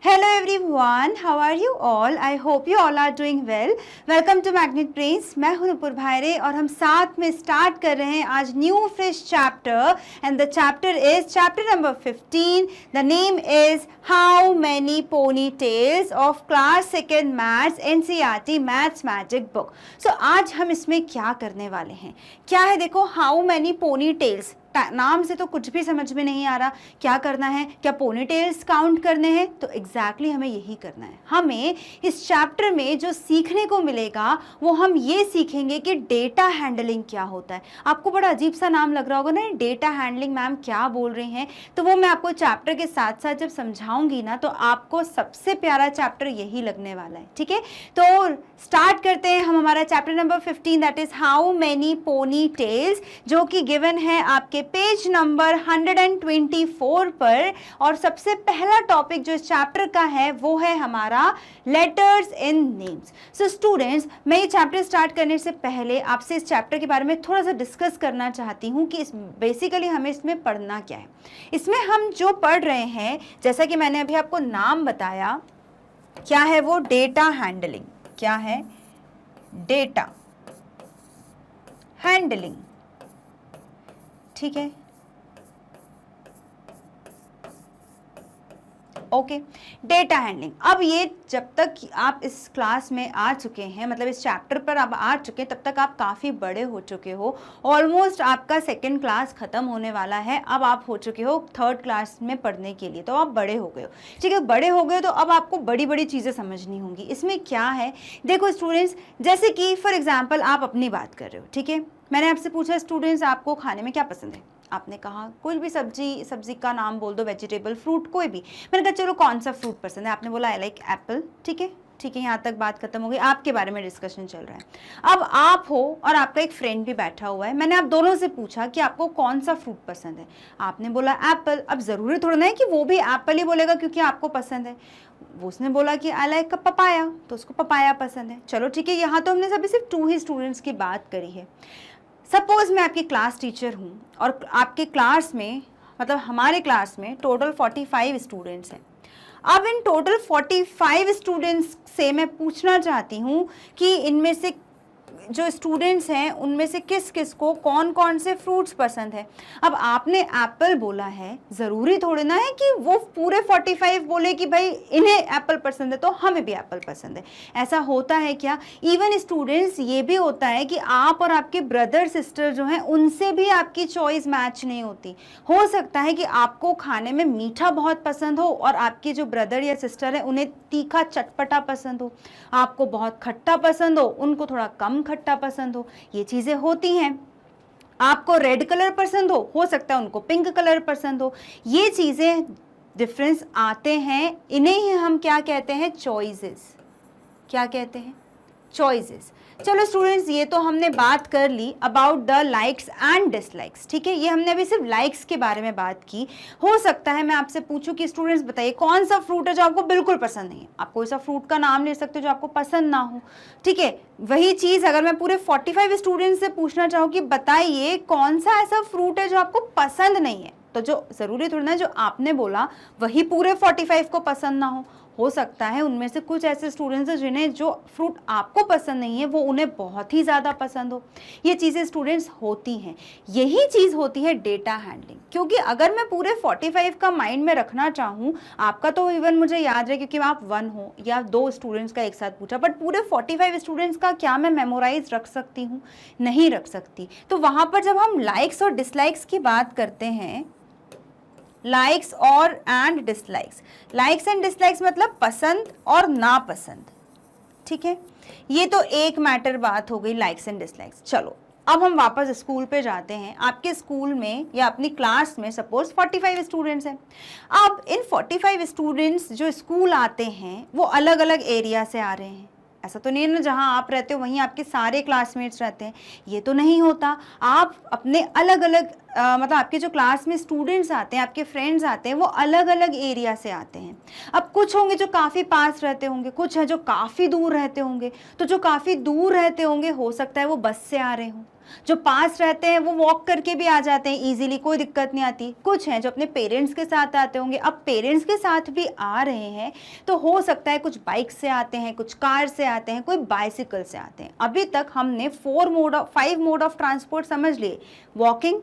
Hello everyone, how are you all? I hope you all are doing well. Welcome to Magnet Brains. मैं हूं नुपुर भायरे और हम साथ में स्टार्ट कर रहे हैं आज new fresh chapter and the chapter is chapter number 15. The name is how many pony tails of class second maths NCERT maths magic book. So आज हम इसमें क्या करने वाले हैं, क्या है देखो, हाउ मैनी पोनी टेल्स. नाम से तो कुछ भी समझ में नहीं आ रहा. क्या करना है, क्या पोनी टेल्स काउंट करने हैं? तो एग्जैक्टली हमें यही करना है. हमें इस चैप्टर में जो सीखने को मिलेगा वो हम ये सीखेंगे कि डेटा हैंडलिंग क्या होता है. आपको बड़ा अजीब सा नाम लग रहा होगा ना, डेटा हैंडलिंग, मैम क्या बोल रही हैं, तो वो मैं आपको चैप्टर के साथ साथ जब समझाऊंगी ना तो आपको सबसे प्यारा चैप्टर यही लगने वाला है. ठीक है, तो स्टार्ट करते हैं हम हमारा chapter number 15, that is how many pony tales, जो कि गिवन है आपके पेज नंबर 124 पर. और सबसे पहला टॉपिक जो इस चैप्टर का है वो है हमारा letters in names. So students, मैं ये चैप्टर स्टार्ट करने से पहले आपसे इस चैप्टर के बारे में थोड़ा सा डिस्कस करना चाहती हूँ कि बेसिकली हमें इसमें पढ़ना क्या है. इसमें हम जो पढ़ रहे हैं, जैसा कि मैंने अभी आपको नाम बताया, क्या है वो, डेटा हैंडलिंग. क्या है? Data handling. ठीक है, ओके, डेटा हैंडलिंग. अब ये जब तक आप इस क्लास में आ चुके हैं, मतलब इस चैप्टर पर आप आ चुके हैं, तब तक आप काफ़ी बड़े हो चुके हो. ऑलमोस्ट आपका सेकंड क्लास ख़त्म होने वाला है. अब आप हो चुके हो थर्ड क्लास में पढ़ने के लिए, तो आप बड़े हो गए हो. ठीक है, बड़े हो गए तो अब आपको बड़ी बड़ी चीज़ें समझनी होंगी. इसमें क्या है देखो स्टूडेंट्स, जैसे कि फॉर एग्जाम्पल आप अपनी बात कर रहे हो. ठीक है, मैंने आपसे पूछा स्टूडेंट्स आपको खाने में क्या पसंद है. आपने कहा कोई भी सब्जी का नाम बोल दो, वेजिटेबल, फ्रूट, कोई भी. मैंने कहा चलो कौन सा फ्रूट पसंद है. आपने बोला आई लाइक एप्पल. ठीक है, ठीक है, यहाँ तक बात खत्म हो गई. आपके बारे में डिस्कशन चल रहा है. अब आप हो और आपका एक फ्रेंड भी बैठा हुआ है. मैंने आप दोनों से पूछा कि आपको कौन सा फ्रूट पसंद है. आपने बोला एप्पल. अब ज़रूरी थोड़ा ना है कि वो भी एप्पल ही बोलेगा क्योंकि आपको पसंद है. वो उसने बोला कि आई लाइक पपाया, तो उसको पपाया पसंद है. चलो ठीक है, यहाँ तो हमने सभी सिर्फ 2 ही स्टूडेंट्स की बात करी है. सपोज मैं आपकी क्लास टीचर हूँ और आपके क्लास में, मतलब हमारे क्लास में टोटल 45 स्टूडेंट्स हैं. अब इन टोटल 45 स्टूडेंट्स से मैं पूछना चाहती हूँ कि इनमें से जो स्टूडेंट्स हैं उनमें से किस किस को कौन कौन से फ्रूट्स पसंद है. अब आपने एप्पल बोला है, ज़रूरी थोड़ी ना है कि वो पूरे 45 बोले कि भाई इन्हें एप्पल पसंद है तो हमें भी एप्पल पसंद है. ऐसा होता है क्या? इवन स्टूडेंट्स, ये भी होता है कि आप और आपके ब्रदर सिस्टर जो हैं उनसे भी आपकी चॉइस मैच नहीं होती. हो सकता है कि आपको खाने में मीठा बहुत पसंद हो और आपके जो ब्रदर या सिस्टर है उन्हें तीखा चटपटा पसंद हो. आपको बहुत खट्टा पसंद हो, उनको थोड़ा कम खट्टा पसंद हो. ये चीजें होती हैं. आपको रेड कलर पसंद हो सकता है उनको पिंक कलर पसंद हो. ये चीजें डिफरेंस आते हैं. इन्हें ही हम क्या कहते हैं? चॉइसेस. क्या कहते हैं? चॉइसेस. चलो स्टूडेंट्स, ये तो हमने बात कर ली about the likes and dislikes. ठीक है, ये हमने अभी सिर्फ लाइक्स के बारे में बात की. हो सकता है मैं आपसे पूछूं कि स्टूडेंट्स बताइए कौन सा फ्रूट है जो आपको बिल्कुल पसंद नहीं है. आप कोई सा फ्रूट का नाम ले सकते हो जो आपको पसंद ना हो. ठीक है, वही चीज़ अगर मैं पूरे 45 स्टूडेंट्स से पूछना चाहूँ कि बताइए कौन सा ऐसा फ्रूट है जो आपको पसंद नहीं है, तो जो ज़रूरी थोड़ा ना जो आपने बोला वही पूरे 45 को पसंद ना हो सकता है उनमें से कुछ ऐसे स्टूडेंट्स हैं जिन्हें जो फ्रूट आपको पसंद नहीं है वो उन्हें बहुत ही ज़्यादा पसंद हो. ये चीज़ें स्टूडेंट्स होती हैं. यही चीज़ होती है डेटा हैंडलिंग. क्योंकि अगर मैं पूरे 45 का माइंड में रखना चाहूँ, आपका तो इवन मुझे याद है क्योंकि आप 1 हो या 2 स्टूडेंट्स का एक साथ पूछा, बट पूरे 45 स्टूडेंट्स का क्या मैं मेमोराइज रख सकती हूँ? नहीं रख सकती. तो वहाँ पर जब हम लाइक्स और डिसलाइक्स की बात करते हैं, लाइक्स और and dislikes, likes and dislikes मतलब पसंद और नापसंद. ठीक है, ये तो एक मैटर बात हो गई, लाइक्स एंड डिसलाइक्स. चलो अब हम वापस स्कूल पे जाते हैं. आपके स्कूल में या अपनी क्लास में सपोज 45 स्टूडेंट्स हैं. अब इन 45 स्टूडेंट्स जो स्कूल आते हैं वो अलग अलग एरिया से आ रहे हैं. ऐसा तो नहीं है ना जहाँ आप रहते हो वहीं आपके सारे क्लासमेट्स रहते हैं. ये तो नहीं होता. आप अपने अलग अलग मतलब आपके जो क्लास में स्टूडेंट्स आते हैं, आपके फ्रेंड्स आते हैं, वो अलग अलग एरिया से आते हैं। अब कुछ होंगे जो काफ़ी पास रहते होंगे, कुछ है जो काफ़ी दूर रहते होंगे। तो जो काफ़ी दूर रहते होंगे हो सकता है वो बस से आ रहे हों, जो पास रहते हैं वो वॉक करके भी आ जाते हैं इजीली, कोई दिक्कत नहीं आती। कुछ हैं जो अपने पेरेंट्स के साथ आते होंगे। अब पेरेंट्स के साथ भी आ रहे हैं तो हो सकता है कुछ बाइक से आते हैं, कुछ कार से आते हैं, कोई बाइसिकल से आते हैं। अभी तक हमने 5 मोड ऑफ ट्रांसपोर्ट समझ लिए, वॉकिंग,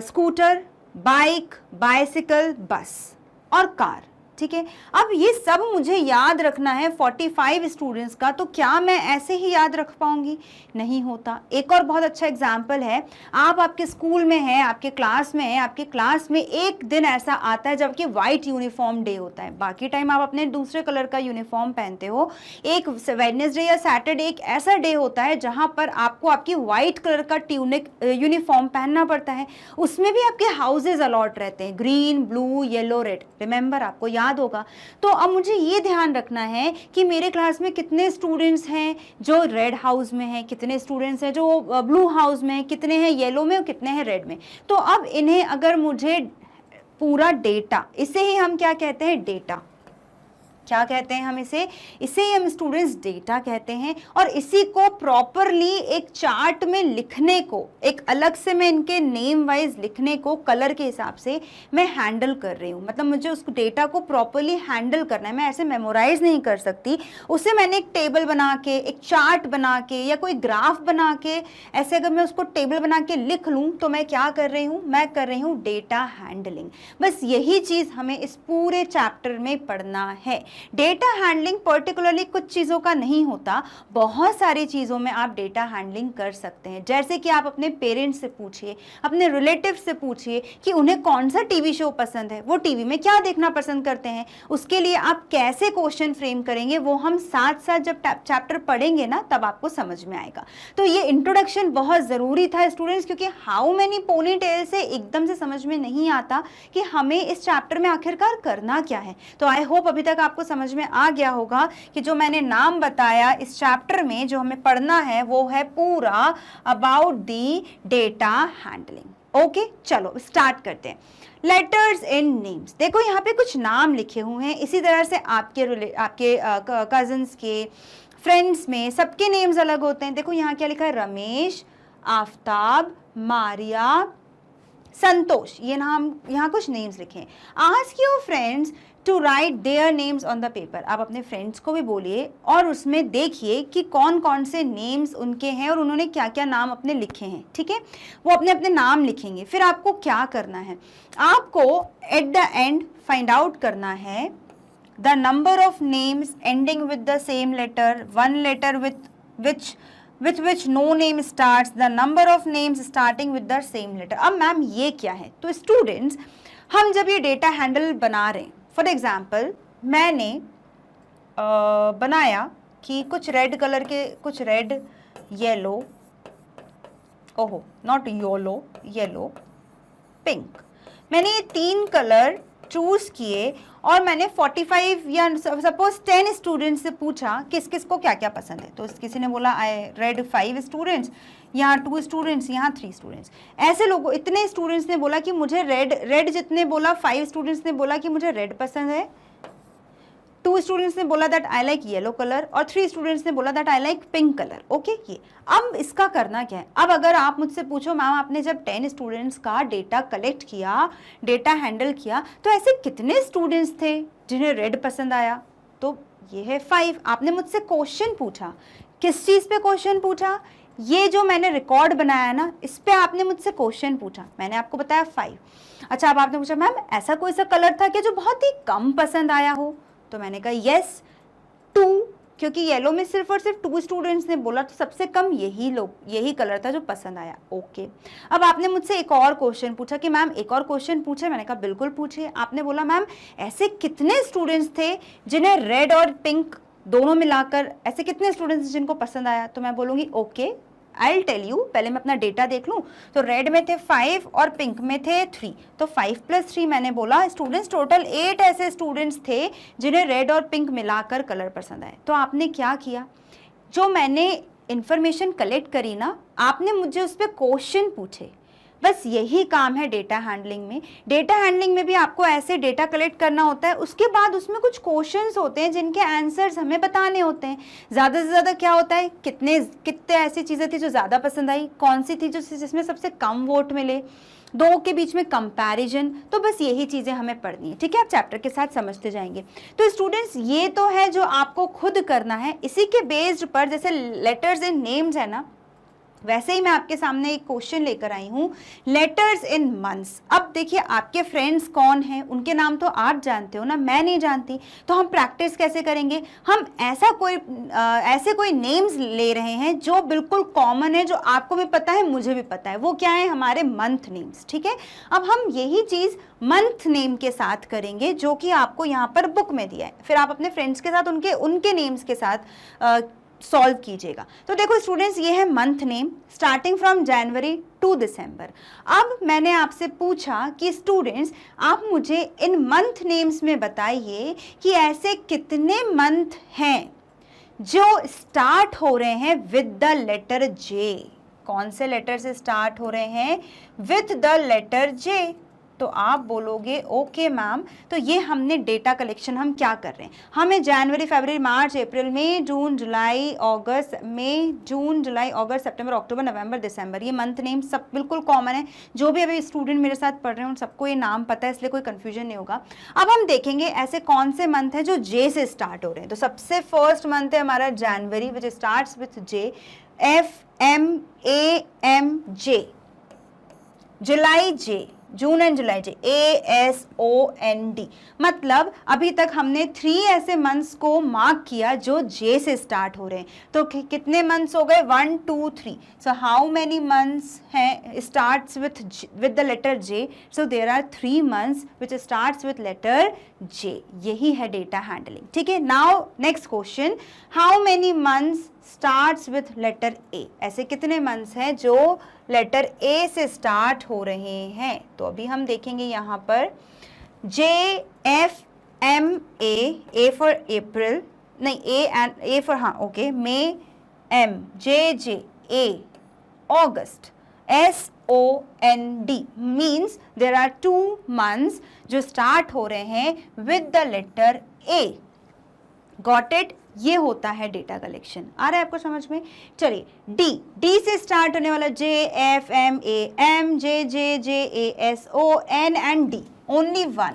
स्कूटर, बाइक, बाइसिकल, बस और कार। ठीक है, अब ये सब मुझे याद रखना है 45 स्टूडेंट्स का, तो क्या मैं ऐसे ही याद रख पाऊंगी? नहीं होता। एक और बहुत अच्छा एग्जाम्पल है, आप आपके स्कूल में हैं, आपके क्लास में हैं, आपके क्लास में एक दिन ऐसा आता है जबकि वाइट यूनिफॉर्म डे होता है, बाकी टाइम आप अपने दूसरे कलर का यूनिफॉर्म पहनते हो। एक वेडनेसडे या सैटरडे एक ऐसा डे होता है जहां पर आपको आपकी वाइट कलर का ट्यूनिक यूनिफॉर्म पहनना पड़ता है। उसमें भी आपके हाउसेज अलॉट रहते हैं, green, blue, yellow, red, remember आपको याद होगा। तो अब मुझे ये ध्यान रखना है कि मेरे क्लास में कितने स्टूडेंट्स हैं जो रेड हाउस में हैं, कितने स्टूडेंट्स हैं जो ब्लू हाउस में हैं, कितने हैं येलो में और कितने हैं रेड में। तो अब इन्हें अगर मुझे पूरा डेटा, इसे ही हम क्या कहते हैं? डेटा। क्या कहते हैं हम इसे? इसे ही हम स्टूडेंट्स डेटा कहते हैं। और इसी को प्रॉपरली एक चार्ट में लिखने को, एक अलग से मैं इनके नेम वाइज लिखने को कलर के हिसाब से मैं हैंडल कर रही हूँ। मतलब मुझे उस डेटा को प्रॉपरली हैंडल करना है, मैं ऐसे मेमोराइज नहीं कर सकती। उसे मैंने एक टेबल बना के, एक चार्ट बना के या कोई ग्राफ बना के, ऐसे अगर मैं उसको टेबल बना के लिख लूँ तो मैं क्या कर रही हूँ? मैं कर रही हूँ डेटा हैंडलिंग। बस यही चीज़ हमें इस पूरे चैप्टर में पढ़ना है। डेटा हैंडलिंग पर्टिकुलरली कुछ चीज़ों का नहीं होता, बहुत सारी चीज़ों में आप डेटा हैंडलिंग कर सकते हैं। जैसे कि आप अपने पेरेंट्स से पूछिए, अपने रिलेटिव से पूछिए कि उन्हें कौन सा टीवी शो पसंद है, वो टीवी में क्या देखना पसंद करते हैं। उसके लिए आप कैसे क्वेश्चन फ्रेम करेंगे वो हम साथ साथ जब चैप्टर पढ़ेंगे ना तब आपको समझ में आएगा। तो ये इंट्रोडक्शन बहुत ज़रूरी था स्टूडेंट्स, क्योंकि हाउ मैनी पोनी टेल से एकदम से समझ में नहीं आता कि हमें इस चैप्टर में आखिरकार करना क्या है। तो आई होप अभी तक आपको समझ में आ गया होगा कि जो मैंने नाम बताया इस चैप्टर में जो हमें पढ़ना है वो है पूरा about the data handling. Okay, चलो स्टार्ट करते हैं। Letters in names. देखो यहाँ पे कुछ नाम लिखे हुए हैं, इसी तरह से आपके कजन्स के, फ्रेंड्स में सबके नेम्स अलग होते हैं। देखो यहाँ क्या लिखा है? रमेश, आफ्ताब, मारिया, संतोष, ये नाम, यहाँ कुछ नेम्स लिखे हैं। Ask your friends to write their names on the paper. आप अपने फ्रेंड्स को भी बोलिए और उसमें देखिए कि कौन कौन से नेम्स उनके हैं और उन्होंने क्या क्या नाम अपने लिखे हैं। ठीक है, वो अपने अपने नाम लिखेंगे। फिर आपको क्या करना है? आपको at the end find out करना है the number of names ending with the same letter, one letter with which no name starts, the number of names starting with the same letter। अब मैम ये क्या है? तो students, हम जब ये डेटा हैंडल बना रहे हैं, फॉर एग्जाम्पल मैंने बनाया कि कुछ रेड कलर के, कुछ रेड, येलो, ओहो नॉट येलो, येलो, पिंक, मैंने ये 3 कलर चूज किए और मैंने 45 या सपोज 10 स्टूडेंट्स से पूछा किस किस को क्या क्या पसंद है। तो किसी ने बोला आई रेड 5 स्टूडेंट्स, यहाँ 2 स्टूडेंट्स, यहाँ 3 स्टूडेंट्स। ऐसे लोगों, इतने स्टूडेंट्स ने बोला कि मुझे रेड जितने बोला, 5 स्टूडेंट्स ने बोला कि मुझे रेड पसंद है, 2 स्टूडेंट्स ने बोला that I like yellow colour और 3 स्टूडेंट्स ने बोला that I like pink colour. Okay, ये अब इसका करना क्या है? अब अगर आप मुझसे पूछो मैम आपने जब 10 स्टूडेंट्स का डेटा कलेक्ट किया, डेटा हैंडल किया, तो ऐसे कितने स्टूडेंट्स थे जिन्हें रेड पसंद आया? तो ये है 5। आपने मुझसे क्वेश्चन पूछा, किस चीज़ पे क्वेश्चन पूछा? ये जो मैंने रिकॉर्ड बनाया ना, इस पे आपने मुझसे क्वेश्चन पूछा, मैंने आपको बताया 5। अच्छा, अब आपने पूछा मैम ऐसा कोई सा कलर था कि जो बहुत ही कम पसंद आया हो? तो मैंने कहा यस 2, क्योंकि येलो में सिर्फ और सिर्फ 2 स्टूडेंट्स ने बोला, तो सबसे कम यही कलर था जो पसंद आया। ओके, अब आपने मुझसे एक और क्वेश्चन पूछा कि मैम एक और क्वेश्चन पूछे? मैंने कहा बिल्कुल पूछिए। आपने बोला मैम ऐसे कितने स्टूडेंट्स थे जिन्हें रेड और पिंक दोनों मिलाकर ऐसे कितने स्टूडेंट्स जिनको पसंद आया? तो मैं बोलूँगी okay I will tell you, पहले मैं अपना डेटा देख लूँ। तो रेड में थे 5 और पिंक में थे 3, तो 5 + 3 मैंने बोला स्टूडेंट्स, टोटल 8 ऐसे स्टूडेंट्स थे जिन्हें रेड और पिंक मिलाकर कलर पसंद आए। तो आपने क्या किया? जो मैंने इन्फॉर्मेशन कलेक्ट करी ना, आपने मुझे उस पर क्वेश्चन पूछे, बस यही काम है डेटा हैंडलिंग में। डेटा हैंडलिंग में भी आपको ऐसे डेटा कलेक्ट करना होता है, उसके बाद उसमें कुछ क्वेश्चंस होते हैं जिनके आंसर्स हमें बताने होते हैं। ज़्यादा से ज़्यादा क्या होता है, कितने ऐसी चीज़ें थी जो ज़्यादा पसंद आई, कौन सी थी जो जिसमें सबसे कम वोट मिले, दो के बीच में कंपैरिजन। तो बस यही चीज़ें हमें पढ़नी है, ठीक है। आप चैप्टर के साथ समझते जाएंगे। तो स्टूडेंट्स ये तो है जो आपको खुद करना है। इसी के बेस्ड पर जैसे लेटर्स इन नेम्स है ना, वैसे ही मैं आपके सामने एक क्वेश्चन लेकर आई हूँ, लेटर्स इन मंथ्स। अब देखिए आपके फ्रेंड्स कौन हैं, उनके नाम तो आप जानते हो ना, मैं नहीं जानती। तो हम प्रैक्टिस कैसे करेंगे, हम ऐसे कोई नेम्स ले रहे हैं जो बिल्कुल कॉमन है, जो आपको भी पता है मुझे भी पता है। वो क्या है, हमारे मंथ नेम्स, ठीक है। अब हम यही चीज़ मंथ नेम के साथ करेंगे जो कि आपको यहाँ पर बुक में दिया है। फिर आप अपने फ्रेंड्स के साथ उनके नेम्स के साथ सॉल्व कीजिएगा। तो देखो स्टूडेंट्स, ये है month name starting from January to December. अब मैंने आपसे पूछा कि स्टूडेंट्स आप मुझे इन मंथ नेम्स में बताइए कि ऐसे कितने मंथ हैं जो स्टार्ट हो रहे हैं विद द लेटर जे। कौन से लेटर से स्टार्ट हो रहे हैं, विद द लेटर जे। तो आप बोलोगे ओके मैम, तो ये हमने डेटा कलेक्शन हम क्या कर रहे हैं, हमें जनवरी, फरवरी, मार्च, अप्रैल, मई, जून, जुलाई, अगस्त, सितंबर, अक्टूबर, नवंबर, दिसंबर, ये मंथ नेम सब बिल्कुल कॉमन है। जो भी अभी स्टूडेंट मेरे साथ पढ़ रहे हैं उन सबको ये नाम पता है, इसलिए कोई कंफ्यूजन नहीं होगा। अब हम देखेंगे ऐसे कौन से मंथ हैं जो जे से स्टार्ट हो रहे हैं। तो सबसे फर्स्ट मंथ है हमारा January, which starts with J, FMAM July J, June and July J, ASOND। मतलब अभी तक हमने 3 ऐसे मंथ्स को मार्क किया जो जे से स्टार्ट हो रहे हैं। तो कितने मंथ्स हो गए, 1 2 3। सो हाउ मेनी मंथ्स हैं starts with the letter J, so there are 3 months which starts with letter J. यही है डेटा हैंडलिंग, ठीक है। Now next question, how many months starts with letter A. ऐसे कितने months हैं जो letter ए से स्टार्ट हो रहे हैं। तो अभी हम देखेंगे यहाँ पर JFMA, फॉर अप्रैल, नहीं ए फॉर, हाँ ओके, मई, M, JJ, A, अगस्त, SOND। Means there are 2 months जो स्टार्ट हो रहे हैं with the letter A. Got it. ये होता है डेटा कलेक्शन। आ रहा है आपको समझ में। चलिए डी से स्टार्ट होने वाला JFMAM, JJJASON and D, only 1,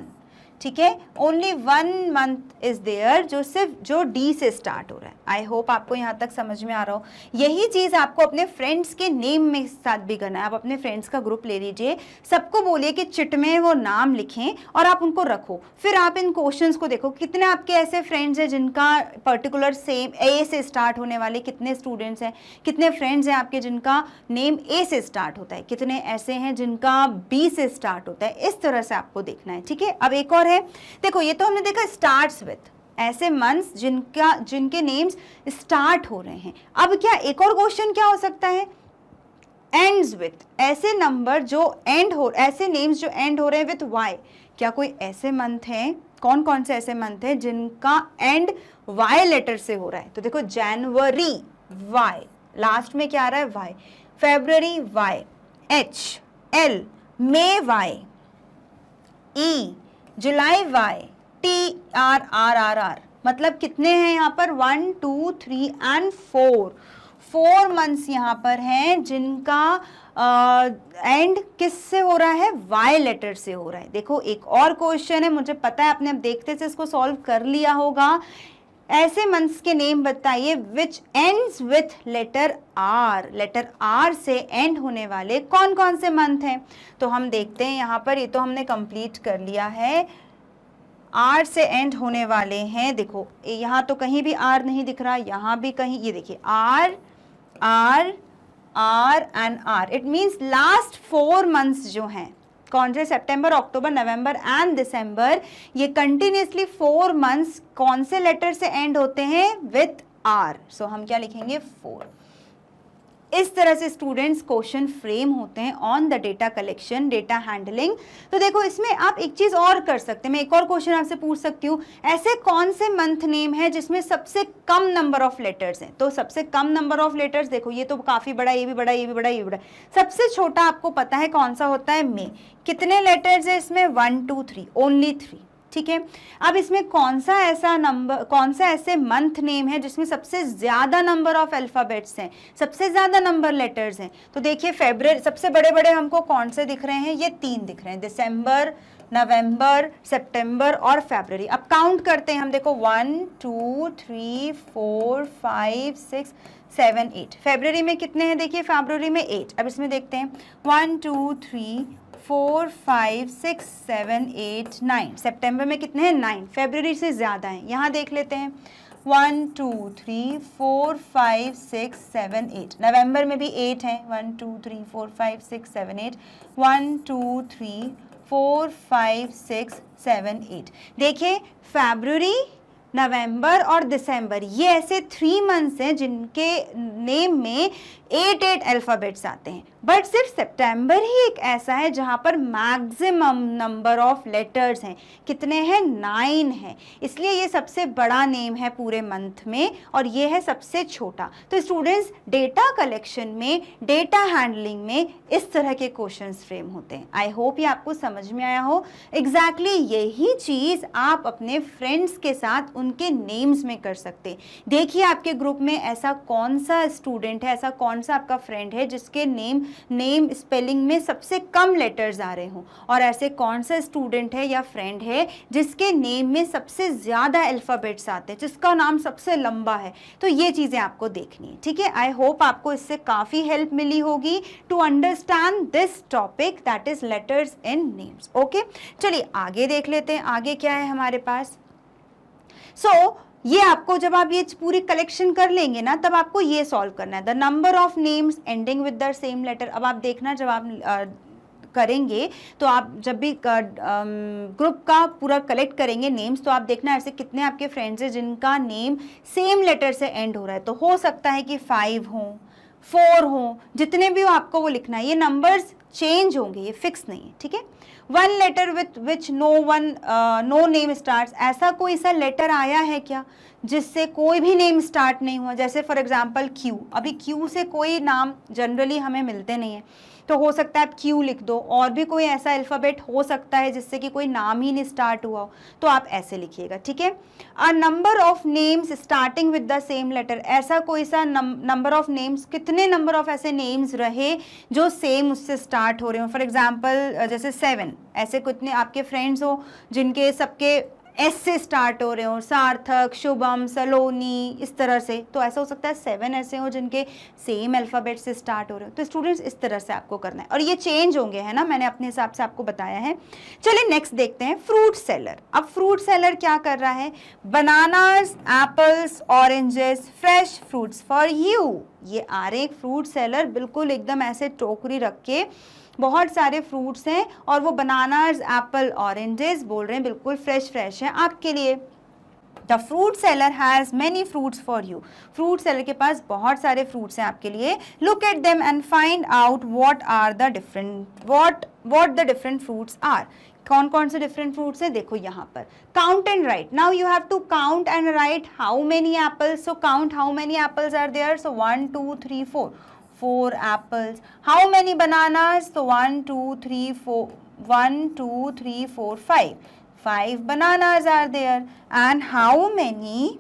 ठीक है। ओनली 1 मंथ इज देयर जो डी से स्टार्ट हो रहा है। आई होप आपको यहाँ तक समझ में आ रहा हो। यही चीज़ आपको अपने फ्रेंड्स के नेम में साथ भी करना है। आप अपने फ्रेंड्स का ग्रुप ले लीजिए, सबको बोलिए कि चिट में वो नाम लिखें और आप उनको रखो। फिर आप इन क्वेश्चंस को देखो, कितने आपके ऐसे फ्रेंड्स हैं जिनका पर्टिकुलर सेम ए से स्टार्ट होने वाले कितने स्टूडेंट्स हैं, कितने फ्रेंड्स हैं आपके जिनका नेम ए से स्टार्ट होता है, कितने ऐसे हैं जिनका बी से स्टार्ट होता है। इस तरह से आपको देखना है, ठीक है। अब एक और है, देखो ये तो हमने देखा स्टार्ट्स विथ, ऐसे मंथ्स जिनके नेम्स स्टार्ट हो रहे हैं। अब क्या एक और क्वेश्चन क्या हो सकता है, एंड्स विथ, ऐसे नंबर जो ऐसे नेम्स जो एंड हो रहे हैं विथ वाई। क्या कोई ऐसे मंथ हैं, कौन कौन से ऐसे मंथ हैं जिनका एंड वाई लेटर से हो रहा है। तो देखो जनवरी वाई, लास्ट में क्या आ रहा है वाई, फेब्रुअरी वाई, HL, मई वाई, E, जुलाई वाई, TRRRR। मतलब कितने हैं यहाँ पर, 1 2 3 एंड 4 मंथ्स यहाँ पर हैं जिनका एंड किससे हो रहा है, वाई लेटर से हो रहा है। देखो एक और क्वेश्चन है, मुझे पता है आपने अब देखते से इसको सॉल्व कर लिया होगा। ऐसे मंथ्स के नेम बताइए which ends with letter R. Letter R से एंड होने वाले कौन कौन से मंथ हैं। तो हम देखते हैं यहाँ पर, ये तो हमने कंप्लीट कर लिया है। आर से एंड होने वाले हैं, देखो यहाँ तो कहीं भी आर नहीं दिख रहा, यहाँ भी कहीं, ये देखिए R R R and R. It means last 4 months जो हैं, कौन से, सितंबर, अक्टूबर, नवंबर एंड दिसंबर, ये कंटिन्यूसली 4 मंथ्स कौन से लेटर से एंड होते हैं, विथ आर। सो हम क्या लिखेंगे 4। इस तरह से स्टूडेंट्स क्वेश्चन फ्रेम होते हैं on the data collection, data handling. तो देखो इसमें आप एक चीज और कर सकते हैं, मैं एक और क्वेश्चन आपसे पूछ सकती हूँ, ऐसे कौन से मंथ नेम है जिसमें सबसे कम नंबर ऑफ लेटर्स हैं? तो सबसे कम नंबर ऑफ लेटर्स, देखो ये तो काफी बड़ा, ये भी बड़ा, ये भी बड़ा, ये भी बड़ा, सबसे छोटा आपको पता है कौन सा होता है? मई। कितने लेटर्स है इसमें? 1 2 3, ओनली 3। ठीक है, अब इसमें कौन सा ऐसे मंथ नेम है जिसमें सबसे ज्यादा नंबर ऑफ अल्फाबेट्स हैं, सबसे ज्यादा नंबर लेटर्स हैं? तो देखिए फरवरी, सबसे बड़े बड़े हमको कौन से दिख रहे हैं? ये 3 दिख रहे हैं, दिसंबर, नवंबर, सितंबर और फरवरी। अब काउंट करते हैं हम, देखो 1 2 3 4 5 6 7 8। फरवरी में कितने हैं? देखिए फरवरी में 8। अब इसमें देखते हैं 1 2 3 4 5 6 7 8 9। सितंबर में कितने हैं? 9। फरवरी से ज़्यादा हैं, यहाँ देख लेते हैं 1 2 3 4 5 6 7 8। नवंबर में भी 8 हैं, 1 2 3 4 5 6 7 8, 1 2 3 4 5 6 7 8। देखिए फरवरी, नवंबर और दिसंबर, ये ऐसे 3 मंथ्स हैं जिनके नेम में 8 अल्फ़ाबेट्स आते हैं। बट सिर्फ सितंबर ही एक ऐसा है जहां पर मैक्सिमम नंबर ऑफ लेटर्स हैं। कितने हैं? 9 हैं। इसलिए ये सबसे बड़ा नेम है पूरे मंथ में और ये है सबसे छोटा। तो स्टूडेंट्स, डेटा कलेक्शन में, डेटा हैंडलिंग में इस तरह के क्वेश्चंस फ्रेम होते हैं। आई होप ये आपको समझ में आया हो। एग्जैक्टली यही चीज़ आप अपने फ्रेंड्स के साथ उनके नेम्स में कर सकते हैं। देखिए आपके ग्रुप में ऐसा कौन सा स्टूडेंट है, ऐसा कौन सा आपका फ्रेंड है जिसके नेम स्पेलिंग में सबसे कम लेटर्स आ रहे हों, और ऐसे कौन सा स्टूडेंट है या फ्रेंड है जिसके नेम में सबसे ज़्यादा अल्फ़ाबेट्स आते हैं, जिसका नाम सबसे लंबा है। तो ये चीज़ें आपको देखनी है। ठीक है, आई होप आपको इससे काफ़ी हेल्प मिली होगी to understand this topic, that is letters in names. Okay, चलिए आगे देख लेते हैं, आगे क्या है हमारे पास। ये आपको, जब आप ये पूरी कलेक्शन कर लेंगे ना, तब आपको ये सॉल्व करना है, the number of names ending with the same letter. अब आप देखना, जब आप करेंगे तो आप जब भी ग्रुप का पूरा कलेक्ट करेंगे नेम्स, तो आप देखना ऐसे कितने आपके फ्रेंड्स हैं जिनका नेम सेम लेटर से एंड हो रहा है। तो हो सकता है कि 5 हों, 4 हों, जितने भी हो आपको वो लिखना है। ये नंबर्स चेंज होंगे, ये फिक्स नहीं है। ठीक है, 1 letter with which no name starts, ऐसा कोई सा लेटर आया है क्या जिससे कोई भी नेम स्टार्ट नहीं हुआ? जैसे फॉर एग्जांपल क्यू, अभी क्यू से कोई नाम जनरली हमें मिलते नहीं है, तो हो सकता है आप क्यू लिख दो। और भी कोई ऐसा अल्फ़ाबेट हो सकता है जिससे कि कोई नाम ही नहीं स्टार्ट हुआ हो, तो आप ऐसे लिखिएगा। ठीक है, a number of names starting with the same letter, ऐसा कोई सा नंबर ऑफ नेम्स, कितने नंबर ऑफ ऐसे नेम्स रहे जो सेम उससे स्टार्ट हो रहे हो? फॉर एग्जाम्पल जैसे 7, ऐसे कितने आपके फ्रेंड्स हो जिनके सबके एस से स्टार्ट हो रहे हो, सार्थक, शुभम, सलोनी, इस तरह से। तो ऐसा हो सकता है 7 ऐसे हो जिनके सेम अल्फ़ाबेट से स्टार्ट हो रहे हो। तो स्टूडेंट्स, इस तरह से आपको करना है, और ये चेंज होंगे, है ना, मैंने अपने हिसाब से आपको बताया है। चलिए नेक्स्ट देखते हैं, फ्रूट सेलर। अब फ्रूट सेलर क्या कर रहा है? Bananas, apples, oranges, fresh fruits for you. ये आ रहे एक फ्रूट सेलर, बिल्कुल एकदम ऐसे टोकरी रख के बहुत सारे फ्रूट्स हैं, और वो बनानास, एप्पल, ऑरेंजेस बोल रहे हैं बिल्कुल फ्रेश फ्रेश है आपके लिए। The fruit seller has many fruits for you. Fruit seller के पास बहुत सारे फ्रूट्स हैं आपके लिए। Look at them and find out what the different fruits are. कौन कौन से डिफरेंट फ्रूट्स हैं? देखो यहाँ पर, count and write. Now you have to count and write how many apples. So count how many apples are there. So 1 2 3 4 apples. How many bananas? So 1 2 3 4 1 2 3 4 5. 5 bananas are there. And how many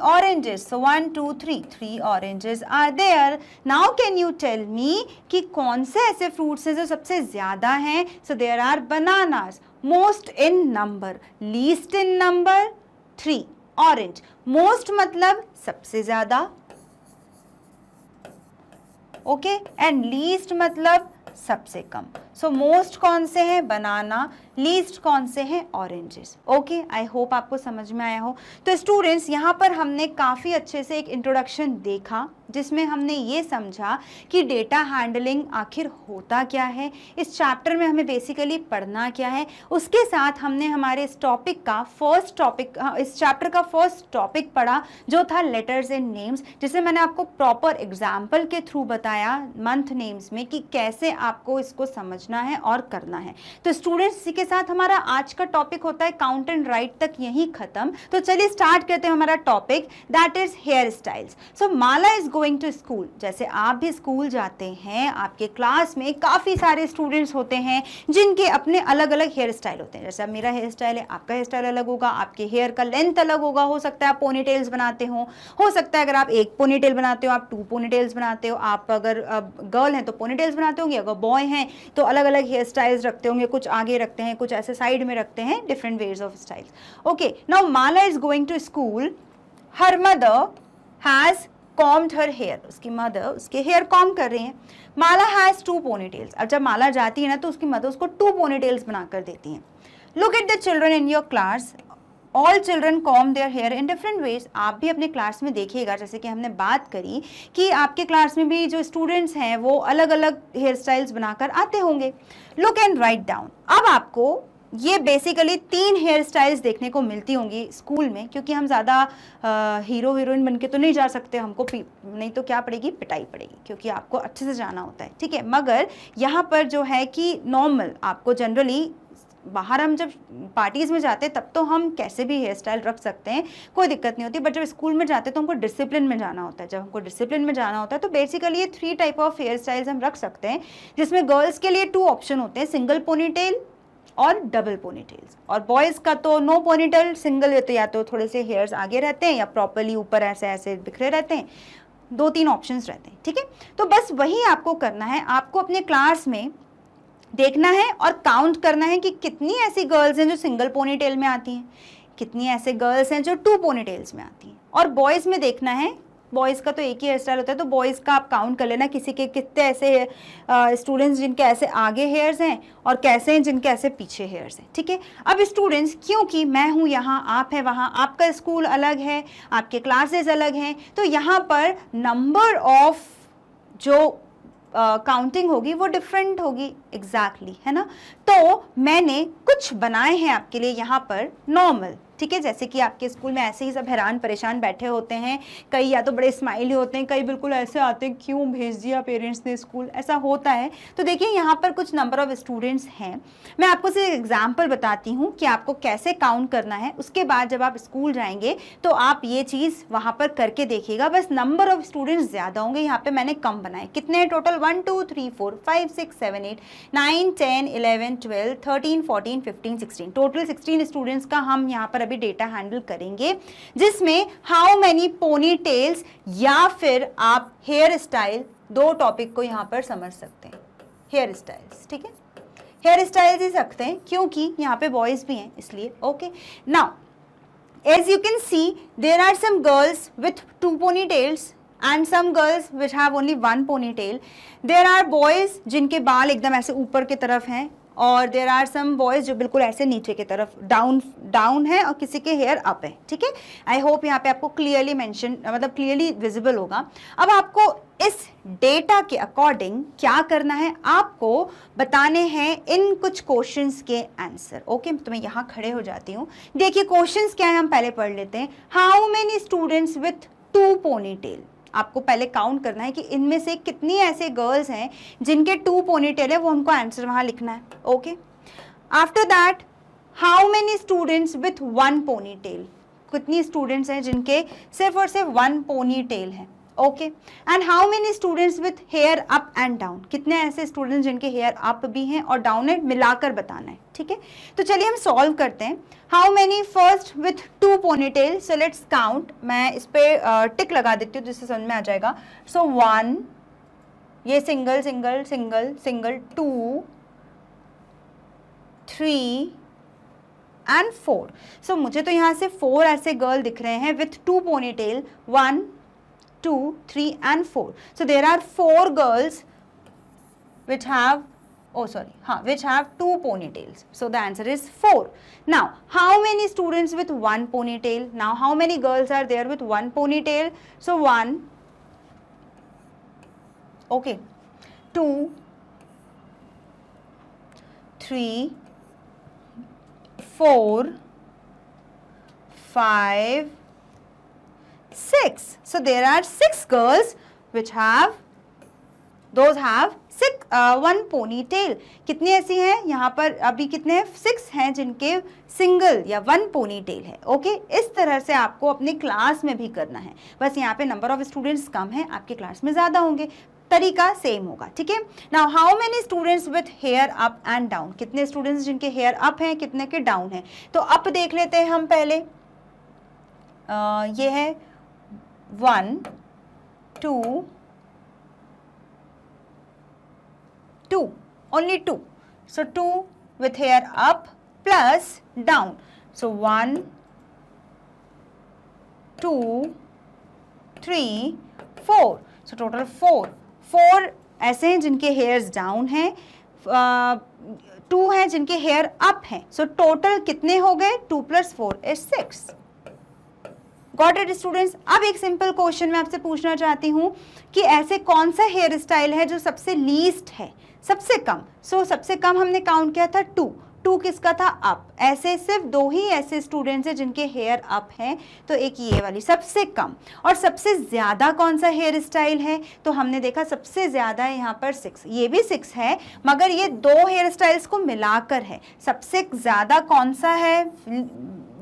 oranges? So 1 2 3 3 oranges are there. Now can you tell me कि कौन से ऐसे fruits हैं जो सबसे ज़्यादा हैं? So there are bananas. Most in number, least in number 3. Orange. Most मतलब सबसे ज़्यादा, ओके, एंड लीस्ट मतलब सबसे कम। सो मोस्ट कौन से हैं? बनाना। लीस्ट कौन से हैं? ऑरेंजेस। ओके, आई होप आपको समझ में आया हो। तो स्टूडेंट्स, यहाँ पर हमने काफ़ी अच्छे से एक इंट्रोडक्शन देखा जिसमें हमने ये समझा कि डेटा हैंडलिंग आखिर होता क्या है, इस चैप्टर में हमें बेसिकली पढ़ना क्या है। उसके साथ हमने हमारे इस टॉपिक का इस चैप्टर का फर्स्ट टॉपिक पढ़ा जो था लेटर्स एंड नेम्स, जिसे मैंने आपको प्रॉपर एग्जाम्पल के थ्रू बताया मंथ नेम्स में कि कैसे आपको इसको समझना है और करना है। तो स्टूडेंट्स, इसी के साथ हमारा आज का टॉपिक होता है काउंट एंड राइट तक यही खत्म। तो चलिए स्टार्ट करते हैं हमारा topic, that is hair styles. So Mala is going to school. जैसे आप भी स्कूल जाते हैं, आपके क्लास में काफ़ी सारे स्टूडेंट्स होते हैं जिनके अपने अलग अलग हेयर स्टाइल होते हैं। जैसे अब मेरा हेयर स्टाइल है, आपका हेयर स्टाइल अलग होगा, आपके हेयर का लेंथ अलग होगा, हो सकता है आप पोनीटेल्स बनाते हो सकता है अगर आप एक पोनीटेल बनाते हो आप 2 पोनीटेल्स बनाते हो, आप अगर गर्ल हैं तो पोनीटेल्स बनाते होंगे, अगर बॉय हैं तो अलग अलग हेयर स्टाइल्स रखते होंगे, कुछ आगे रखते हैं, कुछ ऐसे साइड में रखते हैं, different ways of styles. Okay, now Mala is going to school, her mother has combed her hair. उसकी मदर उसके हेयर कॉम कर रही हैं। Mala has 2 ponytails. अब जब माला जाती है ना तो उसकी मदर उसको 2 पोनीटेल्स बना कर देती हैं। Look at the children in your class, all children comb their hair in different ways. आप भी अपने क्लास में देखिएगा, जैसे कि हमने बात करी कि आपके क्लास में भी जो स्टूडेंट्स हैं वो अलग अलग हेयर स्टाइल्स बनाकर आते होंगे। Look and write down. अब आपको ये बेसिकली 3 हेयर स्टाइल्स देखने को मिलती होंगी स्कूल में, क्योंकि हम ज़्यादा हीरो हीरोइन बन के तो नहीं जा सकते, हमको नहीं तो क्या पड़ेगी, पिटाई पड़ेगी, क्योंकि आपको अच्छे से जाना होता है, ठीक है। मगर यहाँ पर जो है कि नॉर्मल आपको जनरली बाहर हम जब पार्टीज़ में जाते हैं तब तो हम कैसे भी हेयर स्टाइल रख सकते हैं, कोई दिक्कत नहीं होती, बट जब स्कूल में जाते हैं तो हमको डिसिप्लिन में जाना होता है। जब हमको डिसिप्लिन में जाना होता है तो बेसिकली ये 3 टाइप ऑफ हेयर स्टाइल्स हम रख सकते हैं, जिसमें गर्ल्स के लिए 2 ऑप्शन होते हैं, सिंगल पोनीटेल और डबल पोनीटेल्स, और बॉयज़ का तो नो पोनीटेल, सिंगल, तो या तो थोड़े से हेयर्स आगे रहते हैं या प्रॉपरली ऊपर ऐसे ऐसे बिखरे रहते हैं, 2-3 ऑप्शंस रहते हैं, ठीक है। तो बस वही आपको करना है, आपको अपने क्लास में देखना है और काउंट करना है कि कितनी ऐसी गर्ल्स हैं जो सिंगल पोनीटेल में आती हैं, कितनी ऐसे गर्ल्स हैं जो 2 पोनीटेल्स में आती हैं, और बॉयज़ में देखना है, बॉयज़ का तो एक ही हेयर स्टाइल होता है तो बॉयज़ का आप काउंट कर लेना किसी के कितने ऐसे स्टूडेंट्स जिनके ऐसे आगे हेयर्स हैं और कैसे हैं जिनके ऐसे पीछे हेयर्स हैं, ठीक है। अब स्टूडेंट्स, क्योंकि मैं हूँ यहाँ, आप है वहाँ, आपका स्कूल अलग है, आपके क्लासेस अलग हैं, तो यहाँ पर नंबर ऑफ जो काउंटिंग होगी वो डिफरेंट होगी, एग्जैक्टली, है ना। तो मैंने कुछ बनाए हैं आपके लिए यहाँ पर नॉर्मल, ठीक है। जैसे कि आपके स्कूल में ऐसे ही सब हैरान परेशान बैठे होते हैं, कई या तो बड़े स्माइली होते हैं, कई बिल्कुल ऐसे आते हैं क्यों भेज दिया पेरेंट्स ने स्कूल, ऐसा होता है। तो देखिए यहाँ पर कुछ नंबर ऑफ स्टूडेंट्स हैं, मैं आपको सिर्फ एग्जाम्पल बताती हूँ कि आपको कैसे काउंट करना है। उसके बाद जब आप स्कूल जाएंगे तो आप ये चीज़ वहाँ पर करके देखिएगा। बस नंबर ऑफ स्टूडेंट्स ज़्यादा होंगे, यहाँ पर मैंने कम बनाए। कितने टोटल? 1 2 3 4 5 6 7 8 9 10 11 12 13 14 15 16, टोटल 16 स्टूडेंट्स का हम यहाँ पर अभी डेटा हैंडल करेंगे, जिसमें हाउ मेनी पोनी टेल्स या फिर आप हेयर स्टाइल, 2 टॉपिक को यहाँ पर समझ सकते हैं, हेयर स्टाइल्स, ठीक है। हेयर स्टाइल्स ही सकते हैं क्योंकि यहाँ पे बॉयज भी हैं इसलिए। Okay, now as you can see there are some girls with 2 ponytails and some girls which have only 1 ponytail. There are boys जिनके बाल एकदम ऐसे ऊपर की तरफ हैं, और देर आर सम बॉयज़ जो बिल्कुल ऐसे नीचे की तरफ डाउन है, और किसी के हेयर अप है, ठीक है। आई होप यहाँ पे आपको क्लियरली मेंशन, मतलब क्लियरली विजिबल होगा। अब आपको इस डेटा के अकॉर्डिंग क्या करना है, आपको बताने हैं इन कुछ क्वेश्चंस के आंसर। ओके, तो मैं यहाँ खड़े हो जाती हूँ। देखिए क्वेश्चंस क्या है, हम पहले पढ़ लेते हैं। How many students with 2 ponytail, आपको पहले काउंट करना है कि इनमें से कितनी ऐसे गर्ल्स हैं जिनके 2 पोनीटेल है, वो हमको आंसर वहां लिखना है। Okay, after that how many students with 1 ponytail, कितनी स्टूडेंट्स हैं जिनके सिर्फ और सिर्फ 1 पोनीटेल है। Okay, and how many students with hair up and down, कितने ऐसे स्टूडेंट्स जिनके हेयर अप भी हैं और डाउन है, मिलाकर बताना है, ठीक है। तो चलिए हम सॉल्व करते हैं। How many first with 2 ponytail, so let's count. मैं इस पे टिक लगा देती हूँ जिससे समझ में आ जाएगा। सो 1, ये single single single single, 2 3 and 4। सो मुझे तो यहाँ से 4 ऐसे गर्ल दिख रहे हैं with 2 ponytail, 1 2 3 and 4. So there are 4 girls which have, which have 2 ponytails. So the answer is 4. Now how many students with 1 ponytail? Now how many girls are there with 1 ponytail? So 1 okay, 2 3 4 5 6. So there are 6 girls which have one ponytail. कितनी ऐसी हैं यहाँ पर? अभी कितने हैं? 6 हैं जिनके सिंगल या 1 ponytail है. ओके, इस तरह से आपको अपने क्लास में भी करना है. बस यहाँ पे नंबर ऑफ स्टूडेंट्स कम है, आपके क्लास में ज़्यादा होंगे, तरीका सेम होगा. ठीक है. Now how many students with hair up and down? कितने स्टूडेंट्स जिनके हेयर अप हैं, कितने के डाउन हैं? तो अप देख लेते हैं हम पहले. ये है 1 2 2, only 2. So 2 with hair up plus down. So 1 2 3 4. So total 4 ऐसे हैं जिनके हेयर्स डाउन हैं, 2 हैं जिनके हेयर अप हैं. सो टोटल कितने हो गए? 2 + 4 is 6. Got it students? अब एक सिंपल क्वेश्चन मैं आपसे पूछना चाहती हूँ कि ऐसे कौन सा हेयर स्टाइल है जो सबसे लीस्ट है, सबसे कम? सो सबसे कम हमने काउंट किया था 2 किसका था? अप. ऐसे सिर्फ 2 ही ऐसे स्टूडेंट्स हैं जिनके हेयर अप हैं, तो एक ये वाली सबसे कम. और सबसे ज़्यादा कौन सा हेयर स्टाइल है? तो हमने देखा सबसे ज़्यादा है यहाँ पर 6. ये भी 6 है, मगर ये 2 हेयर स्टाइल्स को मिलाकर है. सबसे ज़्यादा कौन सा है,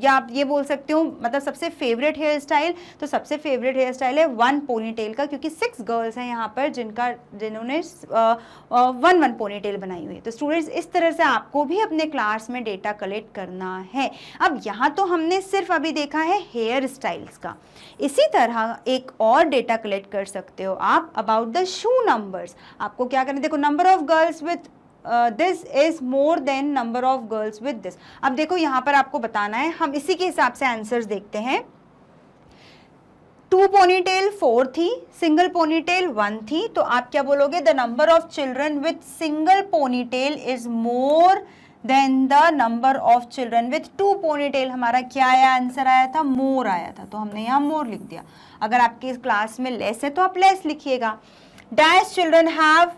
या आप ये बोल सकते हो मतलब सबसे फेवरेट हेयर स्टाइल? तो सबसे फेवरेट हेयर स्टाइल है 1 पोनीटेल का, क्योंकि 6 गर्ल्स हैं यहाँ पर जिन्होंने 1 पोनीटेल बनाई हुई है. तो स्टूडेंट्स, इस तरह से आपको भी अपने क्लास में डेटा कलेक्ट करना है. अब यहाँ तो हमने सिर्फ अभी देखा है हेयर स्टाइल्स का. इसी तरह एक और डेटा कलेक्ट कर सकते हो आप अबाउट द शू नंबर्स. आपको क्या करना है? देखो, number of girls with this is more than number of girls with this. अब देखो यहाँ पर आपको बताना है, हम इसी के हिसाब से आंसर्स देखते हैं. 2 पोनीटेल 4 थी, सिंगल पोनीटेल 1 थी, तो आप क्या बोलोगे? The number of children with single ponytail is more than the number of children with 2 ponytail. हमारा क्या आया? आंसर आया था मोर आया था, तो हमने यहाँ मोर लिख दिया. अगर आपके क्लास में लेस है तो आप लेस लिखिएगा. Dash children have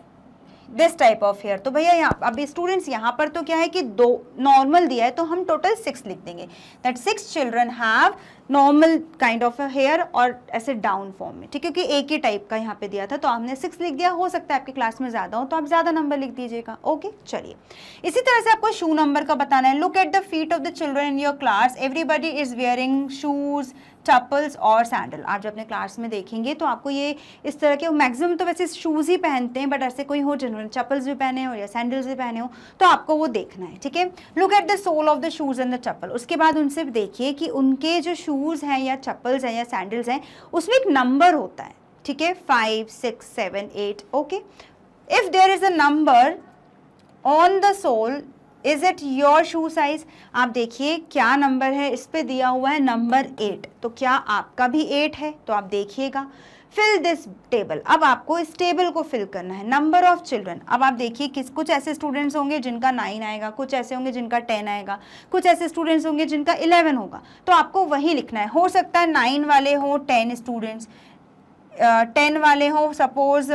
this type of hair. तो भैया यहाँ अभी स्टूडेंट्स यहाँ पर तो क्या है कि 2 नॉर्मल दिया है, तो हम टोटल 6 लिख देंगे. That 6 children have normal kind of hair, और ऐसे डाउन फॉर्म में. ठीक है, क्योंकि एक ही टाइप का यहाँ पे दिया था, तो हमने 6 लिख दिया. हो सकता है आपके क्लास में ज़्यादा हो तो आप ज़्यादा नंबर लिख दीजिएगा. ओके, चलिए. इसी तरह से आपको शू नंबर का बताना है. Look at the feet of the children in your class. Everybody is wearing shoes, chappals और सैंडल. आप जब अपने क्लास में देखेंगे तो आपको ये इस तरह के, मैक्सिमम तो वैसे शूज़ ही पहनते हैं, बट ऐसे कोई हो जिन्होंने चप्पल्स भी पहने हो या सैंडल्स भी पहने हो, तो आपको वो देखना है. ठीक है. Look at the sole of the shoes and the chappal. उसके बाद उनसे देखिए कि उनके जो शूज़ हैं या चप्पल्स हैं या सैंडल्स हैं, उसमें एक नंबर होता है. ठीक है, 5 6 7 8. Okay, if there is a number on the sole, is it your shoe size? आप देखिए क्या नंबर है, इस पे दिया हुआ है नंबर 8, तो क्या आपका भी 8 है? तो आप देखिएगा. Fill this table. अब आपको इस टेबल को फिल करना है. Number of children. अब आप देखिए कुछ ऐसे स्टूडेंट्स होंगे जिनका 9 आएगा, कुछ ऐसे होंगे जिनका 10 आएगा, कुछ ऐसे स्टूडेंट्स होंगे जिनका 11 होगा. तो आपको वही लिखना है. हो सकता है 9 वाले हो 10 स्टूडेंट्स, 10 वाले हो सपोज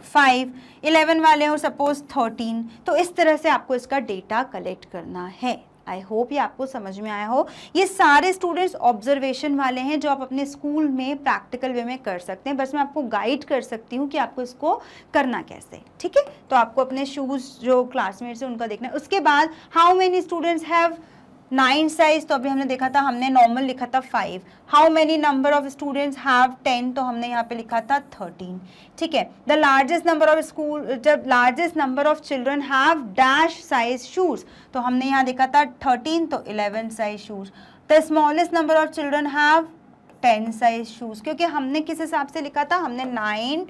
5, 11 वाले हो सपोज 13. तो इस तरह से आपको इसका डेटा कलेक्ट करना है. आई होप ये आपको समझ में आया हो. ये सारे स्टूडेंट्स ऑब्जर्वेशन वाले हैं जो आप अपने स्कूल में प्रैक्टिकल वे में कर सकते हैं. बस मैं आपको गाइड कर सकती हूँ कि आपको इसको करना कैसे. ठीक है, तो आपको अपने शूज़ जो क्लासमेट्स हैं उनका देखना है. उसके बाद how many students have 9 size, तो अभी हमने देखा था, हमने नॉर्मल लिखा था 5. How many number of students have 10, तो हमने यहाँ पे लिखा था 13. ठीक है. The largest number of school, जब largest number of children have dash size shoes, तो हमने यहाँ देखा था 13, तो 11 size shoes. The smallest number of children have 10 size shoes, क्योंकि हमने किस हिसाब से लिखा था, हमने 9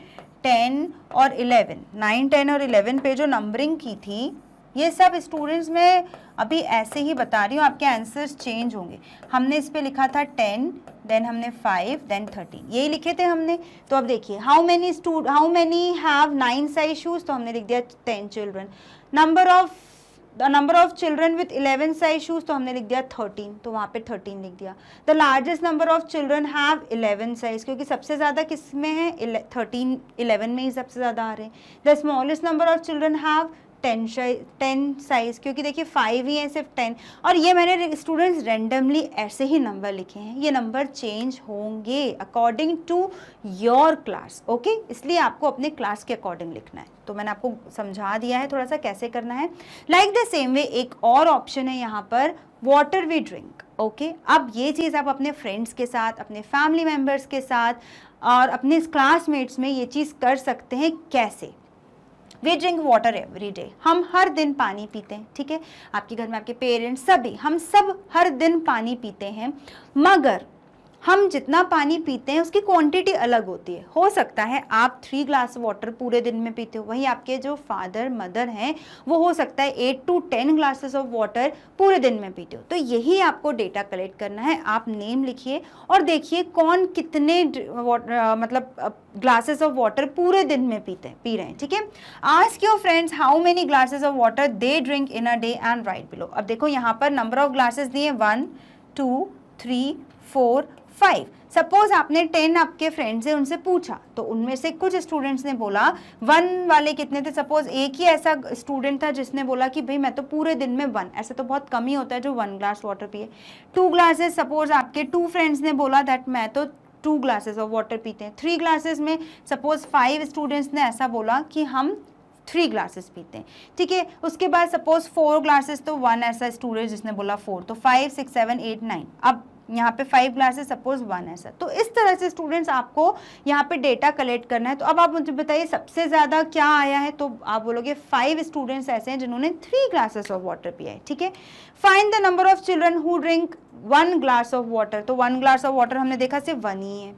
10 और 11, 9 10 और 11 पे जो नंबरिंग की थी, ये सब स्टूडेंट्स में अभी ऐसे ही बता रही हूँ, आपके आंसर्स चेंज होंगे. हमने इस पे लिखा था 10, देन हमने 5, देन 13, यही लिखे थे हमने. तो अब देखिए how many have 9 size shoes, तो हमने लिख दिया 10 children. Number of the number of children with 11 size shoes, तो हमने लिख दिया 13, तो वहाँ पे 13 लिख दिया। The largest number of children have 11 size, क्योंकि सबसे ज़्यादा किस में है, 13, 11 में ही सबसे ज़्यादा आ रहे हैं। The smallest number of children have 10 size, क्योंकि देखिए 5 ही है, सिर्फ 10। और ये मैंने स्टूडेंट्स रैंडमली ऐसे ही नंबर लिखे हैं, ये नंबर चेंज होंगे according to your class, okay. इसलिए आपको अपने क्लास के अकॉर्डिंग लिखना है। तो मैंने आपको समझा दिया है थोड़ा सा कैसे करना है। लाइक द सेम वे एक और ऑप्शन है यहाँ पर, वाटर वी ड्रिंक, ओके। अब ये चीज़ आप अपने फ्रेंड्स के साथ, अपने फैमिली मेम्बर्स के साथ और अपने क्लासमेट्स में ये चीज़ कर सकते हैं। कैसे? We drink water every day, हम हर दिन पानी पीते हैं, ठीक है। आपके घर में आपके पेरेंट्स सभी, हम सब हर दिन पानी पीते हैं, मगर हम जितना पानी पीते हैं उसकी क्वांटिटी अलग होती है। हो सकता है आप 3 ग्लास वाटर पूरे दिन में पीते हो, वहीं आपके जो फादर मदर हैं वो हो सकता है 8 to 10 ग्लासेस ऑफ वाटर पूरे दिन में पीते हो। तो यही आपको डेटा कलेक्ट करना है। आप नेम लिखिए और देखिए कौन कितने मतलब ग्लासेस ऑफ वाटर पूरे दिन में पी रहे हैं, ठीक है। Ask your friends how many glasses of water they drink in a day and right below. अब देखो यहाँ पर नंबर ऑफ ग्लासेस दिए 1 2 3 4 5। सपोज आपने 10 आपके फ्रेंड से उनसे पूछा, तो उनमें से कुछ स्टूडेंट्स ने बोला 1 वाले कितने थे। सपोज एक ही ऐसा स्टूडेंट था जिसने बोला कि भाई मैं तो पूरे दिन में 1, ऐसे तो बहुत कम ही होता है जो 1 ग्लास वाटर पिए। 2 ग्लासेस, सपोज आपके 2 फ्रेंड्स ने बोला दैट मैं तो 2 ग्लासेस ऑफ वाटर पीते हैं। 3 ग्लासेस में सपोज 5 स्टूडेंट्स ने ऐसा बोला कि हम 3 ग्लासेस पीते हैं, ठीक है। उसके बाद सपोज 4 ग्लासेस, तो 1 ऐसा स्टूडेंट जिसने बोला 4, तो 5 6 7 8 9। अब यहाँ पे 5 ग्लासेस, सपोज 1 ऐसा। तो इस तरह से स्टूडेंट्स आपको यहाँ पे डेटा कलेक्ट करना है। तो अब आप मुझे बताइए सबसे ज़्यादा क्या आया है, तो आप बोलोगे 5 स्टूडेंट्स ऐसे हैं जिन्होंने 3 ग्लासेस ऑफ वाटर पिया है, ठीक है। Find the number of children who drink 1 glass of water. तो 1 ग्लास ऑफ वाटर हमने देखा सिर्फ 1 ही है।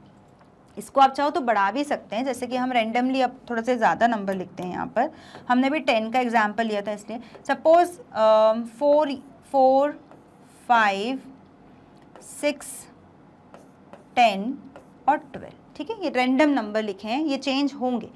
इसको आप चाहो तो बढ़ा भी सकते हैं, जैसे कि हम रैंडमली अब थोड़ा से ज़्यादा नंबर लिखते हैं। यहाँ पर हमने भी 10 का एग्जाम्पल लिया था, इसलिए सपोज 4 5 6 10 और 12, ठीक है। ये रैंडम नंबर लिखे हैं, ये चेंज होंगे,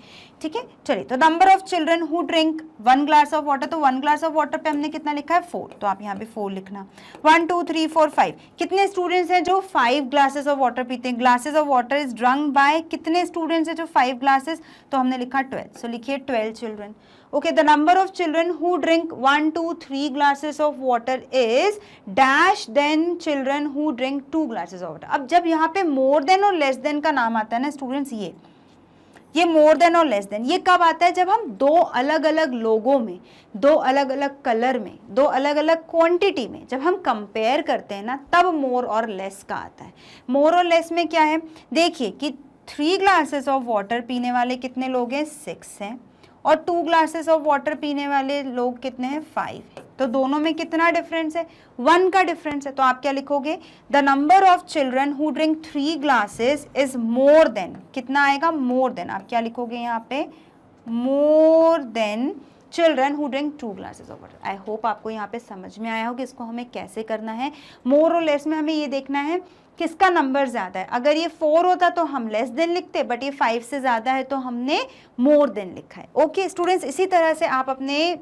ठीक है। चलिए, तो number of children who drink 1 glass of water, तो 1 ग्लास ऑफ वाटर पे हमने कितना लिखा है 4, तो आप यहाँ पे 4 लिखना। 1 2 3 4 5 कितने स्टूडेंट्स हैं जो 5 ग्लासेस ऑफ वाटर पीते हैं। Glasses of water is drunk by कितने स्टूडेंट्स हैं जो 5 ग्लासेस, तो हमने लिखा 12, सो लिखिए 12 children. Okay, the number of children who drink 1 2 3 glasses of water is dash then children who drink 2 glasses of water. अब जब यहाँ पे मोर देन और लेस देन का नाम आता है ना स्टूडेंट्स, ये मोर देन और लेस देन ये कब आता है, जब हम 2 अलग अलग लोगों में, 2 अलग अलग कलर में, 2 अलग अलग क्वांटिटी में जब हम कंपेयर करते हैं ना, तब मोर और लेस का आता है। मोर और लेस में क्या है, देखिए कि 3 ग्लासेस ऑफ वाटर पीने वाले कितने लोग हैं, 6 हैं, और 2 ग्लासेस ऑफ वाटर पीने वाले लोग कितने हैं, 5 है। तो दोनों में कितना डिफरेंस है, 1 का डिफरेंस है। तो आप क्या लिखोगे, the number of children who drink 3 glasses is more than, कितना आएगा, मोर देन। आप क्या लिखोगे यहाँ पे, more than children who drink 2 glasses of water. I hope आपको यहाँ पे समझ में आया हो कि इसको हमें कैसे करना है। मोर और लेस में हमें ये देखना है किसका नंबर ज़्यादा है। अगर ये 4 होता तो हम लेस देन लिखते, बट ये 5 से ज़्यादा है तो हमने मोर देन लिखा है। ओके स्टूडेंट्स, इसी तरह से आप अपने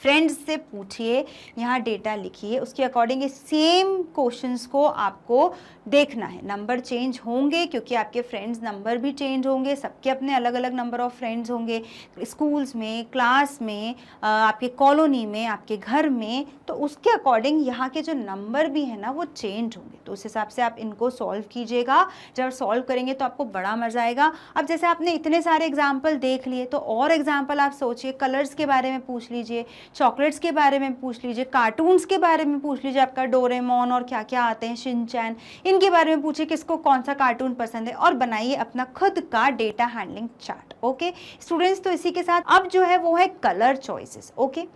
फ्रेंड्स से पूछिए, यहाँ डेटा लिखिए, उसके अकॉर्डिंग सेम क्वेश्चंस को आपको देखना है। नंबर चेंज होंगे क्योंकि आपके फ्रेंड्स नंबर भी चेंज होंगे, सबके अपने अलग अलग नंबर ऑफ फ्रेंड्स होंगे, स्कूल्स में, क्लास में, आपके कॉलोनी में, आपके घर में, तो उसके अकॉर्डिंग यहाँ के जो नंबर भी है ना वो चेंज होंगे। तो उस हिसाब से आप इनको सॉल्व कीजिएगा। जब सॉल्व करेंगे तो आपको बड़ा मज़ा आएगा। अब जैसे आपने इतने सारे एग्जाम्पल देख लिए, तो और एग्जाम्पल आप सोचिए, कलर्स के बारे में पूछ लीजिए, चॉकलेट्स के बारे में पूछ लीजिए, कार्टून्स के बारे में पूछ लीजिए, आपका डोरेमोन और क्या क्या आते हैं, शिनचैन, इनके बारे में पूछिए किसको कौन सा कार्टून पसंद है, और बनाइए अपना खुद का data handling chart. Okay students, तो इसी के साथ अब जो है वो है colour choices. Okay,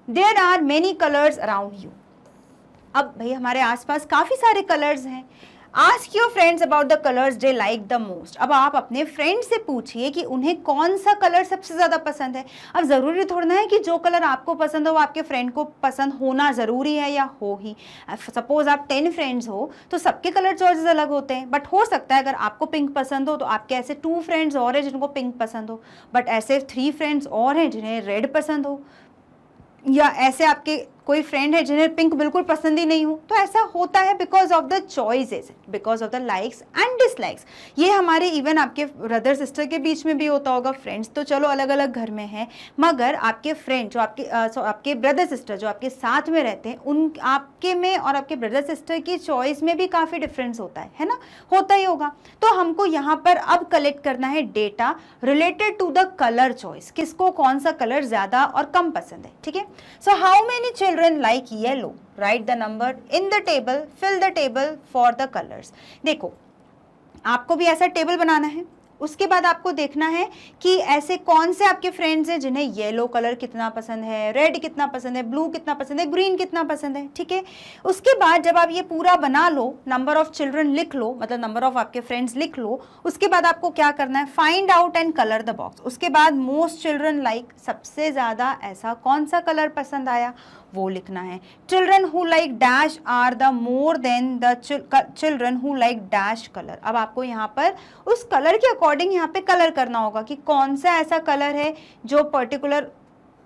there are many colours around you. अब भाई हमारे आसपास काफ़ी सारे कलर्स हैं। Ask your friends about the colours they like the most. अब आप अपने फ्रेंड से पूछिए कि उन्हें कौन सा कलर सबसे ज़्यादा पसंद है। अब ज़रूरी थोड़ा है कि जो कलर आपको पसंद हो वो आपके फ्रेंड को पसंद होना ज़रूरी है या हो ही। सपोज आप 10 फ्रेंड्स हो तो सबके कलर चॉइसेस अलग होते हैं, बट हो सकता है अगर आपको पिंक पसंद हो तो आपके ऐसे 2 फ्रेंड्स और हैं जिनको पिंक पसंद हो, बट ऐसे 3 फ्रेंड्स और हैं जिन्हें रेड पसंद हो। या ऐसे आपके कोई फ्रेंड है जिन्हें पिंक बिल्कुल पसंद ही नहीं हो, तो ऐसा होता है because of the choices, because of the likes and dislikes. ये हमारे इवन आपके ब्रदर सिस्टर के बीच में भी होता होगा। फ्रेंड्स तो चलो अलग अलग घर में हैं, मगर आपके फ्रेंड जो आपके ब्रदर सिस्टर जो आपके साथ में रहते हैं, उन आपके में और आपके ब्रदर सिस्टर की चॉइस में भी काफ़ी डिफरेंस होता है ना, होता ही होगा। तो हमको यहाँ पर अब कलेक्ट करना है data related to the colour choice, किसको कौन सा कलर ज़्यादा और कम पसंद है, ठीक है। सो how many children like yellow, write the number in the table, fill the table for the colors। देखो आपको भी ऐसा टेबल बनाना है, उसके बाद आपको देखना है कि ऐसे कौन से आपके फ्रेंड्स हैं जिन्हें येलो कलर कितना पसंद है, रेड कितना पसंद है, ब्लू कितना पसंद है, ग्रीन कितना पसंद है, ठीक है। उसके बाद जब आप ये पूरा बना लो, नंबर ऑफ चिल्ड्रन लिख लो, मतलब नंबर ऑफ आपके फ्रेंड्स लिख लो, उसके बाद आपको क्या करना है, find out and colour the box. उसके बाद मोस्ट चिल्ड्रन लाइक, सबसे ज़्यादा ऐसा कौन सा कलर पसंद आया वो लिखना है। Children who like dash are the more than the children who like dash colour. अब आपको यहाँ पर उस कलर के अकॉर्डिंग यहाँ पे कलर करना होगा कि कौन सा ऐसा कलर है जो पर्टिकुलर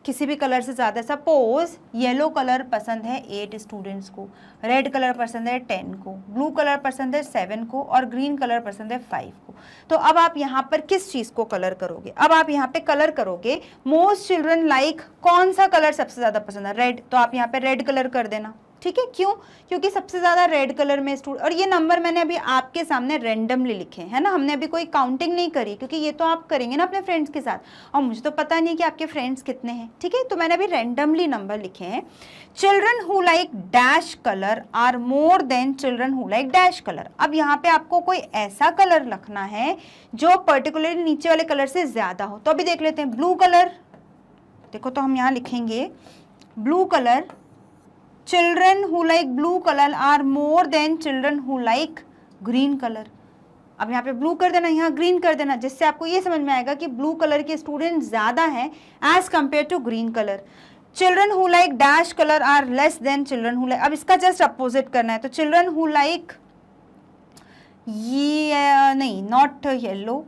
किसी भी कलर से ज़्यादा। सपोज येलो कलर पसंद है 8 स्टूडेंट्स को, रेड कलर पसंद है 10 को, ब्लू कलर पसंद है 7 को और ग्रीन कलर पसंद है 5 को। तो अब आप यहाँ पर किस चीज़ को कलर करोगे, अब आप यहाँ पे कलर करोगे मोस्ट चिल्ड्रन लाइक, कौन सा कलर सबसे ज़्यादा पसंद है, रेड, तो आप यहाँ पे रेड कलर कर देना, ठीक है। क्यों, क्योंकि सबसे ज़्यादा रेड कलर में स्टूडेंट, और ये नंबर मैंने अभी आपके सामने रेंडमली लिखे हैं ना, हमने अभी कोई काउंटिंग नहीं करी, क्योंकि ये तो आप करेंगे ना अपने फ्रेंड्स के साथ, और मुझे तो पता नहीं कि आपके फ्रेंड्स कितने हैं, ठीक है। तो मैंने अभी रेंडमली नंबर लिखे हैं। Children who like dash colour are more than children who like dash colour. अब यहाँ पे आपको कोई ऐसा कलर लिखना है जो पर्टिकुलरली नीचे वाले कलर से ज़्यादा हो। तो अभी देख लेते हैं, ब्लू कलर, देखो तो हम यहाँ लिखेंगे blue colour, children who like blue colour are more than children who like green colour. अब यहाँ पे ब्लू कर देना, यहाँ ग्रीन कर देना, जिससे आपको ये समझ में आएगा कि ब्लू कलर के स्टूडेंट ज़्यादा हैं as compare to green colour. Children who like dash colour are less than children who like, अब इसका जस्ट अपोजिट करना है। तो चिल्ड्रन हु लाइक ये नहीं, not yellow,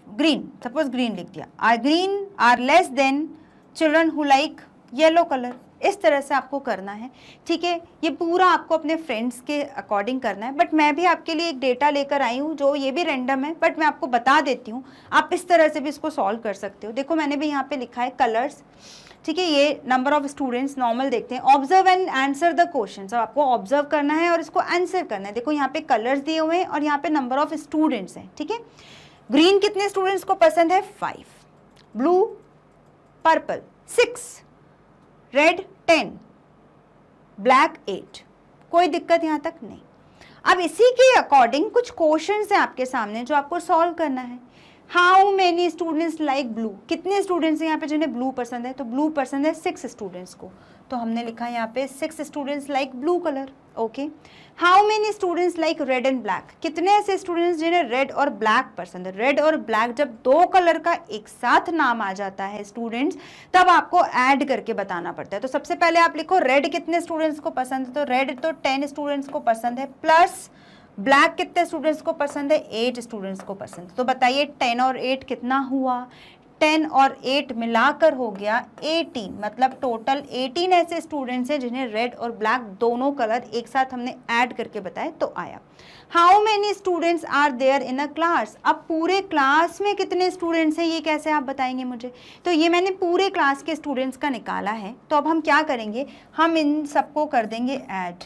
green, suppose green लिख दिया, green are less than children who like yellow colour. इस तरह से आपको करना है, ठीक है। ये पूरा आपको अपने फ्रेंड्स के अकॉर्डिंग करना है, बट मैं भी आपके लिए एक डेटा लेकर आई हूँ जो ये भी रैंडम है, बट मैं आपको बता देती हूँ, आप इस तरह से भी इसको सॉल्व कर सकते हो। देखो मैंने भी यहाँ पे लिखा है कलर्स, ठीक है। ये नंबर ऑफ स्टूडेंट्स नॉर्मल देखते हैं, observe and answer the question. अब आपको ऑब्जर्व करना है और इसको आंसर करना है। देखो यहाँ पे कलर्स दिए हुए हैं और यहाँ पे नंबर ऑफ स्टूडेंट्स हैं, ठीक है। ग्रीन कितने स्टूडेंट्स को पसंद है, 5, ब्लू पर्पल 6, रेड 10, ब्लैक 8, कोई दिक्कत यहाँ तक नहीं। अब इसी के अकॉर्डिंग कुछ क्वेश्चंस हैं आपके सामने जो आपको सॉल्व करना है। How many students like blue, कितने स्टूडेंट्स हैं यहाँ पे जिन्हें ब्लू पसंद है, तो ब्लू पसंद है 6 स्टूडेंट्स को, तो हमने लिखा है यहाँ पे 6 students like blue colour, okay. How many students like red and black, कितने ऐसे स्टूडेंट्स जिन्हें रेड और ब्लैक पसंद है। रेड और ब्लैक जब दो कलर का एक साथ नाम आ जाता है स्टूडेंट्स, तब आपको ऐड करके बताना पड़ता है। तो सबसे पहले आप लिखो रेड कितने स्टूडेंट्स को पसंद है, तो रेड तो 10 स्टूडेंट्स को पसंद है, प्लस ब्लैक कितने स्टूडेंट्स को पसंद है, 8 स्टूडेंट्स को पसंद है। तो बताइए 10 और 8 कितना हुआ, 10 और 8 मिलाकर हो गया 18, मतलब टोटल 18 ऐसे स्टूडेंट्स हैं जिन्हें रेड और ब्लैक दोनों कलर एक साथ हमने ऐड करके बताए तो आया। How many students are there in a class, अब पूरे क्लास में कितने स्टूडेंट्स हैं ये कैसे आप बताएंगे मुझे, तो ये मैंने पूरे क्लास के स्टूडेंट्स का निकाला है। तो अब हम क्या करेंगे, हम इन सबको कर देंगे ऐड,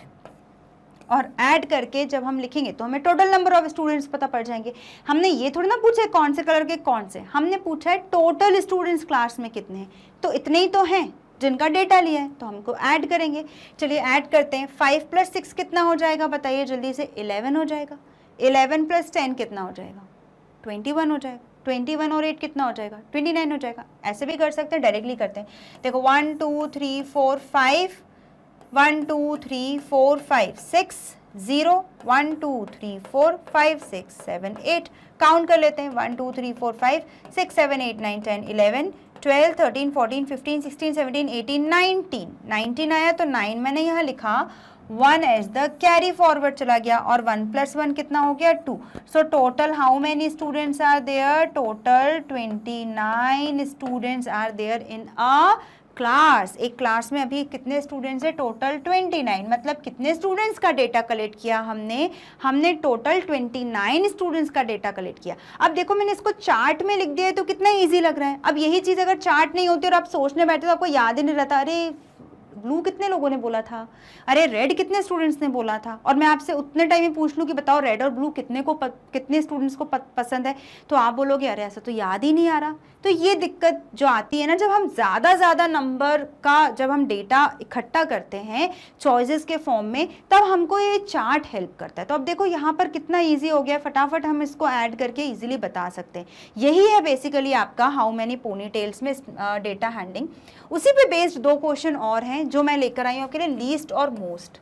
और ऐड करके जब हम लिखेंगे तो हमें टोटल नंबर ऑफ स्टूडेंट्स पता पड़ जाएंगे। हमने ये थोड़ी ना पूछा है कौन से कलर के कौन से, हमने पूछा है टोटल स्टूडेंट्स क्लास में कितने हैं, तो इतने ही तो हैं जिनका डेटा लिया है, तो हमको ऐड करेंगे। चलिए ऐड करते हैं, 5 + 6 कितना हो जाएगा बताइए जल्दी से, 11 हो जाएगा। 11 + 10 कितना हो जाएगा, 21 हो जाएगा। 21 और 8 कितना हो जाएगा, 29 हो जाएगा। ऐसे भी कर सकते हैं, डायरेक्टली करते हैं। देखो 1 2 3 4 5, 1 2 3 4 5 6 0, 1 2 3 4 5 6 7 8, काउंट कर लेते हैं, 1 2 3 4 5 6 7 8 9 10 11 12 13 14 15 16 17 18 19, 19 आया तो 9 मैंने यहाँ लिखा, 1 एज द कैरी फॉरवर्ड चला गया, और 1 + 1 कितना हो गया, 2। So total how many students are there, total 29 students are there in a class, एक क्लास में अभी कितने स्टूडेंट्स है, टोटल 29, मतलब कितने स्टूडेंट्स का डेटा कलेक्ट किया हमने टोटल 29 स्टूडेंट्स का डेटा कलेक्ट किया। अब देखो मैंने इसको चार्ट में लिख दिया है तो कितना इजी लग रहा है। अब यही चीज अगर चार्ट नहीं होती और आप सोचने बैठे तो आपको याद ही नहीं रहता, अरे ब्लू कितने लोगों ने बोला था, अरे रेड कितने स्टूडेंट्स ने बोला था, और मैं आपसे उतने टाइम में पूछ लूं कि बताओ रेड और ब्लू कितने स्टूडेंट्स को पसंद है, तो आप बोलोगे अरे ऐसा तो याद ही नहीं आ रहा। तो ये दिक्कत जो आती है ना, जब हम ज़्यादा नंबर का जब हम डेटा इकट्ठा करते हैं चॉइसेस के फॉर्म में, तब हमको ये चार्ट हेल्प करता है। तो अब देखो यहाँ पर कितना ईजी हो गया, फटाफट हम इसको ऐड करके ईजिली बता सकते हैं। यही है बेसिकली आपका हाउ मैनी पोनी टेल्स में डेटा हैंडलिंग। उसी पे बेस्ड 2 क्वेश्चन और हैं जो मैं लेकर आई हूँ आपके लिए, लीस्ट और मोस्ट।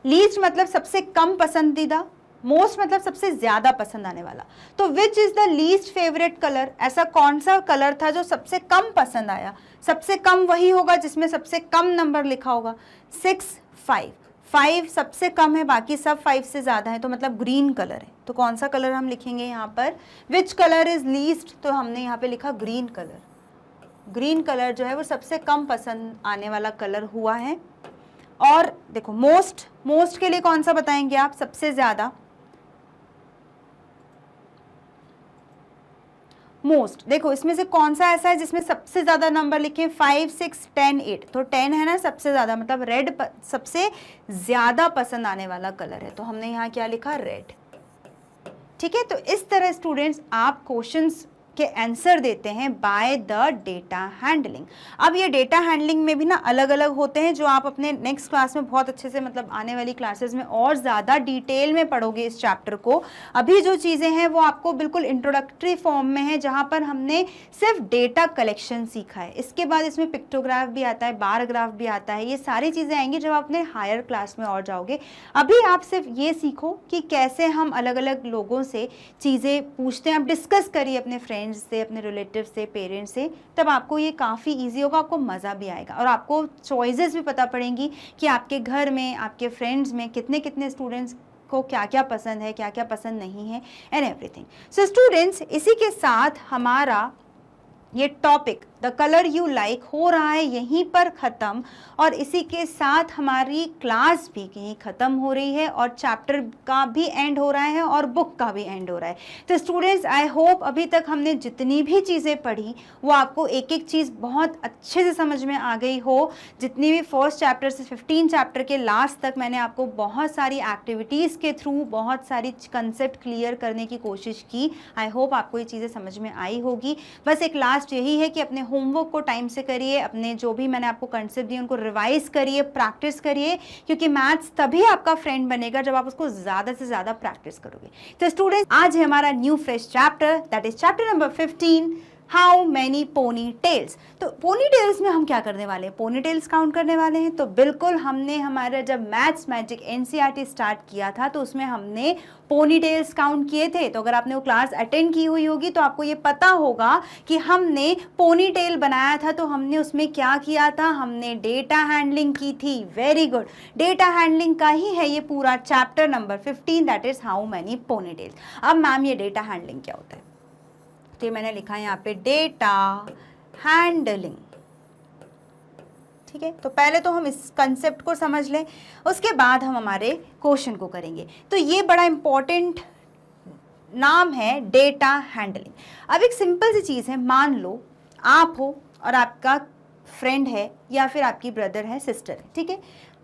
लीस्ट मतलब सबसे कम पसंदीदा, मोस्ट मतलब सबसे ज्यादा पसंद आने वाला। तो which is the least favourite colour, ऐसा कौन सा कलर था जो सबसे कम पसंद आया। सबसे कम वही होगा जिसमें सबसे कम नंबर लिखा होगा। 6, 5, 5 सबसे कम है, बाकी सब 5 से ज्यादा है, तो मतलब ग्रीन कलर है। तो कौन सा कलर हम लिखेंगे यहाँ पर, विच कलर इज लीस्ट, तो हमने यहाँ पे लिखा ग्रीन कलर। ग्रीन कलर जो है वो सबसे कम पसंद आने वाला कलर हुआ है। और देखो मोस्ट के लिए कौन सा बताएंगे आप, सबसे ज्यादा। मोस्ट देखो इसमें से कौन सा ऐसा है जिसमें सबसे ज्यादा नंबर लिखे, 5, 6, 10, 8, तो 10 है ना सबसे ज्यादा, मतलब रेड सबसे ज्यादा पसंद आने वाला कलर है, तो हमने यहाँ क्या लिखा, रेड। ठीक है, तो इस तरह स्टूडेंट्स आप क्वेश्चंस के आंसर देते हैं बाय द डेटा हैंडलिंग। अब ये डेटा हैंडलिंग में भी ना अलग अलग होते हैं, जो आप अपने नेक्स्ट क्लास में बहुत अच्छे से, मतलब आने वाली क्लासेस में और ज़्यादा डिटेल में पढ़ोगे इस चैप्टर को। अभी जो चीज़ें हैं वो आपको बिल्कुल इंट्रोडक्टरी फॉर्म में है, जहाँ पर हमने सिर्फ डेटा कलेक्शन सीखा है। इसके बाद इसमें पिक्टोग्राफ भी आता है, बार ग्राफ भी आता है, ये सारी चीज़ें आएंगी जब आप अपने हायर क्लास में और जाओगे। अभी आप सिर्फ ये सीखो कि कैसे हम अलग अलग लोगों से चीज़ें पूछते हैं, आप डिस्कस करिए अपने फ्रेंड्स से, अपने रिलेटिव से, पेरेंट्स से, तब आपको ये काफ़ी इजी होगा, आपको मज़ा भी आएगा और आपको चॉइसेस भी पता पड़ेंगी कि आपके घर में, आपके फ्रेंड्स में कितने कितने स्टूडेंट्स को क्या क्या पसंद है, क्या क्या पसंद नहीं है, एंड एवरीथिंग। सो स्टूडेंट्स, इसी के साथ हमारा ये topic the colour you like हो रहा है यहीं पर ख़त्म, और इसी के साथ हमारी क्लास भी यहीं ख़त्म हो रही है, और चैप्टर का भी एंड हो रहा है और बुक का भी एंड हो रहा है। तो स्टूडेंट्स, आई होप अभी तक हमने जितनी भी चीज़ें पढ़ी वो आपको एक एक चीज़ बहुत अच्छे से समझ में आ गई हो। जितनी भी फर्स्ट चैप्टर से 15 चैप्टर के लास्ट तक मैंने आपको बहुत सारी एक्टिविटीज़ के थ्रू बहुत सारी कंसेप्ट क्लियर करने की कोशिश की। आई होप आपको ये चीज़ें समझ में आई होगी। बस एक लास्ट यही है कि अपने होमवर्क को टाइम से करिए, अपने जो भी मैंने आपको कंसेप्ट दिए उनको रिवाइज करिए, प्रैक्टिस करिए, क्योंकि मैथ्स तभी आपका फ्रेंड बनेगा जब आप उसको ज़्यादा से ज़्यादा प्रैक्टिस करोगे। तो स्टूडेंट्स, आज है हमारा new fresh chapter, that is chapter number 15, how many pony tails. तो पोनी टेल्स में हम क्या करने वाले हैं, पोनी टेल्स काउंट करने वाले हैं। तो बिल्कुल हमने हमारा जब मैथ्स मैजिक एनसीईआरटी स्टार्ट किया था तो उसमें हमने पोनी टेल्स काउंट किए थे। तो अगर आपने वो क्लास अटेंड की हुई होगी तो आपको ये पता होगा कि हमने पोनी टेल बनाया था, तो हमने उसमें क्या किया था, हमने डेटा हैंडलिंग की थी। वेरी गुड, डेटा हैंडलिंग का ही है ये पूरा chapter number 15, that is how many pony tails. अब मैम ये डेटा हैंडलिंग क्या होता है, तो मैंने लिखा है यहाँ पे डेटा हैंडलिंग। ठीक है, तो पहले तो हम इस कंसेप्ट को समझ लें, उसके बाद हम हमारे क्वेश्चन को करेंगे। तो ये बड़ा इंपॉर्टेंट नाम है डेटा हैंडलिंग। अब एक सिंपल सी चीज़ है, मान लो आप हो और आपका फ्रेंड है या फिर आपकी ब्रदर है, सिस्टर है। ठीक है,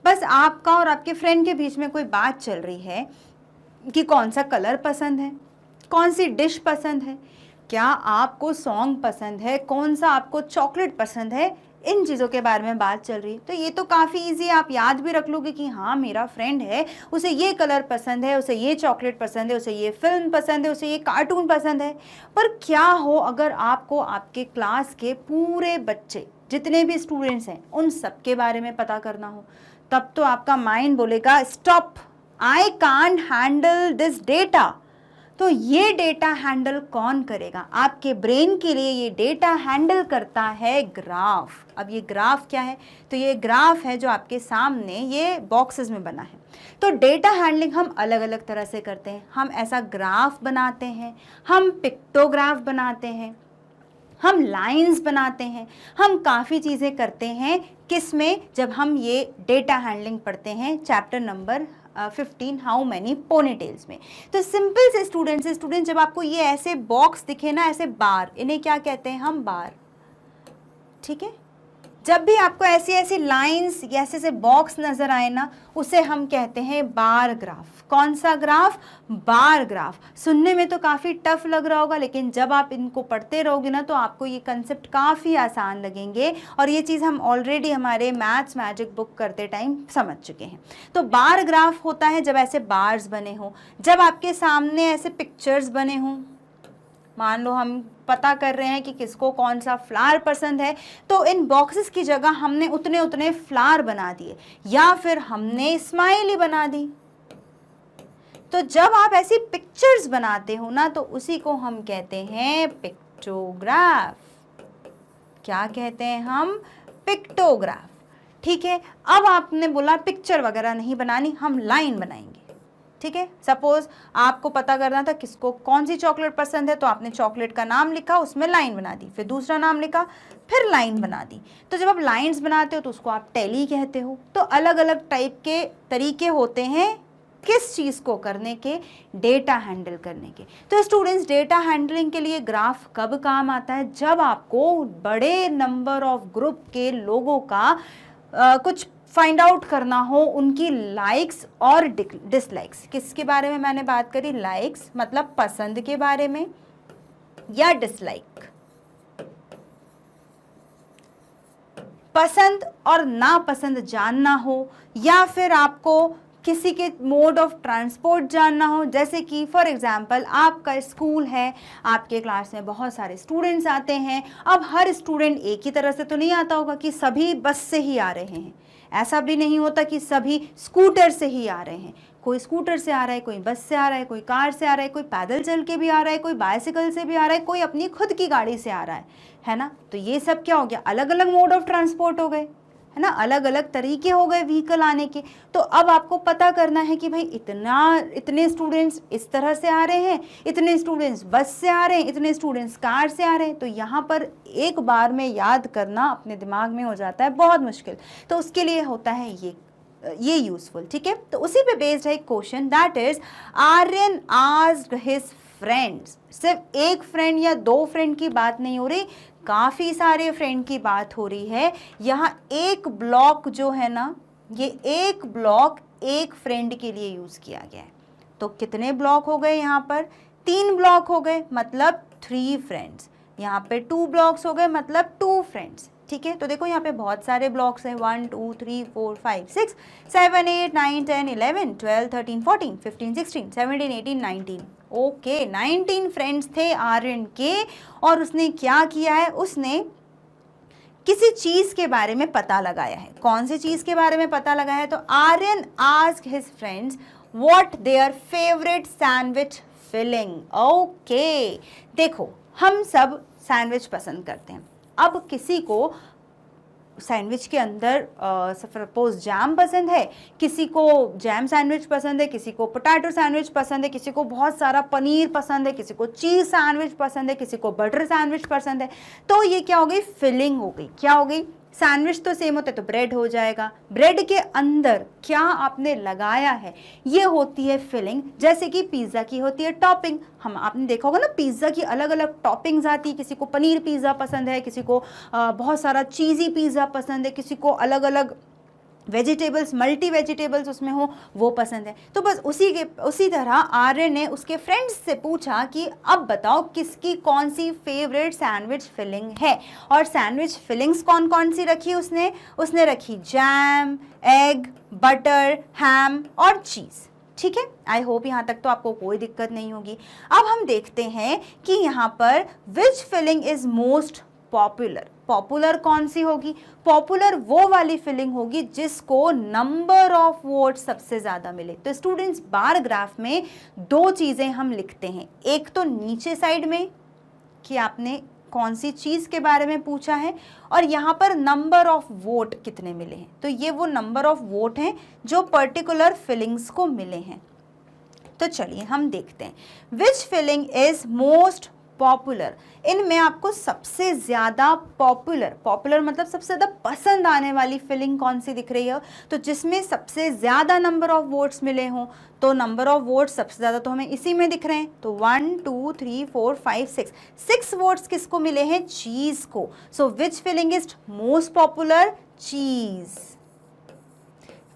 बस आपका और आपके फ्रेंड के बीच में कोई बात चल रही है कि कौन सा कलर पसंद है, कौन सी डिश पसंद है, क्या आपको सॉन्ग पसंद है, कौन सा आपको चॉकलेट पसंद है, इन चीज़ों के बारे में बात चल रही है। तो ये तो काफ़ी इजी है, आप याद भी रख लोगे कि हाँ मेरा फ्रेंड है, उसे ये कलर पसंद है, उसे ये चॉकलेट पसंद है, उसे ये फिल्म पसंद है, उसे ये कार्टून पसंद है। पर क्या हो अगर आपको आपके क्लास के पूरे बच्चे, जितने भी स्टूडेंट्स हैं, उन सब के बारे में पता करना हो, तब तो आपका माइंड बोलेगा stop, I can't handle this data. तो ये डेटा हैंडल कौन करेगा, आपके ब्रेन के लिए ये डेटा हैंडल करता है ग्राफ। अब ये ग्राफ क्या है, तो ये ग्राफ है जो आपके सामने ये बॉक्सेस में बना है। तो डेटा हैंडलिंग हम अलग अलग तरह से करते हैं। हम ऐसा ग्राफ बनाते हैं, हम पिक्टोग्राफ बनाते हैं, हम लाइंस बनाते हैं, हम काफ़ी चीज़ें करते हैं। किस में? जब हम ये डेटा हैंडलिंग पढ़ते हैं चैप्टर नंबर 15 हाउ मैनी पोनीटेल्स में। तो सिंपल से स्टूडेंट जब आपको ये ऐसे बॉक्स दिखे ना, ऐसे बार, इन्हें क्या कहते हैं हम? बार। ठीक है, जब भी आपको ऐसी ऐसी लाइंस या ऐसे ऐसे बॉक्स नजर आए ना, उसे हम कहते हैं बार ग्राफ। कौन सा ग्राफ? Bar graph. सुनने में तो काफ़ी टफ लग रहा होगा, लेकिन जब आप इनको पढ़ते रहोगे ना तो आपको ये कंसेप्ट काफ़ी आसान लगेंगे, और ये चीज़ हम ऑलरेडी हमारे मैथ्स मैजिक बुक करते टाइम समझ चुके हैं। तो बार ग्राफ होता है जब ऐसे बार्स बने हों, जब आपके सामने ऐसे पिक्चर्स बने हों। मान लो हम पता कर रहे हैं कि किसको कौन सा फ्लावर पसंद है, तो इन बॉक्सेस की जगह हमने उतने उतने फ्लावर बना दिए, या फिर हमने स्माइली बना दी। तो जब आप ऐसी पिक्चर्स बनाते हो ना, तो उसी को हम कहते हैं पिक्टोग्राफ। क्या कहते हैं हम? पिक्टोग्राफ। ठीक है, अब आपने बोला पिक्चर वगैरह नहीं बनानी, हम लाइन बनाएंगे। ठीक है, सपोज आपको पता करना था किसको कौन सी चॉकलेट पसंद है, तो आपने चॉकलेट का नाम लिखा, उसमें लाइन बना दी, फिर दूसरा नाम लिखा, फिर लाइन बना दी। तो जब आप लाइंस बनाते हो तो उसको आप टैली कहते हो। तो अलग अलग टाइप के तरीके होते हैं किस चीज़ को करने के? डेटा हैंडल करने के। तो स्टूडेंट्स, डेटा हैंडलिंग के लिए ग्राफ कब काम आता है? जब आपको बड़े नंबर ऑफ ग्रुप के लोगों का कुछ फाइंड आउट करना हो, उनकी लाइक्स और डिसलाइक्स। किसके बारे में मैंने बात करी? लाइक्स मतलब पसंद के बारे में, या डिसलाइक, पसंद और नापसंद जानना हो, या फिर आपको किसी के मोड ऑफ ट्रांसपोर्ट जानना हो। जैसे कि फॉर एग्जांपल आपका स्कूल है, आपके क्लास में बहुत सारे स्टूडेंट्स आते हैं। अब हर स्टूडेंट एक ही तरह से तो नहीं आता होगा कि सभी बस से ही आ रहे हैं, ऐसा भी नहीं होता कि सभी स्कूटर से ही आ रहे हैं। कोई स्कूटर से आ रहा है, कोई बस से आ रहा है, कोई कार से आ रहा है, कोई पैदल चल के भी आ रहा है, कोई बाइसिकल से भी आ रहा है, कोई अपनी खुद की गाड़ी से आ रहा है ना। तो ये सब क्या हो गया? अलग अलग मोड ऑफ ट्रांसपोर्ट हो गए, है ना, अलग अलग तरीके हो गए व्हीकल आने के। तो अब आपको पता करना है कि भाई इतने स्टूडेंट्स इस तरह से आ रहे हैं, इतने स्टूडेंट्स बस से आ रहे हैं, इतने स्टूडेंट्स कार से आ रहे हैं। तो यहाँ पर एक बार में याद करना अपने दिमाग में हो जाता है बहुत मुश्किल। तो उसके लिए होता है ये यूजफुल। ठीक है, तो उसी पे बेस्ड है question, that is Aryan asked his friends. सिर्फ एक फ्रेंड या दो फ्रेंड की बात नहीं हो रही, काफ़ी सारे फ्रेंड की बात हो रही है। यहाँ एक ब्लॉक जो है ना, ये एक ब्लॉक एक फ्रेंड के लिए यूज़ किया गया है। तो कितने ब्लॉक हो गए? यहाँ पर 3 ब्लॉक हो गए, मतलब 3 फ्रेंड्स। यहाँ पे 2 ब्लॉक्स हो गए, मतलब 2 फ्रेंड्स। ठीक है, तो देखो यहाँ पे बहुत सारे ब्लॉक्स हैं, 1 2 3 4 5 6 7 8 9 10 11 12 13 14 15 16 17 18 19। ओके, 19 फ्रेंड्स थे आर्यन के, और उसने क्या किया है? उसने किसी चीज़ के बारे में पता लगाया है। कौन सी चीज़ के बारे में पता लगाया है? तो Aryan asked his friends what their favourite sandwich filling. Okay, देखो हम सब सैंडविच पसंद करते हैं। अब किसी को सैंडविच के अंदर सपोज जैम पसंद है, किसी को जैम सैंडविच पसंद है, किसी को पोटैटो सैंडविच पसंद है, किसी को बहुत सारा पनीर पसंद है, किसी को चीज़ सैंडविच पसंद है, किसी को बटर सैंडविच पसंद है। तो ये क्या हो गई? फिलिंग हो गई। क्या हो गई? सैंडविच तो सेम होता है, तो ब्रेड हो जाएगा। ब्रेड के अंदर क्या आपने लगाया है, ये होती है फिलिंग। जैसे कि पिज़्ज़ा की होती है टॉपिंग। आपने देखा होगा ना, पिज़्ज़ा की अलग अलग टॉपिंग्स आती है। किसी को पनीर पिज़्ज़ा पसंद है, किसी को बहुत सारा चीज़ी पिज़्ज़ा पसंद है, किसी को अलग अलग वेजिटेबल्स, मल्टी वेजिटेबल्स उसमें हो, वो पसंद है। तो बस उसी तरह आर्य ने उसके फ्रेंड्स से पूछा कि अब बताओ किसकी कौन सी फेवरेट सैंडविच फिलिंग है। और सैंडविच फिलिंग्स कौन कौन सी रखी उसने रखी जैम, एग, बटर, हैम और चीज़। ठीक है, आई होप यहाँ तक तो आपको कोई दिक्कत नहीं होगी। अब हम देखते हैं कि यहाँ पर विच फिलिंग इज मोस्ट पॉपुलर कौन सी होगी? पॉपुलर वो वाली फिलिंग होगी जिसको नंबर ऑफ वोट सबसे ज़्यादा मिले। तो स्टूडेंट्स, बार ग्राफ में 2 चीज़ें हम लिखते हैं। एक तो नीचे साइड में कि आपने कौन सी चीज़ के बारे में पूछा है, और यहाँ पर नंबर ऑफ वोट कितने मिले हैं। तो ये वो नंबर ऑफ वोट हैं जो पर्टिकुलर फिलिंग्स को मिले हैं। तो चलिए हम देखते हैं, विच फिलिंग इज मोस्ट पॉपुलर, इनमें आपको सबसे ज़्यादा पॉपुलर मतलब सबसे ज़्यादा पसंद आने वाली फीलिंग कौन सी दिख रही है? तो जिसमें सबसे ज़्यादा नंबर ऑफ वोट्स मिले हों, तो नंबर ऑफ वोट्स सबसे ज़्यादा तो हमें इसी में दिख रहे हैं। तो 1 2 3 4 5 6 वोट्स किसको मिले हैं? चीज़ को। सो विच फीलिंग इज मोस्ट पॉपुलर? चीज़।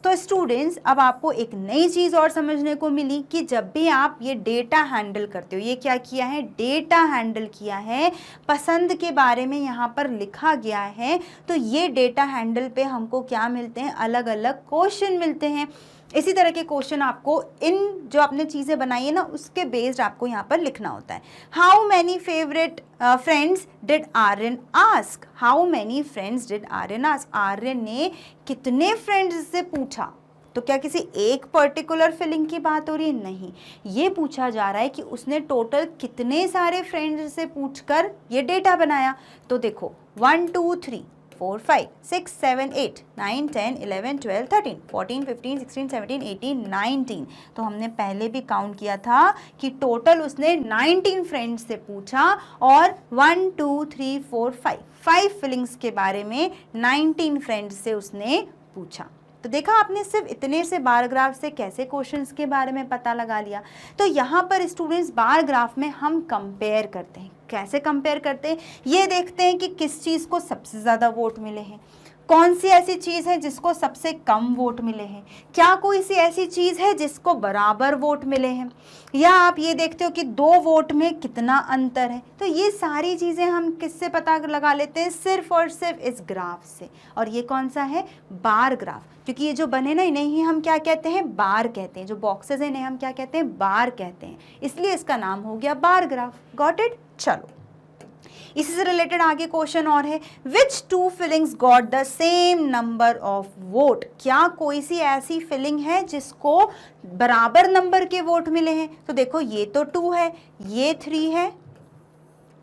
तो स्टूडेंट्स, अब आपको एक नई चीज़ और समझने को मिली कि जब भी आप ये डेटा हैंडल करते हो, ये क्या किया है? डेटा हैंडल किया है, पसंद के बारे में यहाँ पर लिखा गया है। तो ये डेटा हैंडल पे हमको क्या मिलते हैं? अलग अलग क्वेश्चन मिलते हैं। इसी तरह के क्वेश्चन आपको इन जो आपने चीज़ें बनाई है ना, उसके बेस्ड आपको यहाँ पर लिखना होता है। How many favourite friends did Aryan ask? How many friends did Aryan ask? Aryan ने कितने फ्रेंड्स से पूछा? तो क्या किसी एक पर्टिकुलर फीलिंग की बात हो रही है? नहीं, ये पूछा जा रहा है कि उसने टोटल कितने सारे फ्रेंड्स से पूछकर ये डेटा बनाया। तो देखो 1 2 3 4 5 6 7 8 9 10 11 12 13 14 15 16 17 18 19। तो हमने पहले भी काउंट किया था कि टोटल उसने 19 फ्रेंड्स से पूछा और 1 2 3 4 5 फीलिंग्स के बारे में 19 फ्रेंड्स से उसने पूछा। तो देखा आपने, सिर्फ इतने से बार ग्राफ से कैसे क्वेश्चंस के बारे में पता लगा लिया। तो यहाँ पर स्टूडेंट्स बार ग्राफ में हम कंपेयर करते हैं। कैसे कंपेयर करते हैं? ये देखते हैं कि किस चीज़ को सबसे ज़्यादा वोट मिले हैं, कौन सी ऐसी चीज़ है जिसको सबसे कम वोट मिले हैं, क्या कोई सी ऐसी चीज़ है जिसको बराबर वोट मिले हैं, या आप ये देखते हो कि 2 वोट में कितना अंतर है। तो ये सारी चीज़ें हम किससे पता लगा लेते हैं? सिर्फ और सिर्फ इस ग्राफ से। और ये कौन सा है? Bar graph. क्योंकि ये जो बने ना, इन्हें ही हम क्या कहते हैं? बार कहते हैं। जो बॉक्सेस हैं इन्हें हम क्या कहते हैं? बार कहते हैं। इसलिए इसका नाम हो गया बार ग्राफ। Got it? चलो, इसी से रिलेटेड आगे क्वेश्चन और है, विच 2 feelings got the same number of vote? क्या कोई सी ऐसी फीलिंग है जिसको बराबर नंबर के वोट मिले हैं? तो देखो, ये तो 2 है, ये 3 है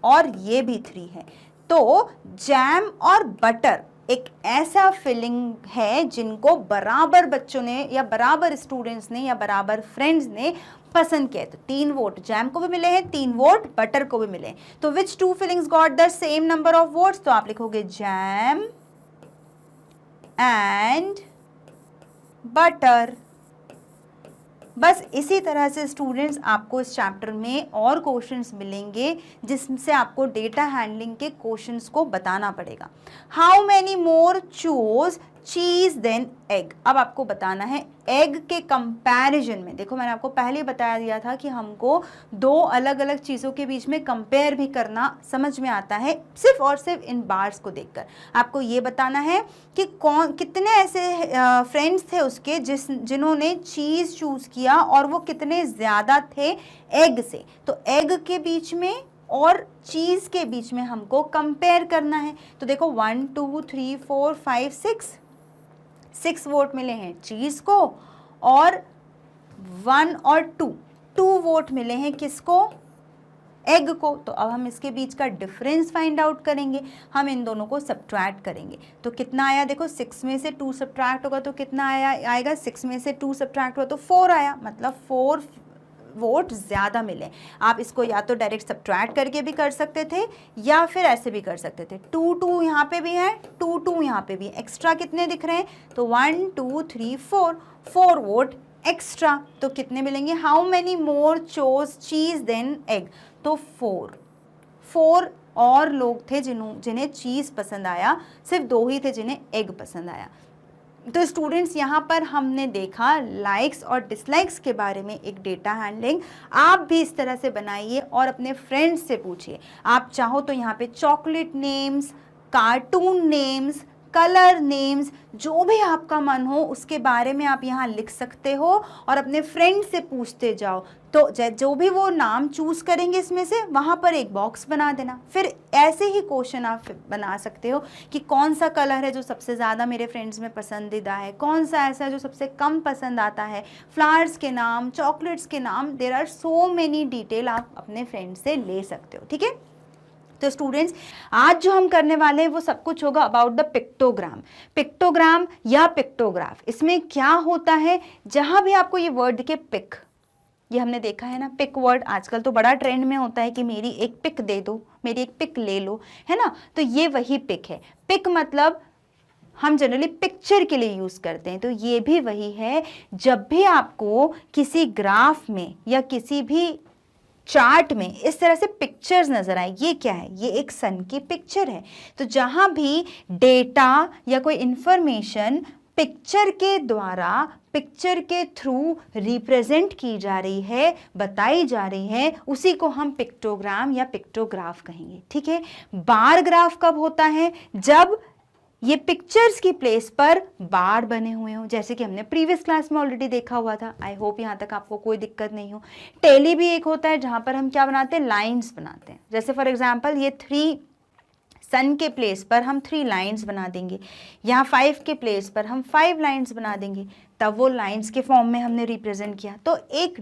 और ये भी 3 है। तो जैम और बटर एक ऐसा फीलिंग है जिनको बराबर बच्चों ने या बराबर स्टूडेंट्स ने या बराबर फ्रेंड्स ने पसंद किया। तो 3 वोट जैम को भी मिले हैं, 3 वोट बटर को भी मिले हैं। तो विच 2 feelings got the same number of votes? तो आप लिखोगे जैम एंड बटर। बस इसी तरह से स्टूडेंट्स आपको इस चैप्टर में और क्वेश्चंस मिलेंगे जिससे आपको डेटा हैंडलिंग के क्वेश्चंस को बताना पड़ेगा। हाउ मैनी मोर चूज चीज देन एग? अब आपको बताना है एग के कंपैरिजन में। देखो, मैंने आपको पहले बता दिया था कि हमको 2 अलग अलग चीज़ों के बीच में कंपेयर भी करना समझ में आता है सिर्फ और सिर्फ इन बार्स को देखकर। आपको ये बताना है कि कितने ऐसे फ्रेंड्स थे उसके जिन्होंने चीज़ चूज़ किया और वो कितने ज़्यादा थे एग से। तो एग के बीच में और चीज़ के बीच में हमको कंपेयर करना है। तो देखो 1 2 3 4 5 6 वोट मिले हैं चीज़ को और 1 और 2 वोट मिले हैं किसको? एग को। तो अब हम इसके बीच का डिफरेंस फाइंड आउट करेंगे। हम इन दोनों को सब्ट्रैक्ट करेंगे। तो कितना आया? देखो, 6 में से 2 सब्ट्रैक्ट होगा तो कितना आएगा? 6 में से 2 सब्ट्रैक्ट हुआ तो 4 आया, मतलब 4 वोट ज़्यादा मिले। आप इसको या तो डायरेक्ट सब्ट्रैक्ट करके भी कर सकते थे या फिर ऐसे भी कर सकते थे। 2 यहाँ पे भी है, 2 यहाँ पे भी। एक्स्ट्रा कितने दिख रहे हैं? तो 1 2 3 4 वोट एक्स्ट्रा। तो कितने मिलेंगे? हाउ मैनी मोर चोज चीज देन एग? तो 4 और लोग थे जिन्हें चीज़ पसंद आया, सिर्फ 2 ही थे जिन्हें एग पसंद आया। तो स्टूडेंट्स, यहाँ पर हमने देखा लाइक्स और डिसलाइक्स के बारे में एक डेटा हैंडलिंग। आप भी इस तरह से बनाइए और अपने फ्रेंड्स से पूछिए। आप चाहो तो यहाँ पे chocolate names, cartoon names, colour names, जो भी आपका मन हो उसके बारे में आप यहाँ लिख सकते हो और अपने फ्रेंड से पूछते जाओ। तो जो भी वो नाम चूज़ करेंगे इसमें से, वहाँ पर एक बॉक्स बना देना। फिर ऐसे ही क्वेश्चन आप बना सकते हो कि कौन सा कलर है जो सबसे ज़्यादा मेरे फ्रेंड्स में पसंदीदा है, कौन सा ऐसा है जो सबसे कम पसंद आता है। फ्लावर्स के नाम, चॉकलेट्स के नाम, there are so many detail आप अपने फ्रेंड से ले सकते हो। ठीक है। तो स्टूडेंट्स, आज जो हम करने वाले हैं वो सब कुछ होगा अबाउट द पिक्टोग्राम या पिक्टोग्राफ। इसमें क्या होता है, जहां भी आपको ये वर्ड दिखे पिक, ये हमने देखा है ना, पिक वर्ड आजकल तो बड़ा ट्रेंड में होता है कि मेरी एक पिक दे दो, मेरी एक पिक ले लो, है ना। तो ये वही पिक है। पिक मतलब हम जनरली पिक्चर के लिए यूज करते हैं, तो ये भी वही है। जब भी आपको किसी ग्राफ में या किसी भी चार्ट में इस तरह से पिक्चर्स नजर आए, ये क्या है, ये एक सन की पिक्चर है। तो जहां भी डेटा या कोई इंफॉर्मेशन पिक्चर के द्वारा, पिक्चर के थ्रू रिप्रेजेंट की जा रही है, बताई जा रही है, उसी को हम पिक्टोग्राम या पिक्टोग्राफ कहेंगे, ठीक है। बार ग्राफ कब होता है, जब ये पिक्चर्स की प्लेस पर बार बने हुए हो, जैसे कि हमने प्रीवियस क्लास में ऑलरेडी देखा हुआ था। आई होप यहाँ तक आपको कोई दिक्कत नहीं हो। टेली भी एक होता है जहां पर हम क्या बनाते हैं, लाइंस बनाते हैं। जैसे फॉर एग्जांपल ये 3 सन के प्लेस पर हम 3 लाइंस बना देंगे, यहाँ 5 के प्लेस पर हम 5 लाइंस बना देंगे, तब वो लाइंस के फॉर्म में हमने रिप्रेजेंट किया। तो एक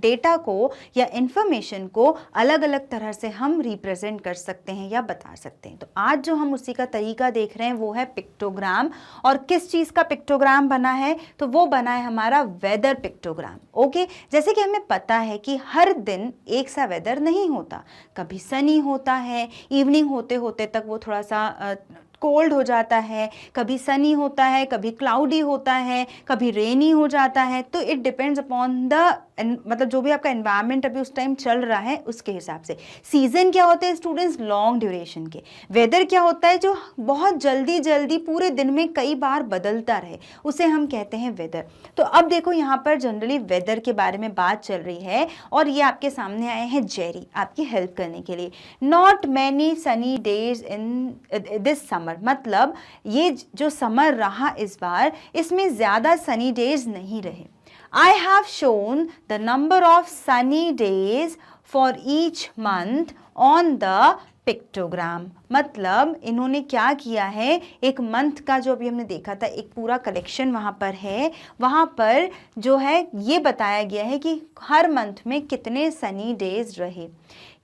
डेटा को या इंफॉर्मेशन को अलग अलग तरह से हम रिप्रेजेंट कर सकते हैं या बता सकते हैं। तो आज जो हम उसी का तरीका देख रहे हैं वो है पिक्टोग्राम। और किस चीज़ का पिक्टोग्राम बना है, तो वो बना है हमारा वेदर पिक्टोग्राम। ओके, जैसे कि हमें पता है कि हर दिन एक सा वेदर नहीं होता, कभी सनी होता है, इवनिंग होते होते तक वो थोड़ा सा कोल्ड हो जाता है, कभी सनी होता है, कभी क्लाउडी होता है, कभी रेनी हो जाता है। तो इट डिपेंड्स अपॉन द मतलब जो भी आपका एनवायरनमेंट अभी उस टाइम चल रहा है उसके हिसाब से। सीजन क्या होते हैं स्टूडेंट्स, लॉन्ग ड्यूरेशन के। वेदर क्या होता है, जो बहुत जल्दी जल्दी पूरे दिन में कई बार बदलता रहे, उसे हम कहते हैं वेदर। तो अब देखो यहाँ पर जनरली वेदर के बारे में बात चल रही है और ये आपके सामने आए हैं जेरी आपकी हेल्प करने के लिए। Not many Sunny days in this summer, मतलब ये जो समर रहा इस बार, इसमें ज्यादा सनी डेज नहीं रहे। I have shown the number of sunny days for each month on the pictogram. मतलब इन्होंने क्या किया है, एक मंथ का जो अभी हमने देखा था एक पूरा कलेक्शन वहाँ पर है, वहाँ पर जो है ये बताया गया है कि हर मंथ में कितने सनी डेज रहे।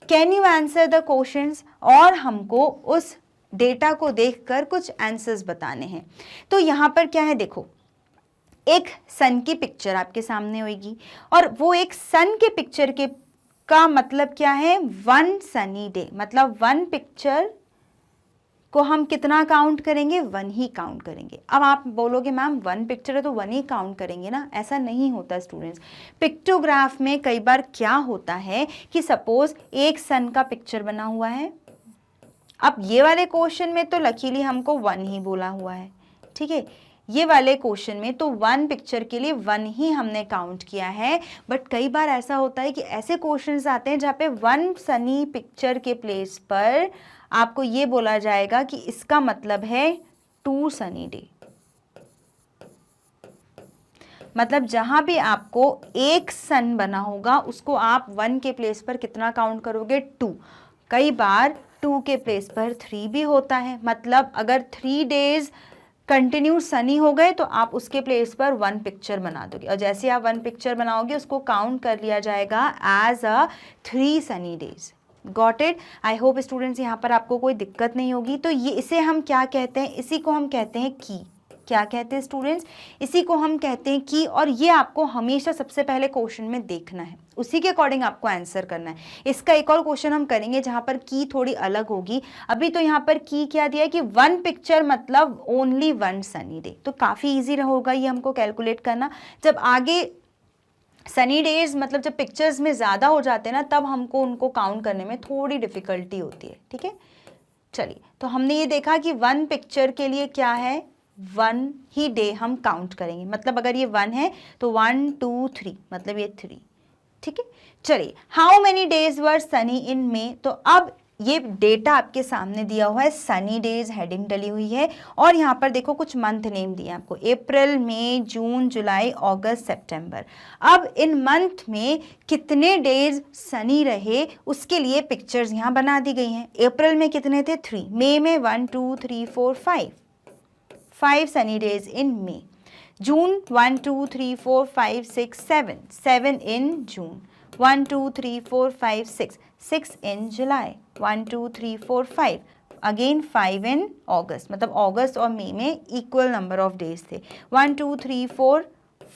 Can you answer the questions, और हमको उस डेटा को देखकर कुछ आंसर्स बताने हैं। तो यहाँ पर क्या है, देखो एक सन की पिक्चर आपके सामने होगी और वो एक सन के पिक्चर के का मतलब क्या है, 1 सनी डे। मतलब 1 पिक्चर को हम कितना काउंट करेंगे, 1 ही काउंट करेंगे। अब आप बोलोगे मैम 1 पिक्चर है तो 1 ही काउंट करेंगे ना, ऐसा नहीं होता स्टूडेंट्स। पिक्टोग्राफ में कई बार क्या होता है कि सपोज एक सन का पिक्चर बना हुआ है, अब ये वाले क्वेश्चन में तो लकीली हमको 1 ही बोला हुआ है, ठीक है। ये वाले क्वेश्चन में तो 1 पिक्चर के लिए 1 ही हमने काउंट किया है। बट कई बार ऐसा होता है कि ऐसे क्वेश्चंस आते हैं जहाँ पे 1 सनी पिक्चर के प्लेस पर आपको ये बोला जाएगा कि इसका मतलब है 2 सनी डे। मतलब जहां भी आपको एक सन बना होगा उसको आप 1 के प्लेस पर कितना काउंट करोगे, 2। कई बार 2 के प्लेस पर 3 भी होता है। मतलब अगर 3 डेज कंटिन्यू सनी हो गए तो आप उसके प्लेस पर 1 पिक्चर बना दोगे, और जैसे आप 1 पिक्चर बनाओगे उसको काउंट कर लिया जाएगा as a 3 sunny days. Got it. I hope students यहाँ पर आपको कोई दिक्कत नहीं होगी। तो ये इसे हम क्या कहते हैं, इसी को हम कहते हैं की। क्या कहते हैं स्टूडेंट्स, इसी को हम कहते हैं की। और ये आपको हमेशा सबसे पहले क्वेश्चन में देखना है, उसी के अकॉर्डिंग आपको आंसर करना है। इसका एक और क्वेश्चन हम करेंगे जहां पर की थोड़ी अलग होगी। अभी तो यहाँ पर की क्या दिया है कि 1 पिक्चर मतलब ओनली 1 सनी डे। तो काफ़ी ईजी होगा ये हमको कैलकुलेट करना। जब आगे सनी डेज मतलब जब पिक्चर्स में ज़्यादा हो जाते हैं ना, तब हमको उनको काउंट करने में थोड़ी डिफिकल्टी होती है, ठीक है। चलिए, तो हमने ये देखा कि 1 पिक्चर के लिए क्या है, 1 ही डे हम काउंट करेंगे। मतलब अगर ये 1 है तो 1 2 3 मतलब ये 3, ठीक है। चलिए, हाउ मेनी डेज वर सनी इन मे। तो अब ये डेटा आपके सामने दिया हुआ है, सनी डेज हेडिंग डली हुई है और यहाँ पर देखो कुछ मंथ नेम दिए हैं आपको, अप्रैल, मई, जून, जुलाई, अगस्त, सितंबर। अब इन मंथ में कितने डेज सनी रहे उसके लिए पिक्चर्स यहाँ बना दी गई हैं। अप्रैल में कितने थे, 3। मई में 1 2 3 4 5 sunny days in May. June 1 2 3 4 5 6 7 in June. 1 2 3 4 5 6 in July. 1 2 3 4 5 again 5 in August. मतलब अगस्त और मई में इक्वल नंबर ऑफ डेज थे। 1 2 3 4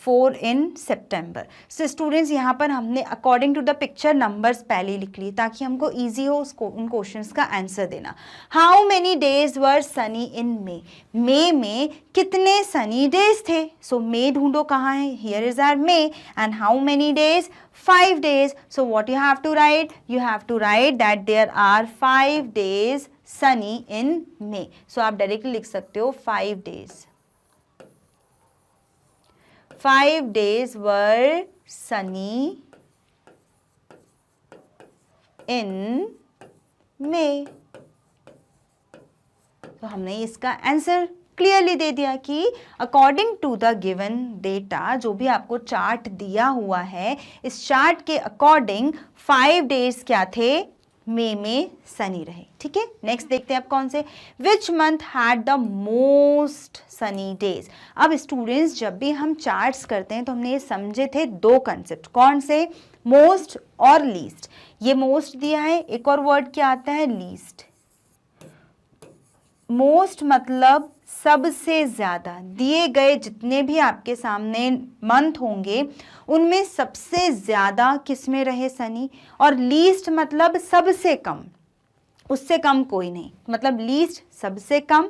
4 इन सितंबर। सो स्टूडेंट्स यहाँ पर हमने according to the picture numbers पहले लिख लिए ताकि हमको ईजी हो उन क्वेश्चंस का आंसर देना। हाउ मेनी डेज वर सनी इन मे में कितने सनी डेज थे? सो मे ढूंढो कहाँ है, here is our May, and how many days? 5 days. So what you have to write? You have to write that there are 5 days sunny in May. So आप directly लिख सकते हो 5 days. 5 days were sunny in May. तो हमने इसका answer clearly दे दिया कि according to the given data, जो भी आपको चार्ट दिया हुआ है, इस चार्ट के अकॉर्डिंग 5 डेज क्या थे? मई में सनी रहे। ठीक है, नेक्स्ट देखते हैं आप कौन से। विच month had the most sunny days? अब स्टूडेंट्स जब भी हम चार्ट्स करते हैं तो हमने ये समझे थे दो कंसेप्ट, कौन से? मोस्ट और लीस्ट। ये मोस्ट दिया है, एक और वर्ड क्या आता है? लीस्ट। मोस्ट मतलब सबसे ज्यादा, दिए गए जितने भी आपके सामने मंथ होंगे उनमें सबसे ज्यादा किसमें रहे सनी, और लीस्ट मतलब सबसे कम, उससे कम कोई नहीं, मतलब लीस्ट सबसे कम,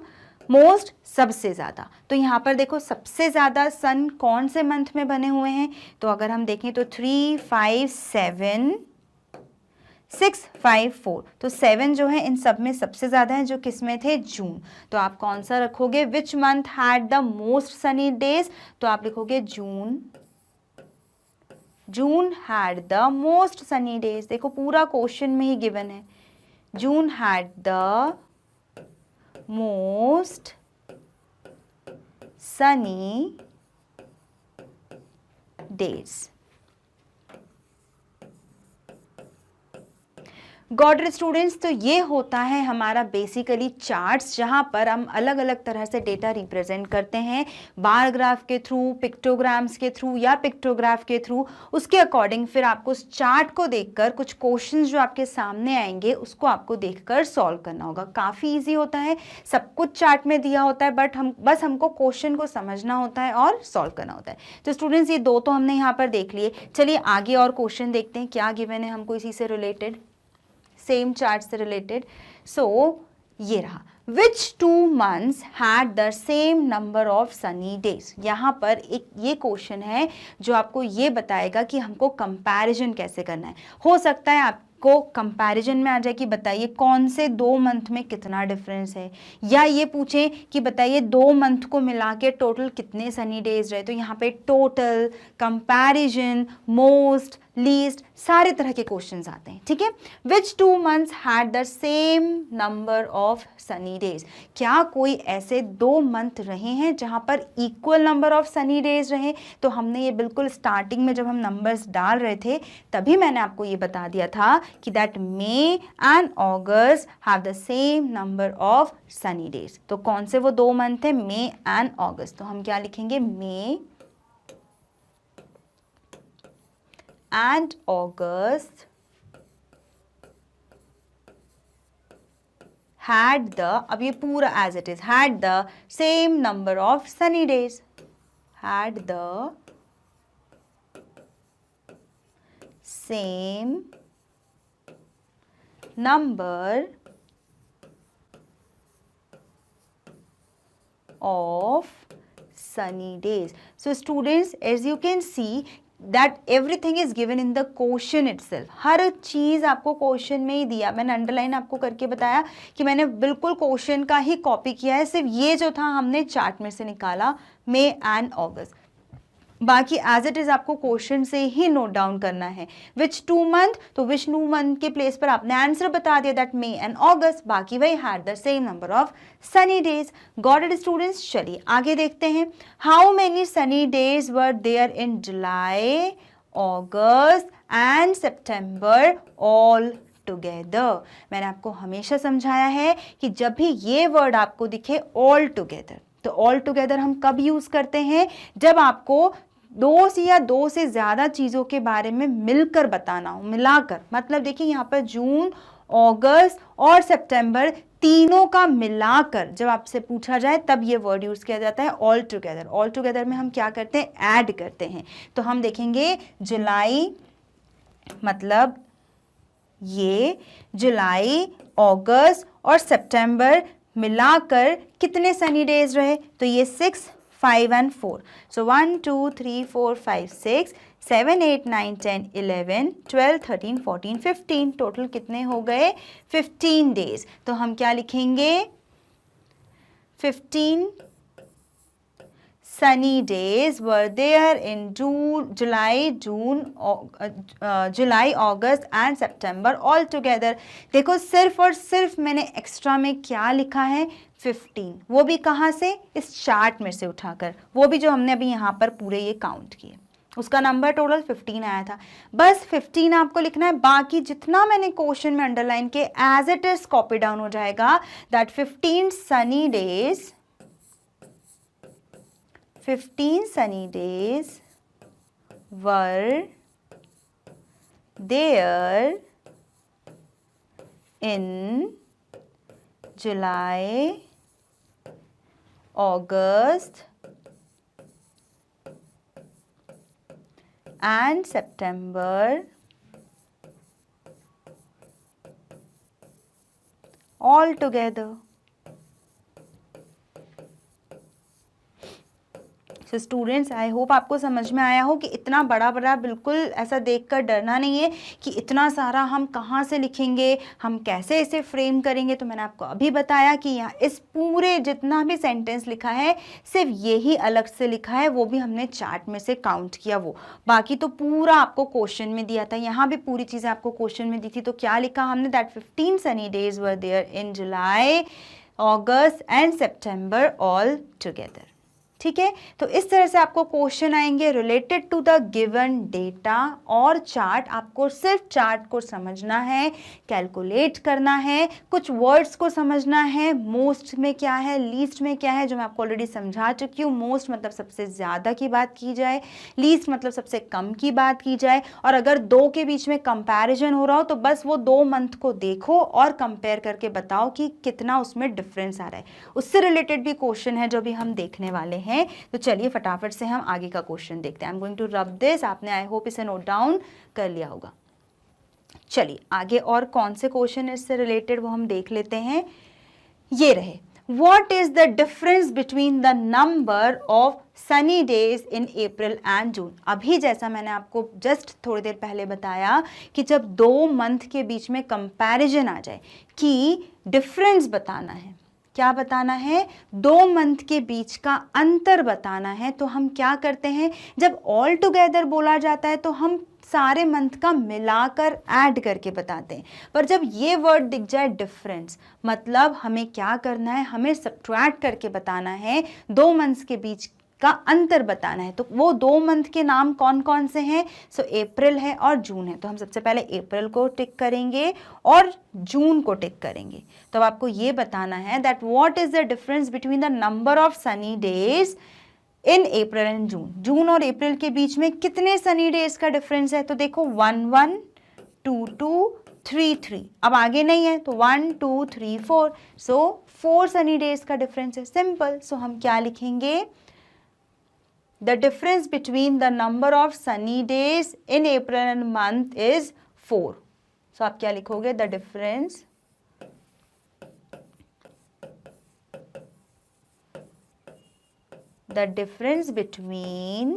मोस्ट सबसे ज़्यादा। तो यहाँ पर देखो सबसे ज़्यादा सन कौन से मंथ में बने हुए हैं, तो अगर हम देखें तो 3, 5, 7, 6, 5, 4, तो 7 जो है इन सब में सबसे ज़्यादा है, जो किस में थे? जून। तो आप कौन सा रखोगे? Which month had the most sunny days? तो आप लिखोगे June. June had the most sunny days. देखो पूरा क्वेश्चन में ही गिवन है, June had the most sunny days. Got it students? तो ये होता है हमारा बेसिकली चार्ट्स, जहाँ पर हम अलग अलग तरह से डेटा रिप्रेजेंट करते हैं, बार ग्राफ के थ्रू, पिक्टोग्राम्स के थ्रू या पिक्टोग्राफ के थ्रू। उसके अकॉर्डिंग फिर आपको उस चार्ट को देखकर कुछ क्वेश्चंस जो आपके सामने आएंगे उसको आपको देखकर सॉल्व करना होगा। काफ़ी ईजी होता है, सब कुछ चार्ट में दिया होता है, बट हमको क्वेश्चन को समझना होता है और सॉल्व करना होता है। तो स्टूडेंट्स ये दो तो हमने यहाँ पर देख लिए। चलिए आगे और क्वेश्चन देखते हैं क्या गिवन है हमको इसी से रिलेटेड, सेम चार्ट से रिलेटेड। सो ये रहा, विच 2 months had the same number of sunny days. यहाँ पर एक ये क्वेश्चन है जो आपको ये बताएगा कि हमको कंपैरिजन कैसे करना है। हो सकता है आपको कंपैरिजन में आ जाए कि बताइए कौन से 2 मंथ में कितना डिफरेंस है, या ये पूछे कि बताइए 2 मंथ को मिला के टोटल कितने सनी डेज रहे। तो यहाँ पे टोटल, कंपैरिजन, मोस्ट, लीस्ट, सारे तरह के क्वेश्चंस आते हैं। ठीक है, विच 2 months had the same number of sunny days. क्या कोई ऐसे 2 मंथ रहे हैं जहां पर equal number of sunny days रहे? तो हमने ये बिल्कुल स्टार्टिंग में जब हम नंबर्स डाल रहे थे तभी मैंने आपको ये बता दिया था कि that may and August have the same number of sunny days. तो कौन से वो 2 मंथ है? मे एंड अगस्त। तो हम क्या लिखेंगे? मे and August had the, अब ये पूरा as it is, had the same number of sunny days, had the same number of sunny days. So students, as you can see that everything is given in the question itself. हर चीज़ आपको question में ही दिया। मैंने underline आपको करके बताया कि मैंने बिल्कुल क्वेश्चन का ही कॉपी किया है, सिर्फ ये जो था हमने चार्ट में से निकाला, मे एंड अगस्त। बाकी एज इट इज़ आपको क्वेश्चन से ही नोट डाउन करना है। विच 2 month, तो विच 2 month के प्लेस पर आपने आंसर बता दिया दैट मे एंड अगस्त, बाकी वही had the same number of sunny days. Got it students? चलिए आगे देखते हैं। How many sunny days were there in July, August and September all together. मैंने आपको हमेशा समझाया है कि जब भी ये वर्ड आपको दिखे ऑल टुगेदर, तो ऑल टुगेदर हम कब यूज करते हैं? जब आपको 2 से ज़्यादा चीज़ों के बारे में मिलकर बताना हो, मिलाकर। मतलब देखिए यहाँ पर जून, अगस्त और सितंबर तीनों का मिलाकर जब आपसे पूछा जाए तब ये वर्ड यूज किया जाता है ऑल टुगेदर। ऑल टुगेदर में हम क्या करते हैं, ऐड करते हैं। तो हम देखेंगे जुलाई मतलब ये जुलाई, अगस्त और सितंबर मिलाकर कितने सनी डेज रहे, तो ये 6, 5 एंड 4। सो 1 2 3 4 5 6 7 8 9 10 11 12 13 14 15, टोटल कितने हो गए, 15 डेज। तो हम क्या लिखेंगे, 15 sunny days were there in July, August and September all together। देखो सिर्फ और सिर्फ मैंने एक्स्ट्रा में क्या लिखा है, 15, वो भी कहाँ से, इस चार्ट में से उठाकर, वो भी जो हमने अभी यहाँ पर पूरे ये काउंट किए, उसका नंबर टोटल 15 आया था। बस 15 आपको लिखना है, बाकी जितना मैंने क्वेश्चन में अंडरलाइन के as it is copy down हो जाएगा। That 15 sunny days, 15 sunny days were there in July, August and September all together। So students, I hope आपको समझ में आया हो कि इतना बड़ा बड़ा बिल्कुल ऐसा देखकर डरना नहीं है कि इतना सारा हम कहाँ से लिखेंगे, हम कैसे इसे फ्रेम करेंगे। तो मैंने आपको अभी बताया कि यहाँ इस पूरे जितना भी सेंटेंस लिखा है सिर्फ यही अलग से लिखा है, वो भी हमने चार्ट में से काउंट किया, वो बाकी तो पूरा आपको क्वेश्चन में दिया था। यहाँ भी पूरी चीज़ें आपको क्वेश्चन में दी थी। तो क्या लिखा हमने, that 15 sunny days were there in July, August and September all together. ठीक है, तो इस तरह से आपको क्वेश्चन आएंगे related to the given data और चार्ट। आपको सिर्फ चार्ट को समझना है, कैलकुलेट करना है, कुछ वर्ड्स को समझना है, मोस्ट में क्या है, लीस्ट में क्या है, जो मैं आपको ऑलरेडी समझा चुकी हूँ। मोस्ट मतलब सबसे ज़्यादा की बात की जाए, लीस्ट मतलब सबसे कम की बात की जाए, और अगर दो के बीच में कंपैरिजन हो रहा हो तो बस वो 2 मंथ को देखो और कंपेयर करके बताओ कि कितना उसमें डिफरेंस आ रहा है। उससे रिलेटेड भी क्वेश्चन है जो भी हम देखने वाले हैं। तो चलिए फटाफट से हम आगे का क्वेश्चन देखते हैं। I am going to rub this, आपने आई होप इसे नोट डाउन कर लिया होगा। चलिए आगे और कौन से क्वेश्चन इससे रिलेटेड वो हम देख लेते हैं। ये रहे, what is the difference between the number of sunny days in April and जून। अभी जैसा मैंने आपको जस्ट थोड़ी देर पहले बताया कि जब 2 मंथ के बीच में कंपैरिजन आ जाए कि डिफरेंस बताना है, क्या बताना है, 2 मंथ के बीच का अंतर बताना है, तो हम क्या करते हैं, जब ऑल टुगेदर बोला जाता है तो हम सारे मंथ का मिलाकर ऐड करके बताते हैं। पर जब ये वर्ड दिख जाए डिफरेंस, मतलब हमें क्या करना है, हमें सब्ट्रैक्ट करके बताना है, 2 मंथ्स के बीच का अंतर बताना है। तो वो 2 मंथ के नाम कौन कौन से हैं, सो अप्रैल है और जून है। तो हम सबसे पहले अप्रैल को टिक करेंगे और जून को टिक करेंगे। तो अब आपको ये बताना है that what is the difference between the number of sunny days in April and June. June और अप्रैल के बीच में कितने सनी डेज का डिफरेंस है, तो देखो 1 1 2 2 3 3। अब आगे नहीं है तो 1 2 3 4, सो 4 सनी डेज का डिफरेंस है, सिंपल। सो हम क्या लिखेंगे, the difference between the number of sunny days in April and month is 4. So आप क्या लिखोगे, the difference between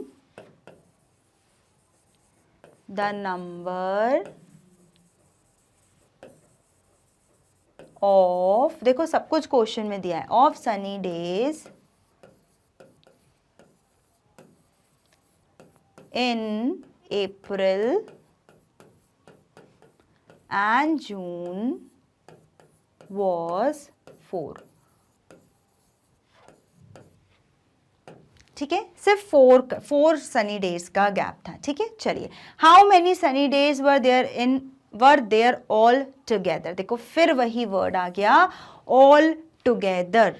the number of, देखो सब कुछ क्वेश्चन में दिया है, of sunny days in April and June was 4। ठीक है, सिर्फ 4 सनी डेज का गैप था। ठीक है, चलिए, how many sunny days were there all together. देखो फिर वही वर्ड आ गया, ऑल टुगेदर।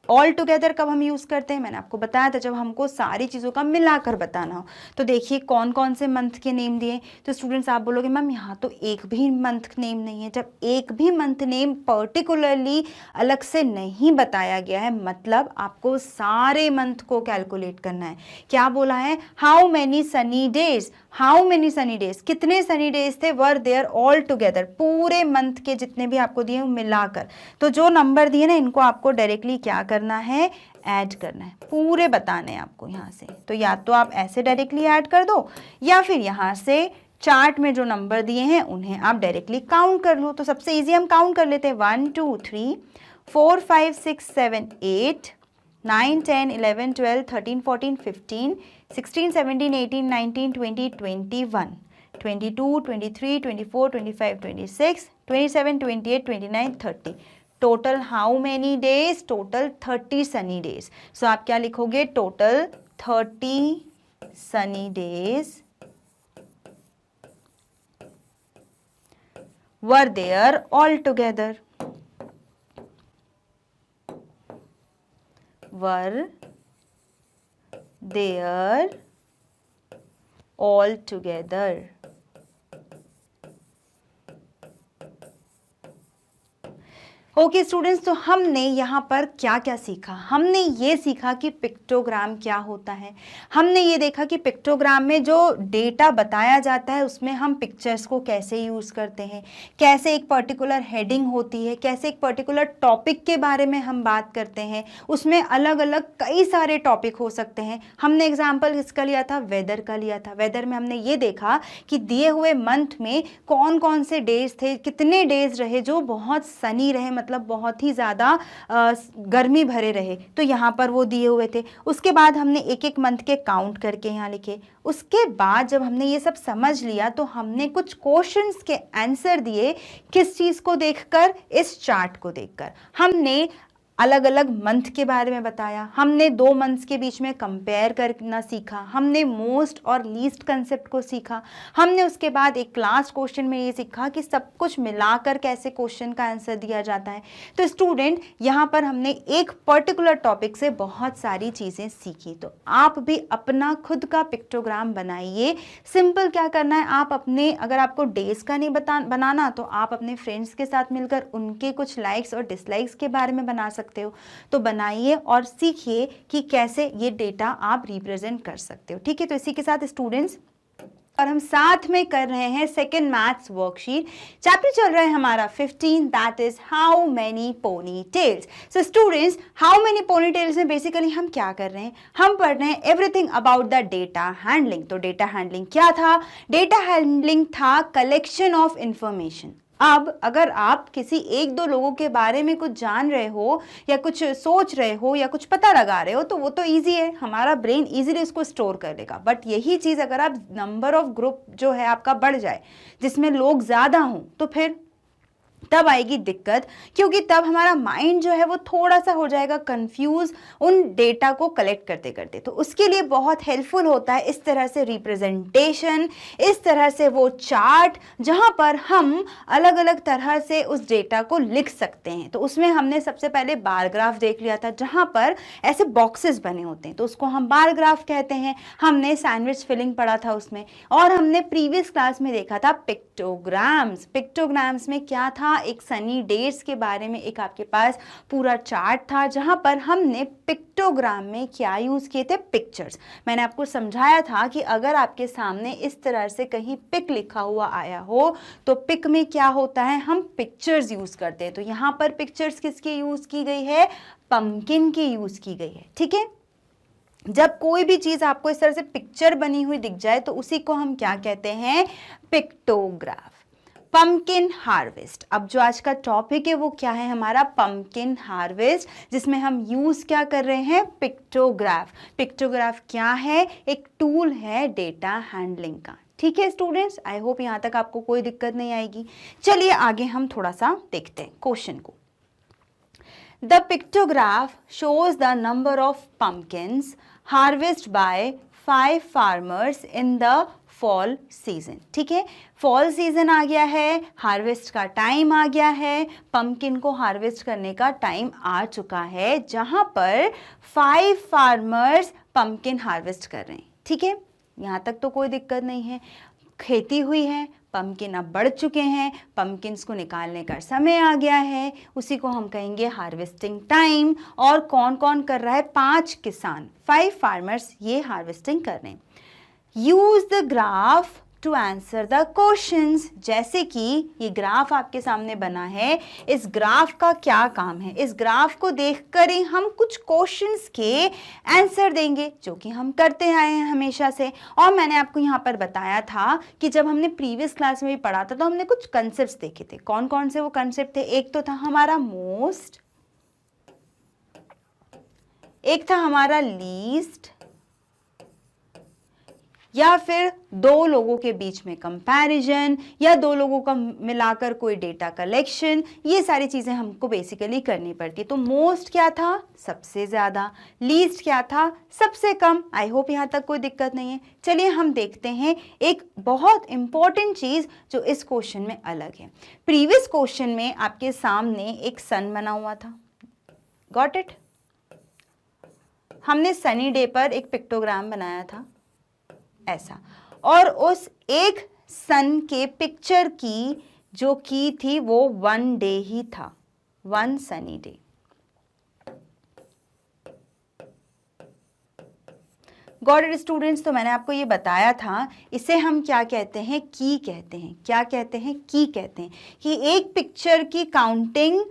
ऑल टुगेदर कब हम यूज़ करते हैं, मैंने आपको बताया था जब हमको सारी चीज़ों का मिलाकर बताना हो। तो देखिए कौन कौन से मंथ के नेम दिए। तो स्टूडेंट्स आप बोलोगे मैम यहाँ तो एक भी मंथ नेम नहीं है। जब एक भी मंथ नेम पर्टिकुलरली अलग से नहीं बताया गया है, मतलब आपको सारे मंथ को कैलकुलेट करना है। क्या बोला है, how many Sunny days, how many Sunny days, कितने सनी डेज थे, वर देयर ऑल टुगेदर, पूरे मंथ के जितने भी आपको दिए मिलाकर। तो जो नंबर दिए ना इनको आपको डायरेक्टली क्या करना है, ऐड करना है, पूरे बताने हैं आपको यहाँ से। तो या तो आप ऐसे डायरेक्टली ऐड कर दो या फिर यहाँ से चार्ट में जो नंबर दिए हैं उन्हें आप डायरेक्टली काउंट कर लो। तो सबसे इजी हम काउंट कर लेते हैं, 1 2 3 4 5 6 7 8 9 10 11 12 13 14 15 16 17 18 19 20 21 22 23 24 25 26 27 28 29 30। Total how many days, total 30 sunny days. So आप क्या लिखोगे, total 30 sunny days were there all together, were there all together. Okay students, तो हमने यहाँ पर क्या क्या सीखा, हमने ये सीखा कि पिक्टोग्राम क्या होता है। हमने ये देखा कि पिक्टोग्राम में जो डेटा बताया जाता है उसमें हम पिक्चर्स को कैसे यूज़ करते हैं, कैसे एक पर्टिकुलर हेडिंग होती है, कैसे एक पर्टिकुलर टॉपिक के बारे में हम बात करते हैं, उसमें अलग अलग कई सारे टॉपिक हो सकते हैं। हमने एग्जाम्पल किसका लिया था, वेदर का लिया था। वेदर में हमने ये देखा कि दिए हुए मंथ में कौन कौन से डेज थे, कितने डेज रहे जो बहुत सनी रहे, मतलब बहुत ही ज़्यादा गर्मी भरे रहे, तो यहाँ पर वो दिए हुए थे। उसके बाद हमने एक एक मंथ के काउंट करके यहाँ लिखे। उसके बाद जब हमने ये सब समझ लिया तो हमने कुछ क्वेश्चंस के आंसर दिए। किस चीज़ को देखकर, इस चार्ट को देखकर। हमने अलग अलग मंथ के बारे में बताया, हमने 2 मंथ्स के बीच में कंपेयर करना सीखा, हमने मोस्ट और लीस्ट कंसेप्ट को सीखा, हमने उसके बाद एक लास्ट क्वेश्चन में ये सीखा कि सब कुछ मिलाकर कैसे क्वेश्चन का आंसर दिया जाता है। तो स्टूडेंट यहाँ पर हमने एक पर्टिकुलर टॉपिक से बहुत सारी चीज़ें सीखी। तो आप भी अपना खुद का पिक्टोग्राम बनाइए। सिंपल क्या करना है, आप अपने, अगर आपको डेज का नहीं बनाना तो आप अपने फ्रेंड्स के साथ मिलकर उनके कुछ लाइक्स और डिसलाइक्स के बारे में बना सकते हो। तो बनाइए और सीखिए कि कैसे ये डेटा आप रिप्रेजेंट कर सकते हो। ठीक है, तो इसी के साथ स्टूडेंट्स और हम साथ में कर रहे हैं सेकेंड मैथ्स वर्कशीट। चैप्टर चल रहा है हमारा 15, that is how many pony tails. So students, how many pony tails में बेसिकली हम क्या कर रहे हैं, हम पढ़ रहे हैं everything about the data handling. तो डेटा हैंडलिंग क्या था, डेटा हैंडलिंग था कलेक्शन ऑफ इंफॉर्मेशन। अब अगर आप किसी 1-2 लोगों के बारे में कुछ जान रहे हो या कुछ सोच रहे हो या कुछ पता लगा रहे हो तो वो तो इजी है, हमारा ब्रेन इजीली उसको स्टोर कर लेगा। बट यही चीज़ अगर आप नंबर ऑफ ग्रुप जो है आपका बढ़ जाए, जिसमें लोग ज़्यादा हों, तो फिर तब आएगी दिक्कत, क्योंकि तब हमारा माइंड जो है वो थोड़ा सा हो जाएगा कंफ्यूज उन डेटा को कलेक्ट करते करते। तो उसके लिए बहुत हेल्पफुल होता है इस तरह से रिप्रेजेंटेशन, इस तरह से वो चार्ट जहां पर हम अलग अलग तरह से उस डेटा को लिख सकते हैं। तो उसमें हमने सबसे पहले बार ग्राफ देख लिया था, जहां पर ऐसे बॉक्सेस बने होते हैं, तो उसको हम बार ग्राफ कहते हैं। हमने सैंडविच फिलिंग पढ़ा था उसमें, और हमने प्रीवियस क्लास में देखा था पिक्टोग्राम्स। पिक्टोग्राम्स में क्या था, एक सनी डेज के बारे में एक आपके पास पूरा चार्ट था, जहां पर हमने पिक्टोग्राम में क्या यूज किए थे, पिक्चर्स। मैंने आपको समझाया था कि अगर आपके सामने इस तरह से कहीं पिक लिखा हुआ आया हो तो पिक में क्या होता है, हम पिक्चर्स यूज करते हैं। तो यहां पर पिक्चर्स किसकी यूज की गई है, पंपकिन की यूज की गई है। ठीक है, जब कोई भी चीज आपको इस तरह से पिक्चर बनी हुई दिख जाए तो उसी को हम क्या कहते हैं, पिक्टोग्राफ। पंपकिन हार्वेस्ट, अब जो आज का टॉपिक है वो क्या है हमारा, पंपकिन हार्वेस्ट, जिसमें हम यूज क्या कर रहे हैं, पिक्टोग्राफ। पिक्टोग्राफ क्या है, एक टूल है डेटा हैंडलिंग का। ठीक है स्टूडेंट्स, आई होप यहाँ तक आपको कोई दिक्कत नहीं आएगी। चलिए आगे हम थोड़ा सा देखते हैं क्वेश्चन को। The pictograph shows the number of pumpkins harvested by 5 farmers in the fall season. ठीक है, फॉल सीजन आ गया है, हार्वेस्ट का टाइम आ गया है, पंपकिन को हार्वेस्ट करने का टाइम आ चुका है, जहां पर 5 फार्मर्स पंपकिन हार्वेस्ट कर रहे हैं। ठीक है, यहाँ तक तो कोई दिक्कत नहीं है। खेती हुई है, पंपकिन अब बढ़ चुके हैं, पंपकिन्स को निकालने का समय आ गया है, उसी को हम कहेंगे हार्वेस्टिंग टाइम। और कौन कौन कर रहा है? 5 किसान, 5 फार्मर्स ये हार्वेस्टिंग कर रहे हैं। Use the graph to answer the questions. जैसे कि ये ग्राफ आपके सामने बना है, इस ग्राफ का क्या काम है? इस ग्राफ को देखकर ही हम कुछ क्वेश्चंस के आंसर देंगे, जो कि हम करते आए हैं हमेशा से। और मैंने आपको यहाँ पर बताया था कि जब हमने प्रीवियस क्लास में भी पढ़ा था तो हमने कुछ कंसेप्ट देखे थे। कौन कौन से वो कंसेप्ट थे? एक तो था हमारा मोस्ट, एक था हमारा लीस्ट, या फिर दो लोगों के बीच में कंपैरिजन, या दो लोगों का मिलाकर कोई डेटा कलेक्शन। ये सारी चीजें हमको बेसिकली करनी पड़ती है। तो मोस्ट क्या था? सबसे ज्यादा। लीस्ट क्या था? सबसे कम। आई होप यहाँ तक कोई दिक्कत नहीं है। चलिए हम देखते हैं एक बहुत इंपॉर्टेंट चीज जो इस क्वेश्चन में अलग है। प्रीवियस क्वेश्चन में आपके सामने एक सन बना हुआ था, गॉट इट? हमने सनी डे पर एक पिक्टोग्राम बनाया था ऐसा, और उस एक सन के पिक्चर की जो की थी वो 1 डे ही था, 1 sunny day. Got it students? तो मैंने आपको ये बताया था, इसे हम क्या कहते हैं? की कहते हैं। क्या कहते हैं? की कहते हैं। कि एक पिक्चर की काउंटिंग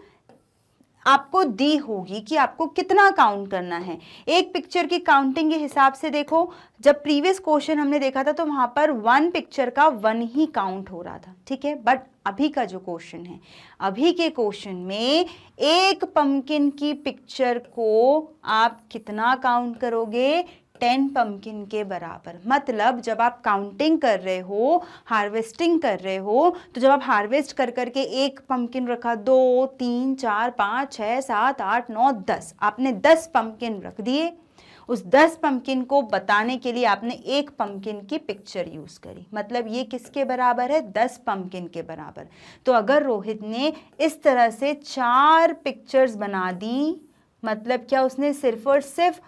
आपको दी होगी कि आपको कितना काउंट करना है। एक पिक्चर की काउंटिंग के हिसाब से देखो, जब प्रीवियस क्वेश्चन हमने देखा था तो वहां पर 1 पिक्चर का 1 ही काउंट हो रहा था। ठीक है, बट अभी का जो क्वेश्चन है, अभी के क्वेश्चन में एक पंपकिन की पिक्चर को आप कितना काउंट करोगे? 10 पंपकिन के बराबर। मतलब जब आप काउंटिंग कर रहे हो, हार्वेस्टिंग कर रहे हो, तो जब आप हार्वेस्ट कर करके एक पंपकिन रखा, 2 3 4 5 6 7 8 9 10, आपने 10 पंपकिन रख दिए। उस 10 पंपकिन को बताने के लिए आपने एक पंपकिन की पिक्चर यूज करी। मतलब ये किसके बराबर है? 10 पंपकिन के बराबर। तो अगर रोहित ने इस तरह से 4 पिक्चर्स बना दी, मतलब क्या उसने सिर्फ और सिर्फ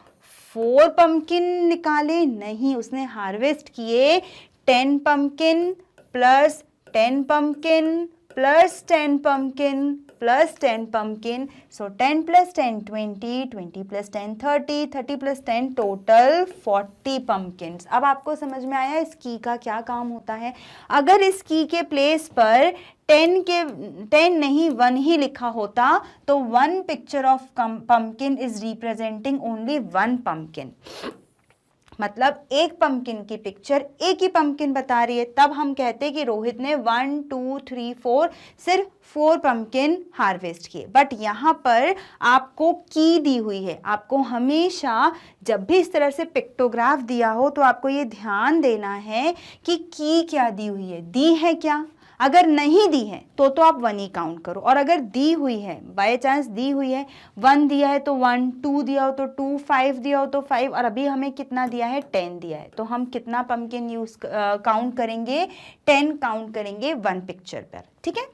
4 पंपकिन निकाले? नहीं, उसने हार्वेस्ट किए 10 pumpkin plus 10 pumpkin plus 10 pumpkin plus 10 pumpkin. So 10 plus 10 20, 20 plus 10 30, 30 plus 10 total 40 pumpkins. अब आपको समझ में आया इस की का क्या काम होता है? अगर इस की के प्लेस पर 10 नहीं 1 ही लिखा होता तो 1 picture of pumpkin is representing only 1 pumpkin. मतलब एक पंपकिन की पिक्चर एक ही पंपकिन बता रही है। तब हम कहते हैं कि रोहित ने 1 2 3 4 सिर्फ 4 पंपकिन हार्वेस्ट किए। बट यहाँ पर आपको की दी हुई है। आपको हमेशा जब भी इस तरह से पिक्टोग्राफ दिया हो तो आपको ये ध्यान देना है कि की क्या दी हुई है, दी है क्या। अगर नहीं दी है तो आप 1 ही काउंट करो, और अगर दी हुई है, बाय चांस दी हुई है, 1 दिया है तो 1, 2 दिया हो तो 2, 5 दिया हो तो 5, और अभी हमें कितना दिया है? 10 दिया है। तो हम कितना पंपकिन यूज काउंट करेंगे? 10 काउंट करेंगे 1 पिक्चर पर। ठीक है,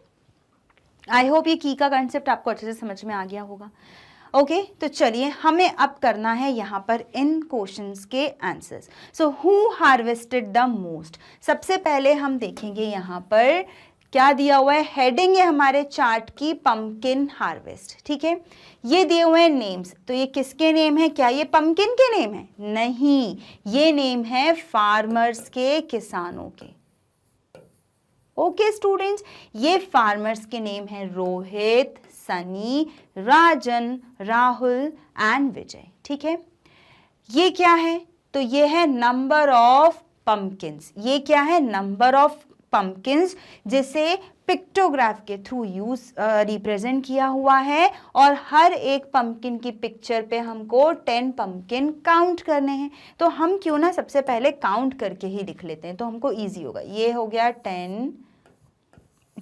आई होप ये की का कंसेप्ट आपको अच्छे से समझ में आ गया होगा। ओके, तो चलिए हमें अब करना है यहाँ पर इन क्वेश्चंस के answers. So who harvested the most? सबसे पहले हम देखेंगे यहाँ पर क्या दिया हुआ है। हेडिंग है हमारे चार्ट की पंपकिन हार्वेस्ट। ठीक है, ये दिए हुए हैं नेम्स। तो ये किसके नेम है? क्या ये पंपकिन के नेम है? नहीं, ये नेम है फार्मर्स के, किसानों के। ओके स्टूडेंट्स, ये फार्मर्स के नेम है रोहित, सनी, राजन, राहुल एंड विजय। ठीक है, ये क्या है? तो ये है नंबर ऑफ पंपकिन्स। ये क्या है? नंबर ऑफ पंपकिन्स, जिसे पिक्टोग्राफ के थ्रू रिप्रेजेंट किया हुआ है। और हर एक पंपकिन की पिक्चर पे हमको 10 पंपकिन काउंट करने हैं। तो हम क्यों ना सबसे पहले काउंट करके ही लिख लेते हैं, तो हमको इजी होगा। ये हो गया 10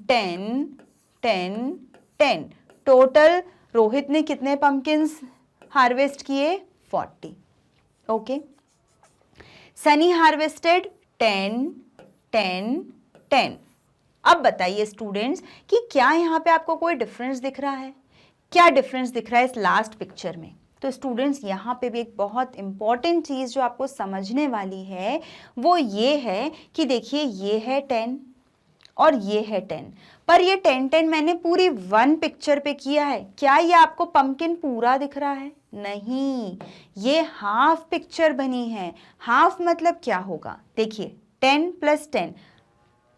10 10 10। टोटल रोहित ने कितने पंपकिन्स हार्वेस्ट किए? 40। Okay, Sunny harvested 10 10, 10। अब बताइए स्टूडेंट्स कि क्या यहाँ पे आपको कोई डिफरेंस दिख रहा है? क्या डिफरेंस दिख रहा है इस लास्ट पिक्चर में? तो स्टूडेंट्स यहाँ पे भी एक बहुत इंपॉर्टेंट चीज़ जो आपको समझने वाली है वो ये है कि देखिए ये है 10 और ये है 10, पर ये 10 मैंने पूरी वन पिक्चर पे किया है। क्या ये आपको पंपकिन पूरा दिख रहा है? नहीं, ये हाफ पिक्चर बनी है। हाफ मतलब क्या होगा? देखिए 10 + 10,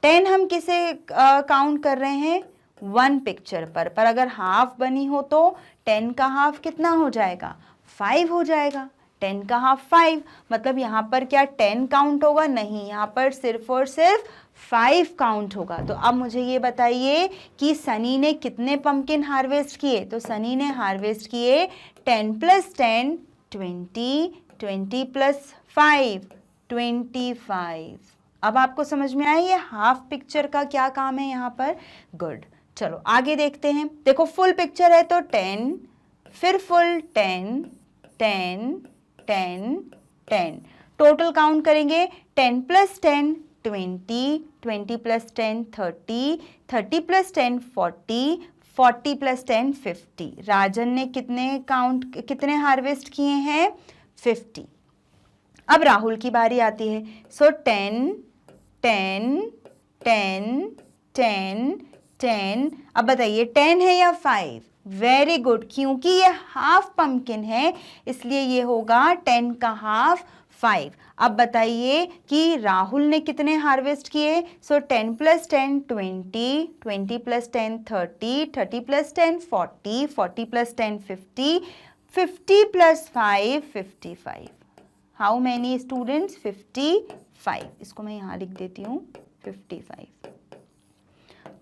10 हम किसे काउंट कर रहे हैं? वन पिक्चर पर अगर हाफ बनी हो तो 10 का हाफ कितना हो जाएगा? 5 हो जाएगा। 10 का हाफ 5, मतलब यहाँ पर क्या 10 काउंट होगा? नहीं, यहाँ पर सिर्फ और सिर्फ 5 काउंट होगा। तो अब मुझे ये बताइए कि सनी ने कितने पंपकिन हार्वेस्ट किए? तो सनी ने हार्वेस्ट किए 10 + 10 20, 20 + 5 25। अब आपको समझ में आया ये हाफ पिक्चर का क्या काम है यहाँ पर? गुड। चलो आगे देखते हैं। देखो फुल पिक्चर है तो 10, फिर फुल 10, 10, 10, 10। टोटल काउंट करेंगे 10 + 10 20, 20 + 10 30, 30 + 10 40, 40 + 10 50। राजन ने कितने हार्वेस्ट किए हैं? 50। अब राहुल की बारी आती है। सो 10, 10, 10, 10, 10। अब बताइए 10 है या 5? वेरी गुड, क्योंकि ये हाफ पंपकिन है इसलिए ये होगा 10 का हाफ 5। अब बताइए कि राहुल ने कितने हार्वेस्ट किए? सो 10 + 10 20, 20 + 10 30, 30 + 10 40, 40 + 10 50, 50 + 5 55। How many students? 55। इसको मैं यहाँ लिख देती हूँ 55।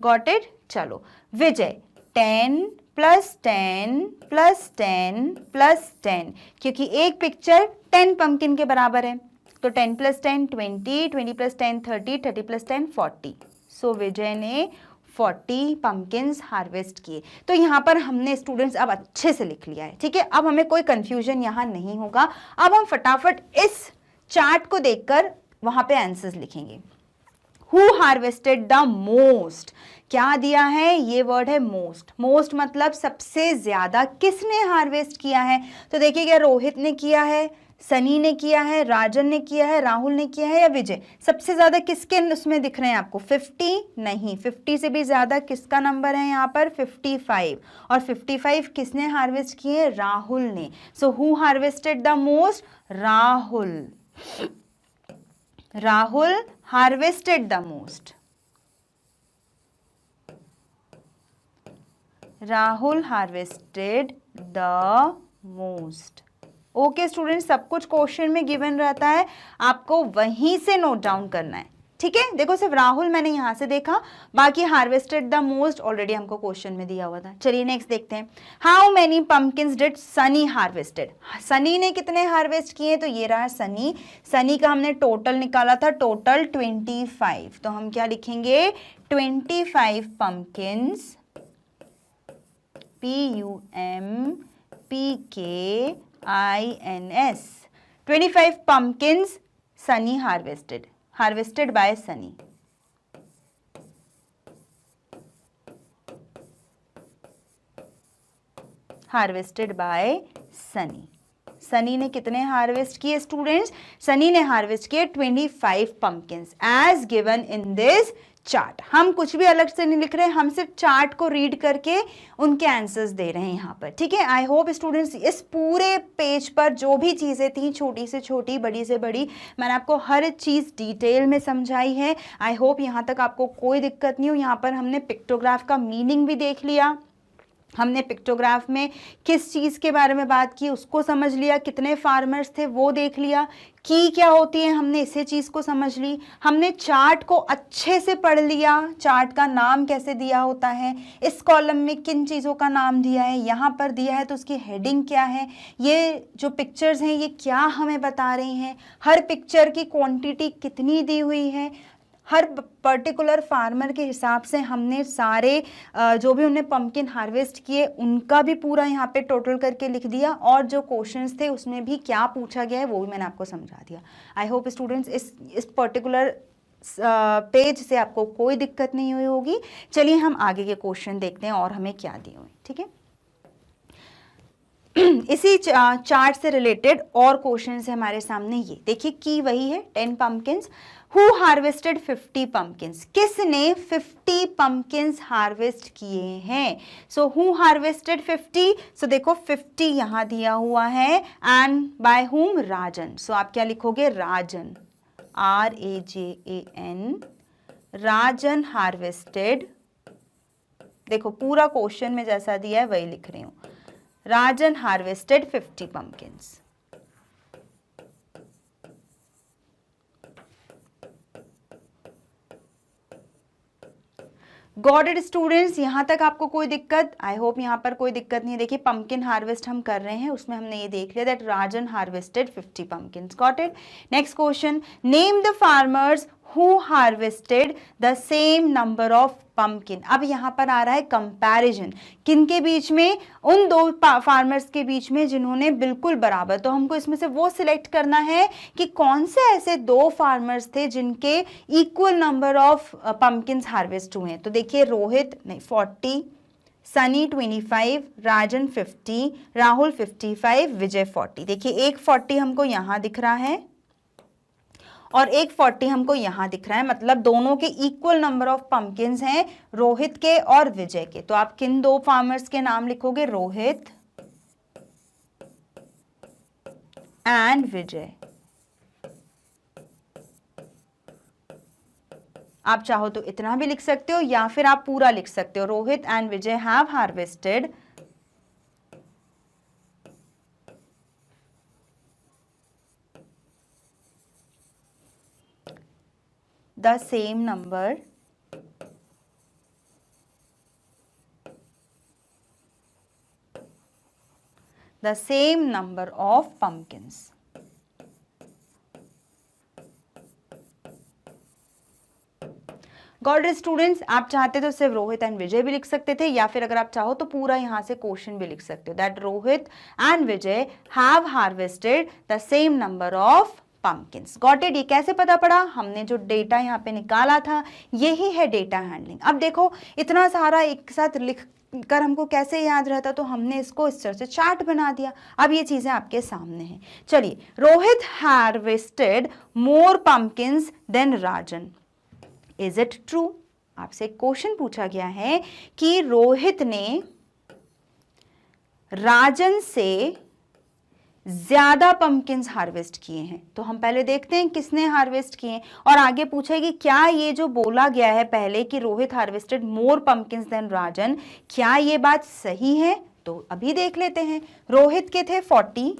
Got it? चलो विजय 10 + 10 + 10 + 10, क्योंकि एक पिक्चर 10 पंपकिन के बराबर है तो 10 + 10 20, 20 + 10 30, 30 + 10 40। सो विजय ने 40 पंपकिन्स हार्वेस्ट किए। तो यहाँ पर हमने स्टूडेंट्स अब अच्छे से लिख लिया है, ठीक है। अब हमें कोई कंफ्यूजन यहाँ नहीं होगा। अब हम फटाफट इस चार्ट को देखकर वहां पे आंसर्स लिखेंगे। Who harvested the most? क्या दिया है? ये वर्ड है मोस्ट। मोस्ट मतलब सबसे ज्यादा। किसने हार्वेस्ट किया है? तो देखिएगा रोहित ने किया है, सनी ने किया है, राजन ने किया है, राहुल ने किया है या विजय? सबसे ज्यादा किसके उसमें दिख रहे हैं आपको? 50? नहीं, 50 से भी ज्यादा किसका नंबर है यहाँ पर? 55। और 55 किसने हार्वेस्ट किए? राहुल ने। So who harvested the most? Rahul. Rahul harvested the most. Rahul harvested the most. Okay student, सब कुछ क्वेश्चन में गिवन रहता है, आपको वहीं से नोट डाउन करना है, ठीक है। देखो सिर्फ राहुल मैंने यहां से देखा, बाकी हार्वेस्टेड द मोस्ट ऑलरेडी हमको क्वेश्चन में दिया हुआ था। चलिए नेक्स्ट देखते हैं। How many pumpkins did Sunny harvested? Sunny ने कितने हार्वेस्ट किए? तो ये रहा सनी। सनी का हमने टोटल निकाला था, टोटल 25। तो हम क्या लिखेंगे? 25 पंपकिन्स, PUMPKINS, 25 pumpkins Sunny harvested by Sunny. Harvested by Sunny. Sunny ने कितने हार्वेस्ट किए स्टूडेंट्स? सनी ने हार्वेस्ट किए 25 pumpkins as given in this chart. हम कुछ भी अलग से नहीं लिख रहे, हम सिर्फ चार्ट को रीड करके उनके आंसर्स दे रहे हैं यहाँ पर, ठीक है। आई होप स्टूडेंट्स इस पूरे पेज पर जो भी चीज़ें थी, छोटी से छोटी, बड़ी से बड़ी, मैंने आपको हर चीज़ डिटेल में समझाई है। आई होप यहाँ तक आपको कोई दिक्कत नहीं हो। यहाँ पर हमने पिक्टोग्राफ का मीनिंग भी देख लिया, हमने पिक्टोग्राफ में किस चीज़ के बारे में बात की उसको समझ लिया, कितने फार्मर्स थे वो देख लिया, की क्या होती है हमने इसे चीज़ को समझ ली, हमने चार्ट को अच्छे से पढ़ लिया, चार्ट का नाम कैसे दिया होता है, इस कॉलम में किन चीज़ों का नाम दिया है, यहाँ पर दिया है तो उसकी हेडिंग क्या है, ये जो पिक्चर्स हैं ये क्या हमें बता रही हैं, हर पिक्चर की क्वांटिटी कितनी दी हुई है, हर पर्टिकुलर फार्मर के हिसाब से हमने सारे जो भी उन्हें पंपकिन हार्वेस्ट किए उनका भी पूरा यहाँ पे टोटल करके लिख दिया, और जो क्वेश्चंस थे उसमें भी क्या पूछा गया है वो भी मैंने आपको समझा दिया। आई होप स्टूडेंट्स इस पर्टिकुलर पेज से आपको कोई दिक्कत नहीं हुई होगी। चलिए हम आगे के क्वेश्चन देखते हैं और हमें क्या दिए हुए, ठीक है। इसी चार्ट से रिलेटेड और क्वेश्चन है हमारे सामने। ये देखिए की वही है 10 पम्पकिंस। हु हार्वेस्टेड 50 पम्पकिंस, किसने 50 पम्पकिंस हार्वेस्ट किए हैं। सो हु हार्वेस्टेड 50, सो देखो 50 यहां दिया हुआ है एंड बाय हुम, राजन। सो आप क्या लिखोगे, राजन, RAJAN, राजन हार्वेस्टेड, देखो पूरा क्वेश्चन में जैसा दिया है वही लिख रही हूं, Rajan harvested 50 pumpkins. Got it students, यहां तक आपको कोई दिक्कत, आई होप यहां पर कोई दिक्कत नहीं है। देखिए पंपकिन हार्वेस्ट हम कर रहे हैं, उसमें हमने ये देख लिया that Rajan harvested 50 pumpkins. Got it. Next question, name the farmers who harvested the same number of pumpkin. अब यहाँ पर आ रहा है कंपैरिजन, किन के बीच में, उन दो फार्मर्स के बीच में जिन्होंने बिल्कुल बराबर। तो हमको इसमें से वो सिलेक्ट करना है कि कौन से ऐसे दो फार्मर्स थे जिनके equal number of pumpkins harvest हुए हैं। तो देखिए रोहित नहीं 40, सनी 25, राजन 50, राहुल 55, विजय 40। देखिए एक 40 हमको यहाँ दिख रहा है और एक 40 हमको यहां दिख रहा है, मतलब दोनों के इक्वल नंबर ऑफ पम्पकिन्स हैं, रोहित के और विजय के। तो आप किन दो फार्मर्स के नाम लिखोगे, रोहित एंड विजय। आप चाहो तो इतना भी लिख सकते हो या फिर आप पूरा लिख सकते हो, Rohit and Vijay have harvested the same number of pumpkins. Got it students, आप चाहते तो सिर्फ रोहित एंड विजय भी लिख सकते थे या फिर अगर आप चाहो तो पूरा यहां से क्वेश्चन भी लिख सकते हो that Rohit and Vijay have harvested the same number of pumpkins. Got it. ये कैसे पता पड़ा, हमने जो डेटा यहाँ पे निकाला था यही है डेटा हैंडलिंग. अब देखो इतना सारा एक साथ लिख कर हमको कैसे याद रहता, तो हमने इसको इस तरह से चार्ट बना दिया. अब ये चीजें आपके सामने हैं. चलिए, Rohit harvested more pumpkins than Rajan. Is it true? आपसे क्वेश्चन पूछा गया है कि रोहित ने राजन से ज्यादा पम्पकिन्स हार्वेस्ट किए हैं. तो हम पहले देखते हैं किसने हार्वेस्ट किए हैं और आगे पूछेगी क्या ये जो बोला गया है पहले कि Rohit harvested more pumpkins than राजन, क्या ये बात सही है? तो अभी देख लेते हैं. रोहित के थे 40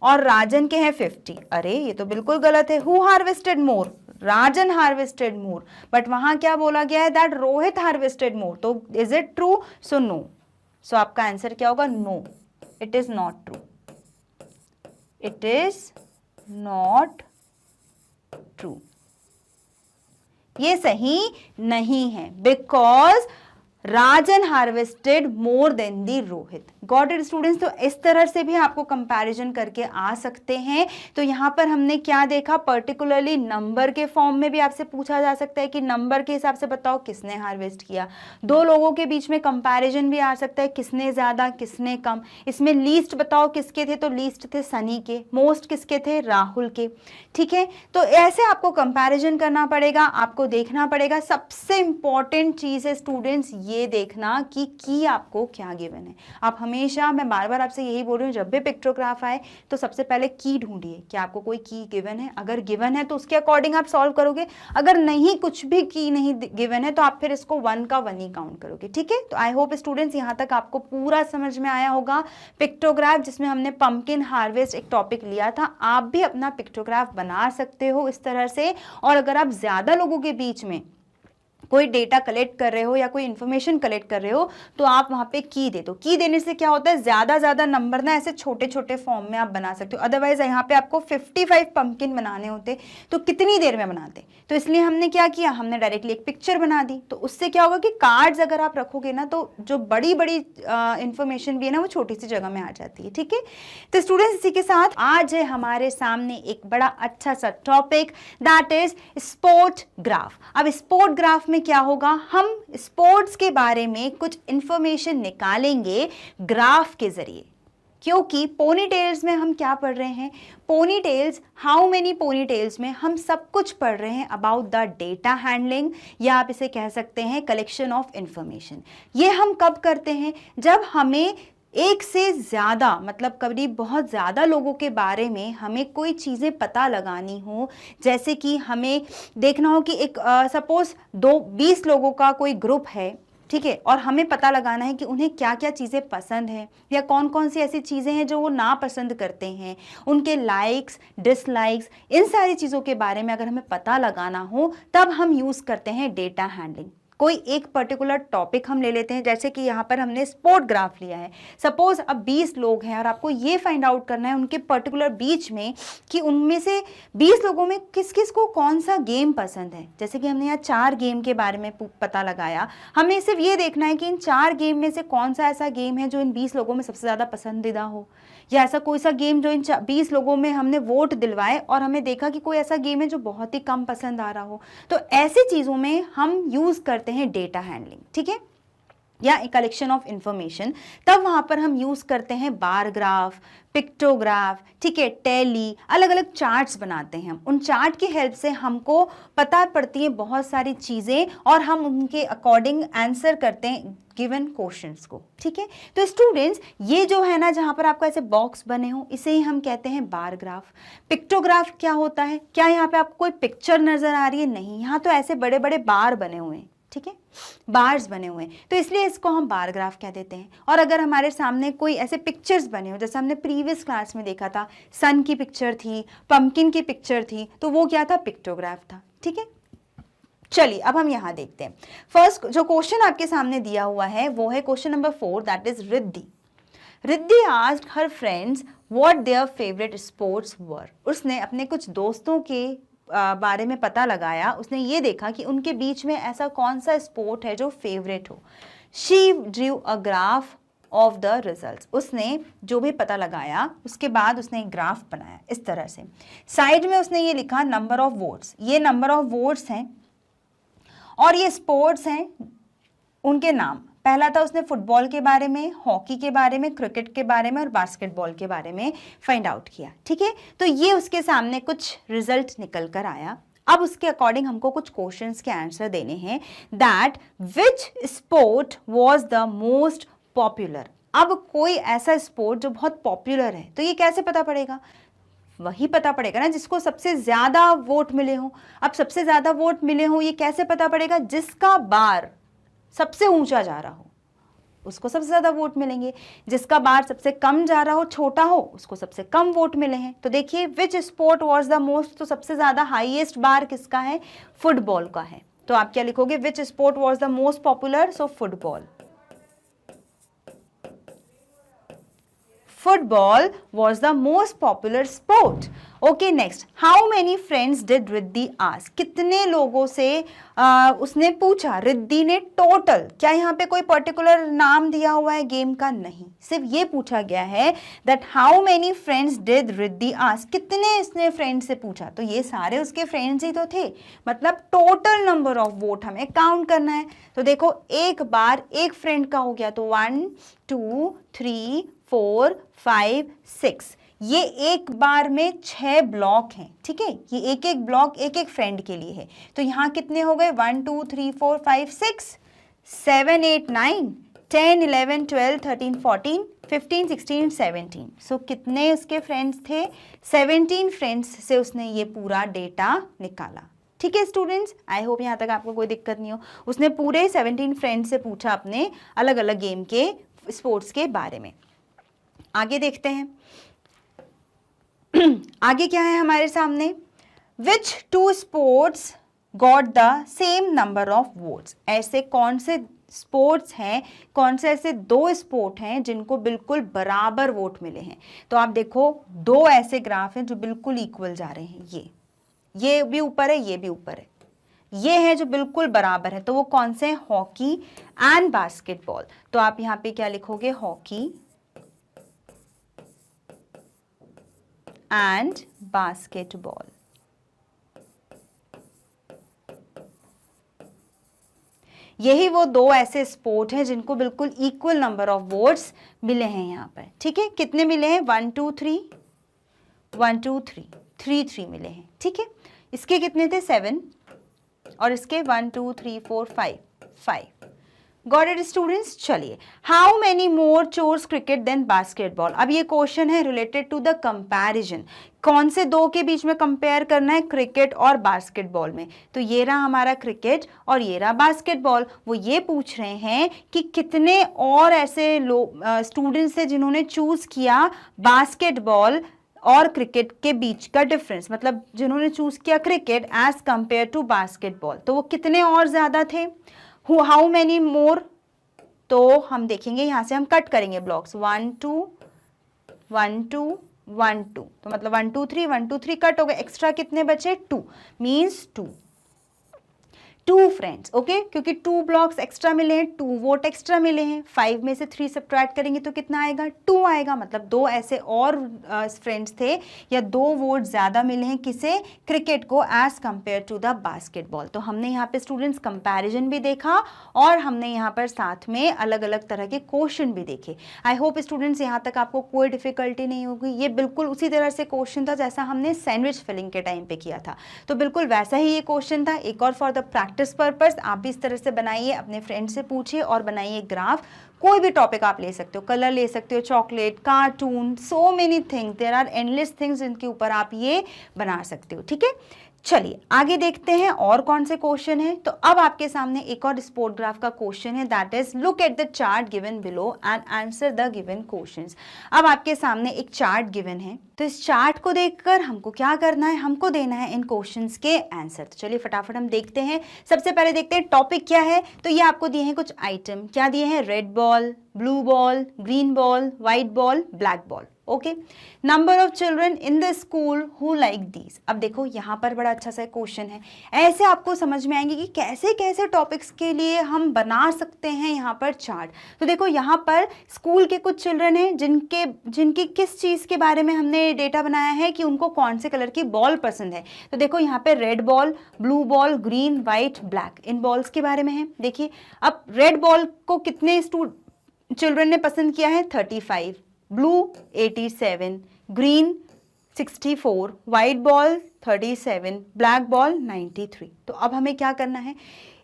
और राजन के हैं 50. अरे ये तो बिल्कुल गलत है. Who harvested more? Rajan harvested more. But वहां क्या बोला गया है दैट रोहित हार्वेस्टेड मोर. तो is it true? So no. So आपका आंसर क्या होगा? No, it is not true. It is not true. ये सही नहीं है because Rajan harvested more than the Rohit. Got it students. तो इस तरह से भी आपको कंपैरिजन करके आ सकते हैं. तो यहाँ पर हमने क्या देखा, पर्टिकुलरली नंबर के फॉर्म में भी आपसे पूछा जा सकता है कि नंबर के हिसाब से बताओ किसने हार्वेस्ट किया. दो लोगों के बीच में कंपैरिजन भी आ सकता है, किसने ज्यादा किसने कम. इसमें लीस्ट बताओ किसके थे, तो लीस्ट थे सनी के. मोस्ट किसके थे? राहुल के. ठीक है, तो ऐसे आपको कंपैरिजन करना पड़ेगा, आपको देखना पड़ेगा. सबसे इंपॉर्टेंट चीज है स्टूडेंट्स ये देखना कि की आपको क्या गिवन है. आप हमेशा, मैं बार बार आपसे यही बोल रही हूँ, जब भी पिक्टोग्राफ आए तो सबसे पहले की ढूंढिए कि आपको कोई की गिवन है. अगर गिवन है तो उसके अकॉर्डिंग आप सॉल्व करोगे. अगर नहीं, कुछ भी की नहीं गिवन है तो आप फिर इसको 1 का 1 ही काउंट करोगे. ठीक है, तो आई होप स्टूडेंट्स यहाँ तक आपको पूरा समझ में आया होगा. पिक्टोग्राफ जिसमें हमने पंपकिन हार्वेस्ट एक टॉपिक लिया था, आप भी अपना पिक्टोग्राफ बना सकते हो इस तरह से. और अगर आप ज्यादा लोगों के बीच में कोई डेटा कलेक्ट कर रहे हो या कोई इन्फॉर्मेशन कलेक्ट कर रहे हो तो आप वहाँ पे की दे दो। की देने से क्या होता है, ज़्यादा नंबर ना ऐसे छोटे छोटे फॉर्म में आप बना सकते हो। अदरवाइज यहाँ पे आपको 55 पंपकिन बनाने होते तो कितनी देर में बनाते, तो इसलिए हमने क्या किया, हमने डायरेक्टली एक पिक्चर बना दी। तो उससे क्या होगा कि कार्ड्स अगर आप रखोगे ना तो जो बड़ी बड़ी इंफॉर्मेशन भी है ना वो छोटी सी जगह में आ जाती है। ठीक है, तो स्टूडेंट्स इसी के साथ आज है हमारे सामने एक बड़ा अच्छा सा topic, that is sport graph. अब स्पोर्ट ग्राफ में क्या होगा, हम स्पोर्ट्स के बारे में कुछ इंफॉर्मेशन निकालेंगे ग्राफ के जरिए। क्योंकि पोनीटेल्स में हम क्या पढ़ रहे हैं, पोनीटेल्स, हाउ मेनी पोनीटेल्स में हम सब कुछ पढ़ रहे हैं अबाउट द डेटा हैंडलिंग, या आप इसे कह सकते हैं कलेक्शन ऑफ इंफॉर्मेशन। ये हम कब करते हैं, जब हमें एक से ज़्यादा, मतलब कभी बहुत ज़्यादा लोगों के बारे में हमें कोई चीज़ें पता लगानी हो। जैसे कि हमें देखना हो कि एक सपोज 20 लोगों का कोई ग्रुप है, ठीक है, और हमें पता लगाना है कि उन्हें क्या क्या चीज़ें पसंद है या कौन कौन सी ऐसी चीज़ें हैं जो वो नापसंद करते हैं, उनके लाइक्स डिसलाइक्स, इन सारी चीज़ों के बारे में अगर हमें पता लगाना हो तब हम यूज़ करते हैं डेटा हैंडलिंग। कोई एक पर्टिकुलर टॉपिक हम ले लेते हैं, जैसे कि यहाँ पर हमने स्पोर्ट ग्राफ लिया है। सपोज अब 20 लोग हैं और आपको ये फाइंड आउट करना है उनके पर्टिकुलर बीच में कि उनमें से 20 लोगों में किस किस को कौन सा गेम पसंद है। जैसे कि हमने यहाँ 4 गेम के बारे में पता लगाया, हमें सिर्फ ये देखना है कि इन 4 गेम में से कौन सा ऐसा गेम है जो इन 20 लोगों में सबसे ज़्यादा पसंदीदा हो, या ऐसा कोई सा गेम जो इन 20 लोगों में हमने वोट दिलवाए और हमें देखा कि कोई ऐसा गेम है जो बहुत ही कम पसंद आ रहा हो। तो ऐसी चीज़ों में हम यूज़ करते हैं डेटा हैंडलिंग, ठीक है, या कलेक्शन ऑफ इंफॉर्मेशन। तब वहां पर हम यूज करते हैं बार ग्राफ, पिक्टोग्राफ, ठीक है, टैली, अलग अलग चार्ट्स बनाते हैं हम। उन चार्ट की हेल्प से हमको पता पड़ती है बहुत सारी चीजें और हम उनके अकॉर्डिंग आंसर करते हैं गिवन क्वेश्चंस को। ठीक है, तो स्टूडेंट्स ये जो है ना, जहां पर आपको ऐसे बॉक्स बने हो, इसे ही हम कहते हैं बार ग्राफ। पिक्टोग्राफ क्या होता है, क्या यहाँ पे आपको कोई पिक्चर नजर आ रही है, नहीं, यहाँ तो ऐसे बड़े बड़े बार बने हुए हैं, ठीक है, बार्स बने हुए हैं, तो इसलिए इसको हम बार ग्राफ कह देते हैं। और अगर हमारे सामने कोई ऐसे पिक्चर्स बने हो, जैसे हमने प्रीवियस क्लास में देखा था, सन की पिक्चर थी, पंपकिन की पिक्चर थी, तो वो क्या था, पिक्टोग्राफ था। ठीक है, चलिए अब हम यहां देखते हैं। फर्स्ट जो क्वेश्चन आपके सामने दिया हुआ है वो है question number 4, that is Riddhi. Riddhi asked her friends what their favourite sports were. उसने अपने कुछ दोस्तों के बारे में पता लगाया, उसने ये देखा कि उनके बीच में ऐसा कौन सा स्पोर्ट है जो फेवरेट हो। She drew a graph of the results. उसने जो भी पता लगाया उसके बाद उसने एक ग्राफ बनाया इस तरह से। साइड में उसने ये लिखा नंबर ऑफ वोट्स, ये नंबर ऑफ वोट्स हैं और ये स्पोर्ट्स हैं, उनके नाम। पहला था उसने फुटबॉल के बारे में, हॉकी के बारे में, क्रिकेट के बारे में और बास्केटबॉल के बारे में फाइंड आउट किया। ठीक है, तो ये उसके सामने कुछ रिजल्ट निकल कर आया। अब उसके अकॉर्डिंग हमको कुछ क्वेश्चंस के आंसर देने हैं, that which sport was the most popular. अब कोई ऐसा स्पोर्ट जो बहुत पॉपुलर है, तो ये कैसे पता पड़ेगा, वही पता पड़ेगा ना जिसको सबसे ज्यादा वोट मिले हो। अब सबसे ज्यादा वोट मिले हो ये कैसे पता पड़ेगा, जिसका बार सबसे ऊंचा जा रहा हो उसको सबसे ज्यादा वोट मिलेंगे, जिसका बार सबसे कम जा रहा हो, छोटा हो, उसको सबसे कम वोट मिले हैं। तो देखिए which sport was the most, तो सबसे ज्यादा हाईएस्ट बार किसका है, फुटबॉल का है। तो आप क्या लिखोगे, which sport was the most popular, so football. Football was the most popular sport. Okay, next. How many friends did Riddhi ask? कितने लोगों से उसने पूछा, रिद्धि ने टोटल। क्या यहाँ पे कोई पर्टिकुलर नाम दिया हुआ है गेम का, नहीं, सिर्फ ये पूछा गया है that how many friends did Riddhi ask? कितने इसने फ्रेंड से पूछा, तो ये सारे उसके फ्रेंड्स ही तो थे, मतलब टोटल नंबर ऑफ वोट हमें काउंट करना है। तो देखो एक बार एक फ्रेंड का हो गया, तो 1 2 3 4 5 6, ये एक बार में 6 ब्लॉक हैं। ठीक है, ये एक एक ब्लॉक एक एक फ्रेंड के लिए है। तो यहाँ कितने हो गए, 1 2 3 4 5 6 7 8 9 10 11 12 13 14 15 16 17। सो कितने उसके फ्रेंड्स थे, 17 फ्रेंड्स से उसने ये पूरा डेटा निकाला। ठीक है स्टूडेंट्स, आई होप यहाँ तक आपको कोई दिक्कत नहीं हो। उसने पूरे 17 फ्रेंड्स से पूछा अपने अलग अलग गेम के, स्पोर्ट्स के बारे में। आगे देखते हैं, आगे क्या है हमारे सामने, which two sports got the same number of votes. ऐसे कौन से स्पोर्ट्स हैं, कौन से ऐसे दो स्पोर्ट हैं जिनको बिल्कुल बराबर वोट मिले हैं? तो आप देखो दो ऐसे ग्राफ हैं जो बिल्कुल इक्वल जा रहे हैं, ये भी ऊपर है, ये भी ऊपर है, ये है जो बिल्कुल बराबर है। तो वो कौन से हैं? Hockey and basketball. तो आप यहाँ पे क्या लिखोगे? Hockey and basketball. यही वो दो ऐसे स्पोर्ट हैं जिनको बिल्कुल इक्वल नंबर ऑफ वोट्स मिले हैं यहाँ पर। ठीक है, कितने मिले हैं? 1 2 3 1 2 3 3 3 मिले हैं। ठीक है, इसके कितने थे? 7 और इसके 1 2 3 4 5 5। Got it students? चलिए, हाउ मेनी मोर चोर्स क्रिकेट देन बास्केटबॉल। अब ये क्वेश्चन है रिलेटेड टू द कंपैरिजन। कौन से दो के बीच में कंपेयर करना है? क्रिकेट और बास्केटबॉल में। तो ये रहा हमारा क्रिकेट और ये रहा बास्केटबॉल। वो ये पूछ रहे हैं कि कितने और ऐसे स्टूडेंट्स थे जिन्होंने चूज किया बास्केटबॉल और क्रिकेट के बीच का डिफरेंस, मतलब जिन्होंने चूज किया cricket as compare to basketball. तो वो कितने और ज्यादा थे? How many more? तो हम देखेंगे, यहां से हम कट करेंगे ब्लॉक्स, 1 2 1 2 1 2। तो मतलब 1 2 3 1 2 3 कट हो गए, एक्स्ट्रा कितने बचे? 2, मीन्स 2 फ्रेंड्स। ओके, क्योंकि 2 ब्लॉक्स एक्स्ट्रा मिले हैं, 2 वोट एक्स्ट्रा मिले हैं। 5 में से 3 सब्ट्रैक्ट करेंगे तो कितना आएगा? 2 आएगा। मतलब दो ऐसे और फ्रेंड्स थे या 2 वोट ज्यादा मिले हैं किसे? क्रिकेट को as compare to the basketball. तो हमने यहाँ पे स्टूडेंट्स कंपैरिजन भी देखा और हमने यहाँ पर साथ में अलग अलग तरह के क्वेश्चन भी देखे। आई होप स्टूडेंट्स यहाँ तक आपको कोई डिफिकल्टी नहीं होगी। ये बिल्कुल उसी तरह से क्वेश्चन था जैसा हमने सैंडविच फिलिंग के टाइम पे किया था, तो बिल्कुल वैसा ही ये क्वेश्चन था। एक और फॉर द प्रैक्टिस पर्पस आप भी इस तरह से बनाइए, अपने फ्रेंड से पूछिए और बनाइए ग्राफ। कोई भी टॉपिक आप ले सकते हो, कलर ले सकते हो, chocolate, cartoon, so many things, there are endless things जिनके ऊपर आप ये बना सकते हो। ठीक है, चलिए आगे देखते हैं और कौन से क्वेश्चन है। तो अब आपके सामने एक और स्पोर्ट ग्राफ का क्वेश्चन है, that is look at the chart given below and answer the given questions. अब आपके सामने एक चार्ट गिवन है, तो इस चार्ट को देखकर हमको क्या करना है? हमको देना है इन क्वेश्चंस के आंसर। तो चलिए फटाफट हम देखते हैं। सबसे पहले देखते हैं टॉपिक क्या है। तो ये आपको दिए हैं कुछ आइटम, क्या दिए हैं? Red ball, blue ball, green ball, white ball, black ball. Okay, number of children in the school who like these. अब देखो यहाँ पर बड़ा अच्छा सा क्वेश्चन है, ऐसे आपको समझ में आएंगे कि कैसे कैसे टॉपिक्स के लिए हम बना सकते हैं यहाँ पर चार्ट। तो देखो यहाँ पर स्कूल के कुछ चिल्ड्रन हैं जिनकी किस चीज़ के बारे में हमने डेटा बनाया है कि उनको कौन से कलर की बॉल पसंद है। तो देखो यहाँ पे red ball, blue ball, green, white, black, इन बॉल्स के बारे में है। देखिए अब रेड बॉल को कितने चिल्ड्रन ने पसंद किया है? 35, blue 87, green 64, white ball 37, black ball 93। तो अब हमें क्या करना है?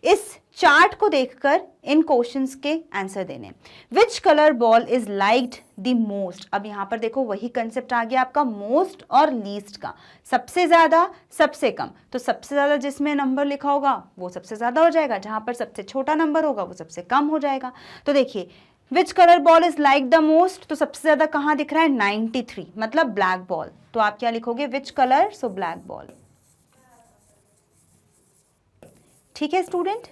इस चार्ट को देखकर इन क्वेश्चंस के आंसर देने। Which colour ball is liked the most. अब यहाँ पर देखो वही कंसेप्ट आ गया आपका मोस्ट और लीस्ट का, सबसे ज्यादा सबसे कम। तो सबसे ज्यादा जिसमें नंबर लिखा होगा वो सबसे ज्यादा हो जाएगा, जहां पर सबसे छोटा नंबर होगा वो सबसे कम हो जाएगा। तो देखिए which colour ball is like the most, तो सबसे ज्यादा कहाँ दिख रहा है? 93, मतलब ब्लैक बॉल। तो आप क्या लिखोगे? Which colour, so black ball. ठीक है student,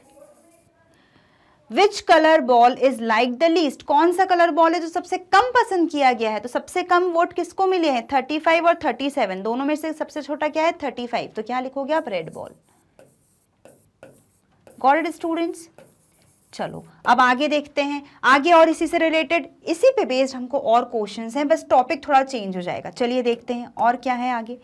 which colour ball is like the least, कौन सा कलर बॉल है जो सबसे कम पसंद किया गया है? तो सबसे कम वोट किसको मिले हैं? 35 और 37, दोनों में से सबसे छोटा क्या है? 35। तो क्या लिखोगे आप? Red ball. Got it students? चलो अब आगे देखते हैं, आगे और इसी से रिलेटेड, इसी पे बेस्ड हमको और क्वेश्चंस हैं, बस टॉपिक थोड़ा चेंज हो जाएगा। चलिए देखते हैं और क्या है आगे।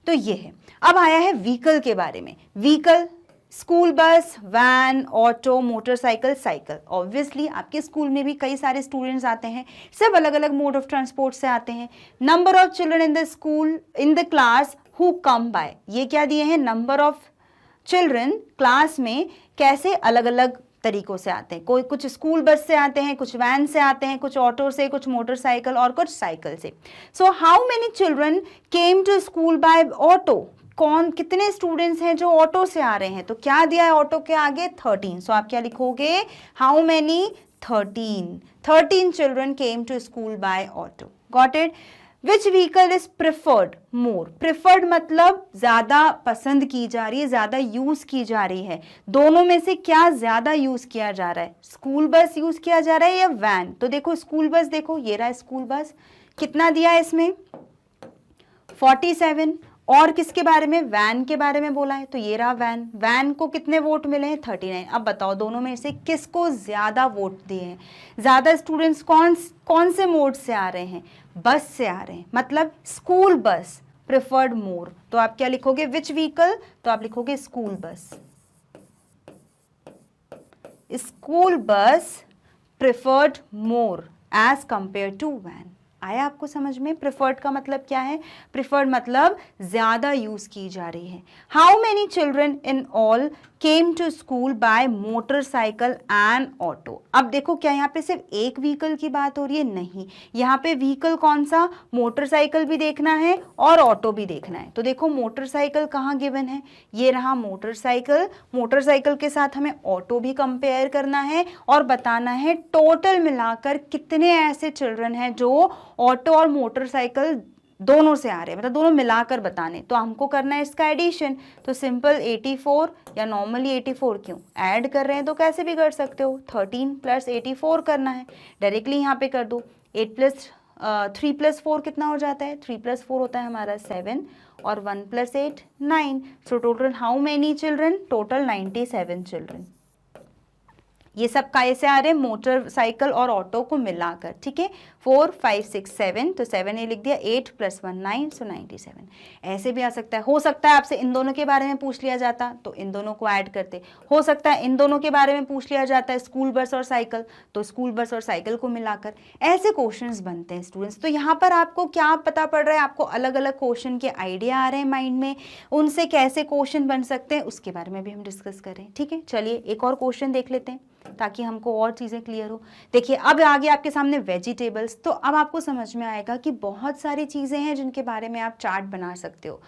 तो ये है, अब आया है व्हीकल के बारे में। Vehicle, school bus, van, auto, motorcycle, cycle. Obviously आपके स्कूल में भी कई सारे स्टूडेंट्स आते हैं, सब अलग अलग मोड ऑफ ट्रांसपोर्ट से आते हैं। Number of children in the school, in the class who come by, ये क्या दिए हैं? नंबर ऑफ चिल्ड्रन क्लास में कैसे अलग अलग तरीकों से आते हैं। कोई कुछ स्कूल बस से आते हैं, कुछ वैन से आते हैं, कुछ ऑटो से, कुछ मोटरसाइकिल और कुछ साइकिल से। So how many children came to school by auto, कितने स्टूडेंट्स हैं जो ऑटो से आ रहे हैं? तो क्या दिया है ऑटो के आगे? 13। सो आप क्या लिखोगे? How many? 13 children came to school by auto. Got it? Which vehicle is preferred more, preferred मतलब ज्यादा पसंद की जा रही है, ज्यादा यूज की जा रही है, दोनों में से क्या ज्यादा यूज किया जा रहा है, स्कूल बस यूज किया जा रहा है या वैन। तो देखो स्कूल बस, देखो ये रहा स्कूल बस, कितना दिया है इसमें 47, और किसके बारे में, वैन के बारे में बोला है, तो ये रहा वैन, वैन को कितने वोट मिले हैं 39। अब बताओ दोनों में से किसको ज्यादा वोट दिए हैं, ज्यादा स्टूडेंट्स कौन से मोड से आ रहे हैं, बस से आ रहे हैं, मतलब स्कूल बस प्रिफर्ड मोर। तो आप क्या लिखोगे, विच व्हीकल, तो आप लिखोगे school bus, school bus preferred more as compare to van. आया आपको समझ में, प्रिफर्ड का मतलब क्या है, प्रिफर्ड मतलब ज्यादा यूज की जा रही है। How many children in all came to school by motorcycle and auto. अब देखो क्या यहाँ पे सिर्फ एक व्हीकल की बात हो रही है, नहीं, यहाँ पे व्हीकल कौन सा, मोटरसाइकिल भी देखना है और ऑटो भी देखना है। तो देखो मोटरसाइकिल कहाँ गिवन है, ये रहा मोटरसाइकिल, मोटरसाइकिल के साथ हमें ऑटो भी कंपेयर करना है और बताना है टोटल मिलाकर कितने ऐसे चिल्ड्रन हैं जो ऑटो और मोटरसाइकिल दोनों से आ रहे हैं, मतलब दोनों मिलाकर बताने। तो हमको करना है इसका एडिशन, तो सिंपल 84 या नॉर्मली 84 क्यों ऐड कर रहे हैं तो कैसे भी कर सकते हो, 13 + 84 करना है, डायरेक्टली यहाँ पे कर दो। 3 + 4 कितना हो जाता है, 3 + 4 होता है हमारा 7 और 1 + 8 9। सो total how many children, total 97 children. ये सब कैसे आ रहे हैं, मोटरसाइकिल और ऑटो को मिलाकर, ठीक है। 4 5 6 7, तो 7 ये लिख दिया, 8 + 1 9, सो 97। ऐसे भी आ सकता है, हो सकता है आपसे इन दोनों के बारे में पूछ लिया जाता तो इन दोनों को ऐड करते, हो सकता है इन दोनों के बारे में पूछ लिया जाता है स्कूल बस और साइकिल, तो स्कूल बस और साइकिल को मिलाकर, ऐसे क्वेश्चंस बनते हैं स्टूडेंट्स। तो यहाँ पर आपको क्या पता पड़ रहा है, आपको अलग अलग क्वेश्चन के आइडिया आ रहे हैं माइंड में, उनसे कैसे क्वेश्चन बन सकते हैं उसके बारे में भी हम डिस्कस करें, ठीक है। चलिए एक और क्वेश्चन देख लेते हैं ताकि हमको और चीज़ें क्लियर हो। देखिए अब आगे आपके सामने वेजिटेबल्स, तो अब आपको समझ में आएगा कि बहुत सारी चीज़ें हैं जिनके बारे में आप चार्ट बना सकते हो।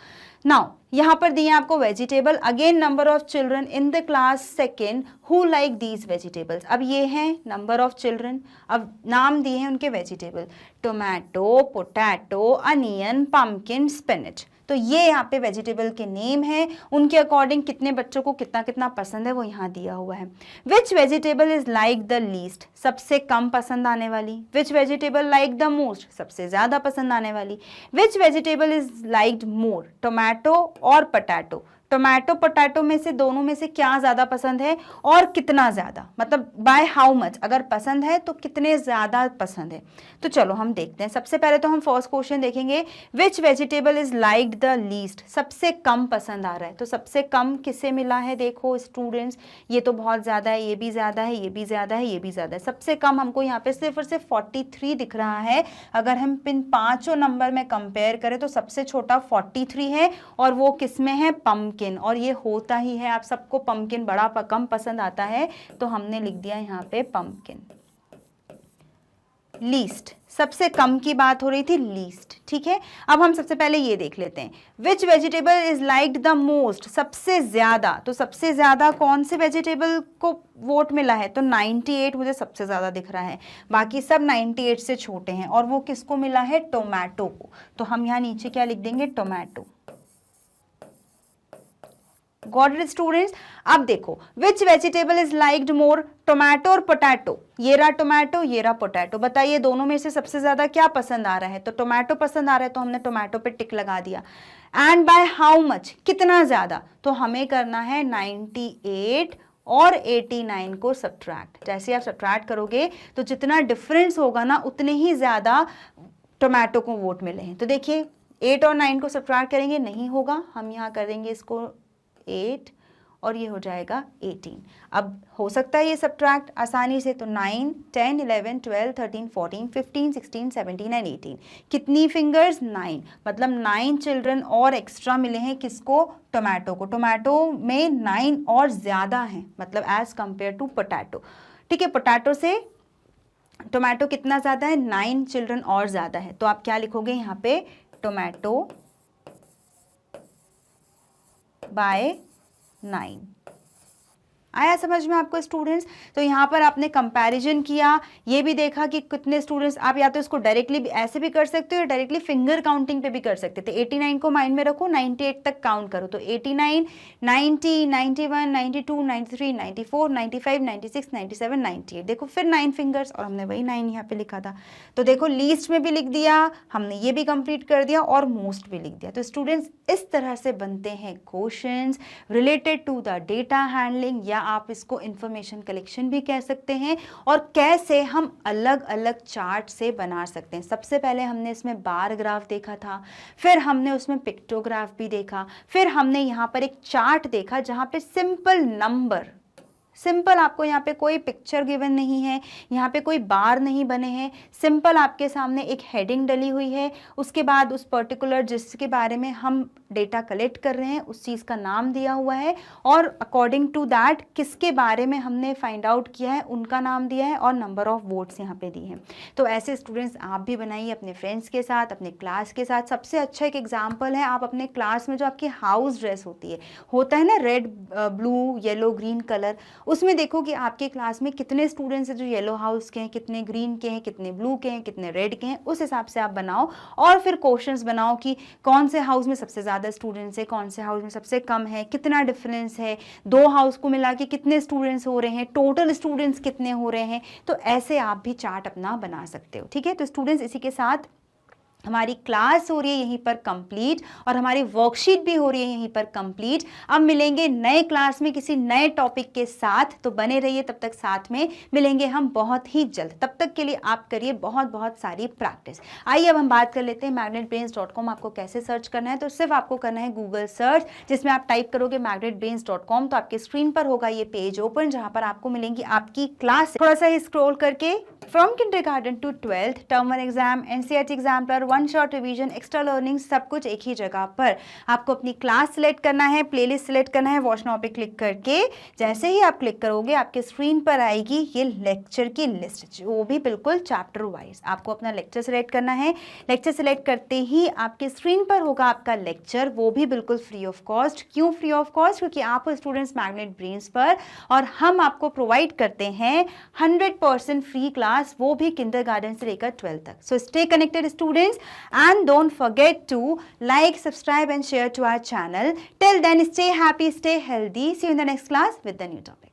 नाउ यहाँ पर दिए आपको vegetable, again number of children in the class second who like these vegetables. अब ये हैं नंबर ऑफ चिल्ड्रन, अब नाम दिए हैं उनके vegetable, tomato, potato, onion, pumpkin, spinach. तो ये यहाँ पे वेजिटेबल के नेम है, उनके अकॉर्डिंग कितने बच्चों को कितना कितना पसंद है वो यहाँ दिया हुआ है। Which vegetable is like the least, सबसे कम पसंद आने वाली। Which vegetable like the most, सबसे ज्यादा पसंद आने वाली। Which vegetable is liked more, tomato और पोटैटो। टोमेटो पोटैटो में से दोनों में से क्या ज्यादा पसंद है और कितना ज्यादा, मतलब बाय हाउ मच, अगर पसंद है तो कितने ज्यादा पसंद है। तो चलो हम देखते हैं। सबसे पहले तो हम फर्स्ट क्वेश्चन देखेंगे, which vegetable is liked the least, सबसे कम पसंद आ रहा है। तो सबसे कम किसे मिला है, देखो स्टूडेंट्स, ये तो बहुत ज्यादा है, ये भी ज्यादा है, ये भी ज्यादा है, ये भी ज्यादा है। सबसे कम हमको यहाँ पे सिर्फ और सिर्फ 43 दिख रहा है। अगर हम इन पांचों नंबर में कंपेयर करें तो सबसे छोटा 43 है और वो किसमें है, पम्पकिन। और ये होता ही है, आप सबको पम्पकिन बड़ा कम पसंद आता है, तो हमने लिख दिया यहाँ पे पम्पकिन। लीस्ट, सबसे कम की बात हो रही थी, लीस्ट, ठीक है। अब हम सबसे पहले ये देख लेते हैं, which vegetable is liked the most, सबसे ज्यादा। तो सबसे ज्यादा कौन से वेजिटेबल को वोट मिला है, तो 98 मुझे सबसे ज्यादा दिख रहा है, बाकी सब 98 से छोटे हैं, और वो किसको मिला है, टोमेटो को। तो हम यहाँ नीचे क्या लिख देंगे, टोमेटो। Got it students. अब देखो which vegetable is liked more, tomato और पोटैटो। ये रहा टोमेटो, ये रहा पोटैटो, बताइए दोनों में से सबसे ज्यादा क्या पसंद आ रहा है, तो टोमेटो पसंद आ रहा है, तो हमने टोमेटो पे टिक लगा दिया। एंड बाय हाउ मच, कितना ज्यादा, तो हमें करना है 98 और 89 को सब्ट्रैक्ट। जैसे आप सब्ट्रैक्ट करोगे तो जितना डिफरेंस होगा ना उतने ही ज्यादा टोमेटो को वोट मिले हैं। तो देखिए 8 और 9 को सब्ट्रैक्ट करेंगे, नहीं होगा, हम यहाँ करेंगे इसको 8 और ये हो जाएगा 18। अब हो सकता है ये सब्ट्रैक्ट आसानी से, तो 9 10 11 12 13 14 15 16 17 एंड 18, कितनी फिंगर्स, 9, मतलब 9 चिल्ड्रन और एक्स्ट्रा मिले हैं किसको, टोमेटो को। टोमेटो में 9 और ज्यादा हैं, मतलब एज कंपेयर टू पोटैटो, ठीक है। पोटैटो से टोमेटो कितना ज्यादा है, 9 चिल्ड्रन और ज्यादा है। तो आप क्या लिखोगे यहाँ पे, टोमेटो बाय 9। आया समझ में आपको स्टूडेंट्स? तो यहाँ पर आपने कंपैरिजन किया, ये भी देखा कि कितने स्टूडेंट्स, आप या तो इसको डायरेक्टली ऐसे भी कर सकते हो या डायरेक्टली फिंगर काउंटिंग पे भी कर सकते थे। 89 को माइंड में रखो, 98 तक काउंट करो, तो 89, 90, 91, 92, 93, 94, 95, 96, 97, 98, देखो फिर 9 फिंगर्स, और हमने वही 9 यहाँ पे लिखा था। तो देखो लीस्ट में भी लिख दिया हमने, ये भी कंप्लीट कर दिया और मोस्ट भी लिख दिया। तो स्टूडेंट्स इस तरह से बनते हैं questions related to the data handling, या आप इसको इंफॉर्मेशन कलेक्शन भी कह सकते हैं। और कैसे हम अलग अलग चार्ट से बना सकते हैं। सबसे पहले हमने इसमें बार ग्राफ देखा था, फिर हमने उसमें पिक्टोग्राफ भी देखा, फिर हमने यहाँ पर एक चार्ट देखा जहाँ पे सिंपल नंबर, सिंपल आपको यहाँ पे कोई पिक्चर गिवन नहीं है, यहाँ पे कोई बार नहीं बने हैं, सिंपल आपके सामने एक हेडिंग डली हुई है, उसके बाद उस पर्टिकुलर जिसके बारे में हम डेटा कलेक्ट कर रहे हैं उस चीज़ का नाम दिया हुआ है, और अकॉर्डिंग टू दैट किसके बारे में हमने फाइंड आउट किया है उनका नाम दिया है, और नंबर ऑफ वोट्स यहाँ पे दिए हैं। तो ऐसे स्टूडेंट्स आप भी बनाइए अपने फ्रेंड्स के साथ, अपने क्लास के साथ। सबसे अच्छा एक एग्जाम्पल है, आप अपने क्लास में जो आपकी हाउस ड्रेस होती है, होता है ना red blue yellow green colour, उसमें देखो कि आपके क्लास में कितने स्टूडेंट्स हैं जो येलो हाउस के हैं, कितने ग्रीन के हैं, कितने ब्लू के हैं, कितने रेड के हैं, उस हिसाब से आप बनाओ। और फिर क्वेश्चंस बनाओ कि कौन से हाउस में सबसे ज़्यादा स्टूडेंट्स है, कौन से हाउस में सबसे कम है, कितना डिफरेंस है, दो हाउस को मिला के कितने स्टूडेंट्स हो रहे हैं, टोटल स्टूडेंट्स कितने हो रहे हैं। तो ऐसे आप भी चार्ट अपना बना सकते हो। ठीक है, तो स्टूडेंट्स इसी के साथ हमारी क्लास हो रही है यहीं पर कंप्लीट, और हमारी वर्कशीट भी हो रही है यहीं पर कंप्लीट। अब मिलेंगे नए क्लास में किसी नए टॉपिक के साथ, तो बने रहिए, तब तक साथ में मिलेंगे हम बहुत ही जल्द। तब तक के लिए आप करिए बहुत बहुत सारी प्रैक्टिस। आइए अब हम बात कर लेते हैं magnetbrains.com आपको कैसे सर्च करना है। तो सिर्फ आपको करना है गूगल सर्च, जिसमें आप टाइप करोगे magnetbrains.com, तो आपके स्क्रीन पर होगा ये पेज ओपन, जहां पर आपको मिलेंगी आपकी क्लास। थोड़ा सा ही स्क्रॉल करके from kindergarten to 12th, term 1 exam, NCERT exam पर 1 शॉट रिवीजन, एक्स्ट्रा लर्निंग, सब कुछ एक ही जगह पर। आपको अपनी क्लास सिलेक्ट करना है, प्लेलिस्ट सिलेक्ट करना है, वॉच नाउ पे क्लिक करके जैसे ही आप क्लिक करोगे आपके स्क्रीन पर आएगी ये लेक्चर की लिस्ट, वो भी बिल्कुल चैप्टर वाइज। आपको अपना लेक्चर सिलेक्ट करना है, लेक्चर सिलेक्ट करते ही आपके स्क्रीन पर होगा आपका लेक्चर, वो भी बिल्कुल फ्री ऑफ कॉस्ट। क्यों फ्री ऑफ कॉस्ट? क्योंकि आप स्टूडेंट्स मैग्नेट ब्रेन्स पर, और हम आपको प्रोवाइड करते हैं 100% फ्री क्लास, वो भी किंडरगार्टन से लेकर 12th तक। So stay connected students, and don't forget to like, subscribe and share to our channel. Till then, stay happy, stay healthy. See you in the next class with the new topic.